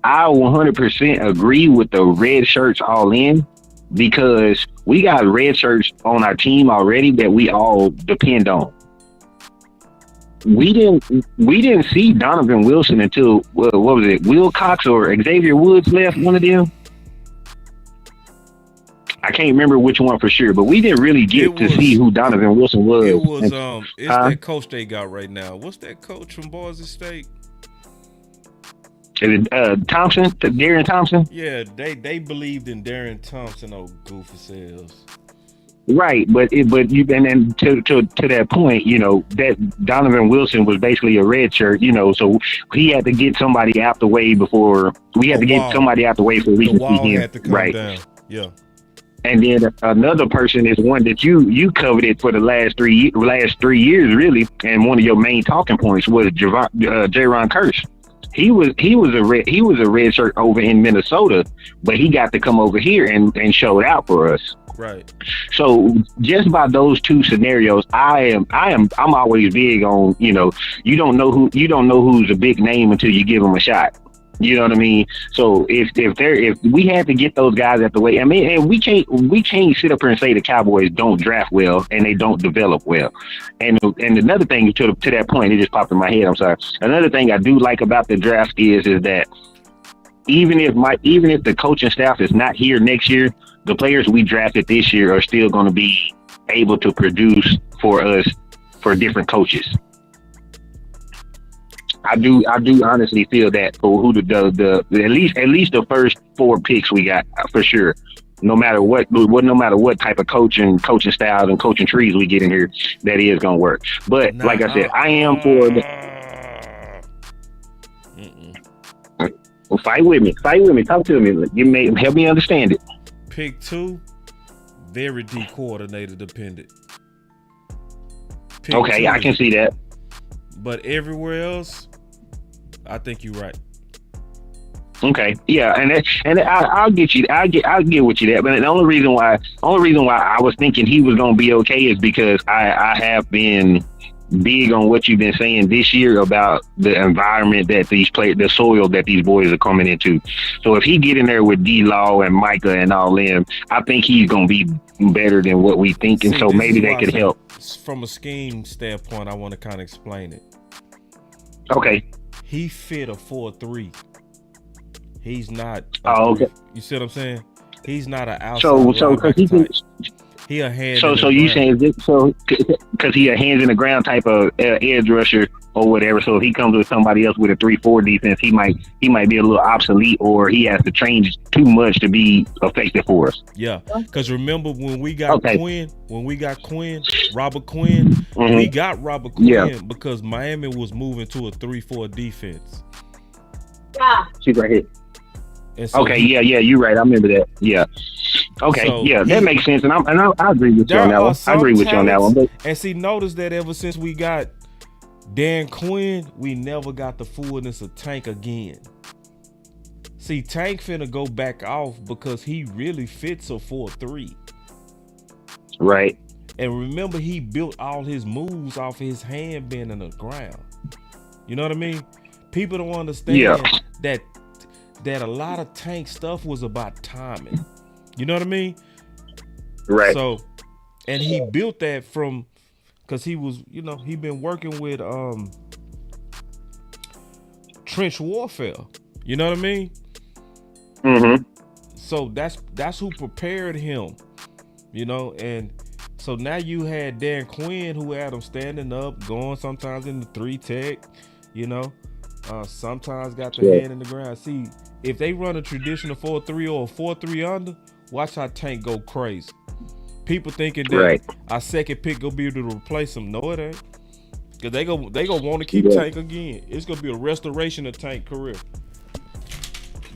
[SPEAKER 16] I 100% agree with the red shirts all in, because we got red shirts on our team already that we all depend on. We didn't see Donovan Wilson until what was it? Will Cox or Xavier Woods left, one of them. I can't remember which one for sure, but we didn't really get to see who Donovan Wilson was.
[SPEAKER 4] It was it's that coach they got right now. What's that coach from Boise State?
[SPEAKER 16] Is it Thompson? Darren Thompson?
[SPEAKER 4] Yeah, they believed in Darren Thompson, goofy sales.
[SPEAKER 16] Right, but to that point, you know, that Donovan Wilson was basically a red shirt, you know, so he had to get somebody out the way before we had to get somebody out the way for we can see him.
[SPEAKER 4] Had to come
[SPEAKER 16] right
[SPEAKER 4] down. Yeah.
[SPEAKER 16] And then another person is one that you coveted for the last 3 years, really, and one of your main talking points was Jaron Kearse. He was a red shirt over in Minnesota, but he got to come over here and showed out for us.
[SPEAKER 4] Right.
[SPEAKER 16] So just by those two scenarios, I'm always big on, you know, you don't know who's a big name until you give them a shot. You know what I mean? So if we had to get those guys out the way, I mean, and we can't sit up here and say the Cowboys don't draft well and they don't develop well. And another thing to that point, it just popped in my head. I'm sorry. Another thing I do like about the draft is that even if the coaching staff is not here next year, the players we drafted this year are still going to be able to produce for us for different coaches. I do honestly feel that for who the at least the first 4 picks we got for sure. No matter what type of coaching styles and coaching trees we get in here, that is gonna work. But like I said, I am for the. Well, fight with me. Talk to me. Help me understand it.
[SPEAKER 4] Pick 2, very D coordinator dependent. pick.
[SPEAKER 16] Okay, I can see that.
[SPEAKER 4] But everywhere else, I think you're right.
[SPEAKER 16] Okay, yeah, I'll get you. I'll get with you that. But the only reason why I was thinking he was gonna be okay is because I have been big on what you've been saying this year about the environment that the soil that these boys are coming into. So if he get in there with D-Law and Micah and all them, I think he's gonna be better than what we think, and so maybe that could help.
[SPEAKER 4] From a scheme standpoint, I want to kind of explain it.
[SPEAKER 16] Okay.
[SPEAKER 4] He fit a 4-3. He's not.
[SPEAKER 16] Okay.
[SPEAKER 4] You see what I'm saying? He's not an outside.
[SPEAKER 16] So because
[SPEAKER 4] he a hand.
[SPEAKER 16] So you saying this? So because he a hands in the ground type of edge rusher or whatever. So if he comes with somebody else with a 3-4 defense, he might be a little obsolete, or he has to change too much to be effective for us.
[SPEAKER 4] Yeah, because remember when we got Quinn, Robert Quinn, we got Robert Quinn because Miami was moving to a 3-4 defense.
[SPEAKER 16] Yeah, she's right here. So you're right. I remember that. Yeah. Okay, so that makes sense, and I agree with you on that one. I agree with you on that one. But,
[SPEAKER 4] and see, notice that ever since we got Dan Quinn, we never got the fullness of Tank again. See, Tank finna go back off because he really fits a 4-3.
[SPEAKER 16] Right.
[SPEAKER 4] And remember, he built all his moves off his hand being in the ground. You know what I mean? People don't understand that a lot of Tank stuff was about timing. You know what I mean?
[SPEAKER 16] Right.
[SPEAKER 4] So, and he built that from, because he was, he been working with trench warfare. You know what I mean?
[SPEAKER 16] Mm-hmm.
[SPEAKER 4] So that's who prepared him. And so now you had Dan Quinn who had him standing up, going sometimes in the 3-tech, sometimes got the hand in the ground. See, if they run a traditional 4-3 or a 4-3 under, watch how Tank go crazy. People thinking that our second pick gonna be able to replace him. No, it ain't. Cause they gonna want to keep Tank again. It's gonna be a restoration of Tank career.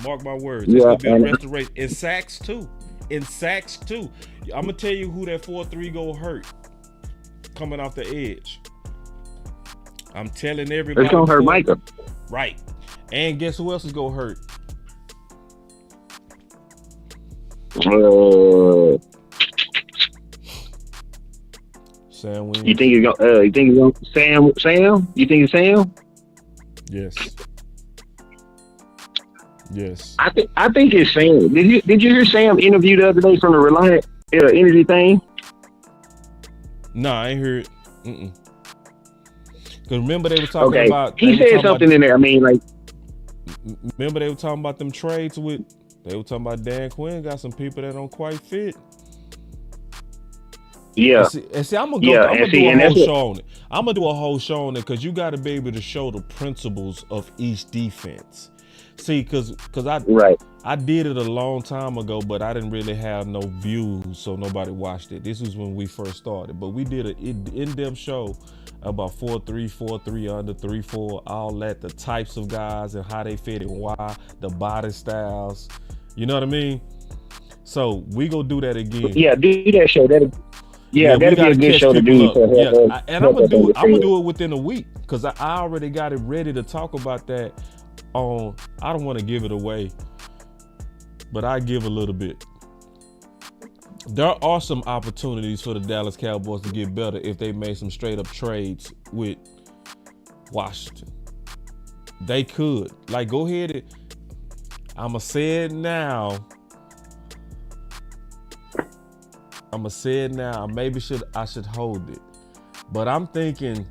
[SPEAKER 4] Mark my words. It's gonna be a restoration. In sacks too. I'm gonna tell you who that 4-3 gonna hurt coming off the edge. I'm telling everybody.
[SPEAKER 16] It's gonna hurt Micah.
[SPEAKER 4] Right. And guess who else is gonna hurt? Sam Williams.
[SPEAKER 16] You think it's gonna Sam? You think it's Sam?
[SPEAKER 4] Yes.
[SPEAKER 16] I think it's Sam. Did you hear Sam interview the other day from the Reliant Energy thing?
[SPEAKER 4] No, I ain't heard. Because remember they were talking about.
[SPEAKER 16] He said something in there. I mean, like.
[SPEAKER 4] Remember they were talking about them trades with. They were talking about Dan Quinn got some people that don't quite fit.
[SPEAKER 16] Yeah.
[SPEAKER 4] And see I'm gonna do a whole show on it. I'm gonna do a whole show on it because you got to be able to show the principles of each defense. See, because I did it a long time ago, but I didn't really have no views, so nobody watched it. This was when we first started, but we did an in-depth show about 4-3, 4-3 under, 3-4, all that, the types of guys and how they fit and why, the body styles. You know what I mean? So we gonna do that again.
[SPEAKER 16] Yeah, do that show. That'd be a good show to do.
[SPEAKER 4] And I'm gonna do it within a week because I already got it ready to talk about that. I don't want to give it away, but I give a little bit. There are some opportunities for the Dallas Cowboys to get better if they made some straight up trades with Washington. They could. Like, go ahead and I'ma say it now. Maybe I should hold it. But I'm thinking,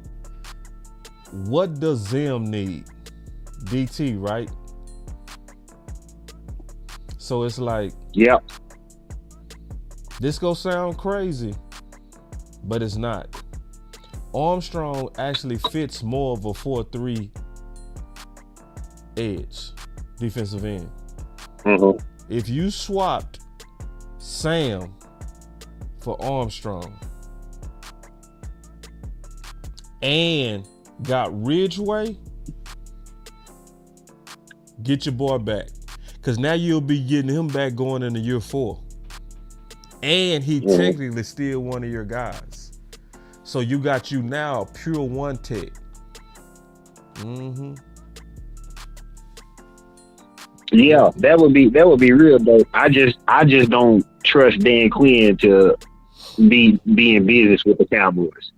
[SPEAKER 4] what does Zim need? DT, right? So it's like, this gonna sound crazy, but it's not. Armstrong actually fits more of a 4-3 edge, defensive end.
[SPEAKER 16] Mm-hmm.
[SPEAKER 4] If you swapped Sam for Armstrong and got Ridgeway, get your boy back. Because now you'll be getting him back going into year 4. And he technically still one of your guys. So you got you now a pure one tech. Mm-hmm.
[SPEAKER 16] Yeah, that would be real dope. I just don't trust Dan Quinn to be in business with the Cowboys.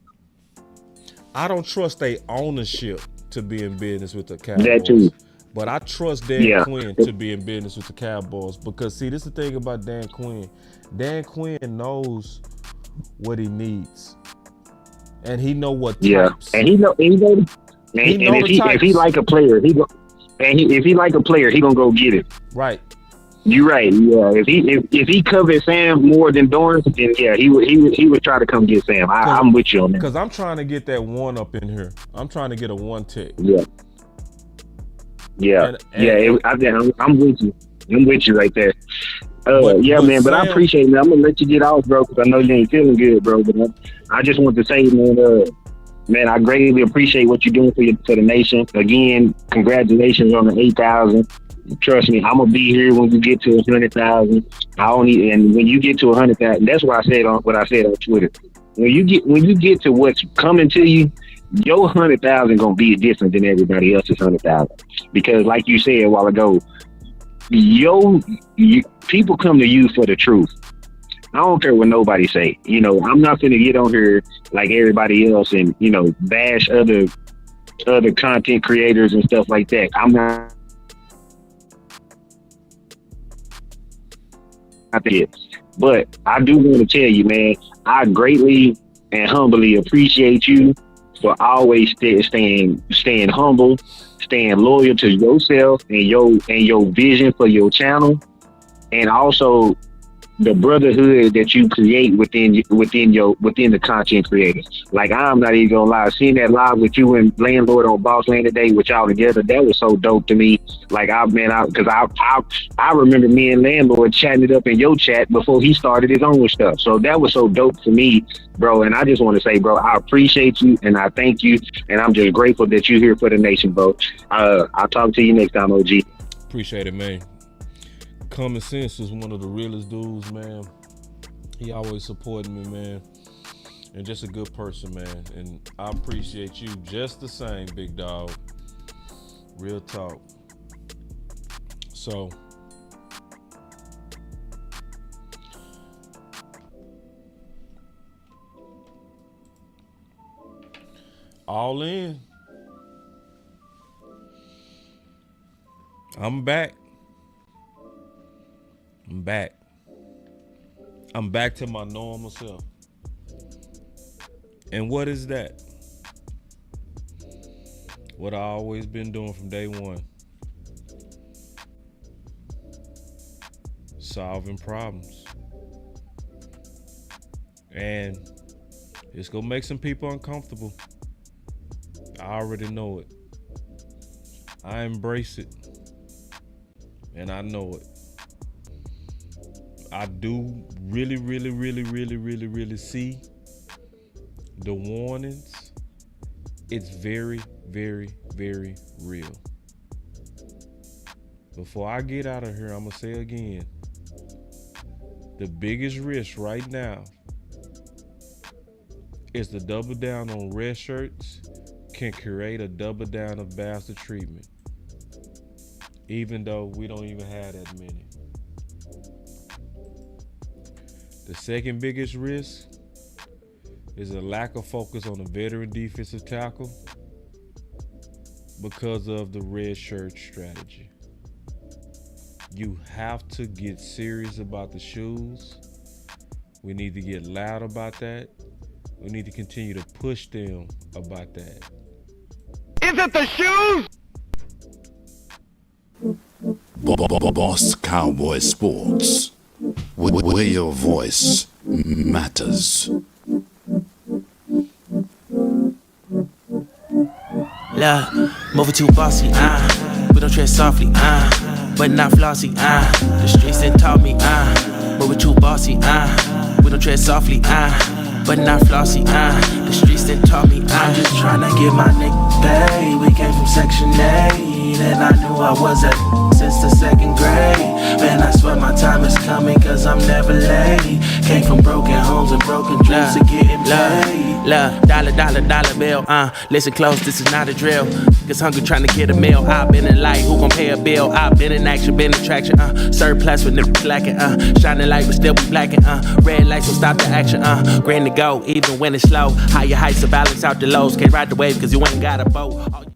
[SPEAKER 4] I don't trust their ownership to be in business with the Cowboys.
[SPEAKER 16] That too.
[SPEAKER 4] But I trust Dan Quinn to be in business with the Cowboys because, see, this is the thing about Dan Quinn. Dan Quinn knows what he needs, and he know what types.
[SPEAKER 16] And if he like a player, he gonna go get it.
[SPEAKER 4] Right.
[SPEAKER 16] You're right. Yeah. If he covered Sam more than Dorrance, then yeah, he would try to come get Sam. I'm with you on that.
[SPEAKER 4] Because I'm trying to get that one up in here. I'm trying to get a one tech.
[SPEAKER 16] Yeah. Yeah. I'm with you. I'm with you right there. Man. But I appreciate it, man. I'm gonna let you get off, bro, because I know you ain't feeling good, bro. But I just want to say, man, I greatly appreciate what you're doing for the nation. Again, congratulations on the 8,000. Trust me, I'm gonna be here when you get to 100,000. And when you get to 100,000, that's what I said on Twitter. When you get to what's coming to you, your 100,000 gonna be different than everybody else's 100,000. Because, like you said a while ago, people come to you for the truth. I don't care what nobody say. I'm not gonna get on here like everybody else and bash other content creators and stuff like that. I'm not. But I do want to tell you, man, I greatly and humbly appreciate you for always staying humble, staying loyal to yourself and your vision for your channel, and also the brotherhood that you create within the content creators. Like, I'm not even gonna lie, seeing that live with you and Landlord on Boss Land today with y'all together, that was so dope to me. Like, I remember me and Landlord chatting it up in your chat before he started his own stuff. So that was so dope to me, bro. And I just want to say, bro, I appreciate you and I thank you, and I'm just grateful that you're here for the nation, bro. I'll talk to you next time, OG.
[SPEAKER 4] Appreciate it, man. Common Sense is one of the realest dudes, man. He always supported me, man. And just a good person, man. And I appreciate you just the same, big dog. Real talk. So, all in. I'm back. I'm back to my normal self. And what is that? What I always been doing from day one. Solving problems. And it's gonna make some people uncomfortable. I already know it. I embrace it. And I know it. I do really see the warnings. It's very, very, very real. Before I get out of here, I'm gonna say again, the biggest risk right now is the double down on Redshirts can create a double down of bastard treatment, even though we don't even have that many. The second biggest risk is a lack of focus on the veteran defensive tackle because of the red shirt strategy. You have to get serious about the shoes. We need to get loud about that. We need to continue to push them about that.
[SPEAKER 11] Is it the shoes?
[SPEAKER 1] Boss Cowboy Sports, where your voice matters.
[SPEAKER 2] Look, moving too bossy, we don't tread softly, but not flossy, the streets done taught me, moving too bossy, we don't tread softly, but not flossy, the streets done taught me, I'm just tryna get my nigga paid. We came from Section 8, and I knew I was at since the second grade. Man, I swear my time is coming, cause I'm never late. Came from broken homes and broken dreams are getting paid. Dollar bill, listen close, this is not a drill. Cause hungry trying to get a meal. I've been in light, who gon' pay a bill? I've been in action, been in traction, surplus with niggas lacking, shining light but still be blacking, red lights will stop the action, grand to go, even when it's slow. Higher heights to balance out the lows, can't ride the wave cause you ain't got a boat.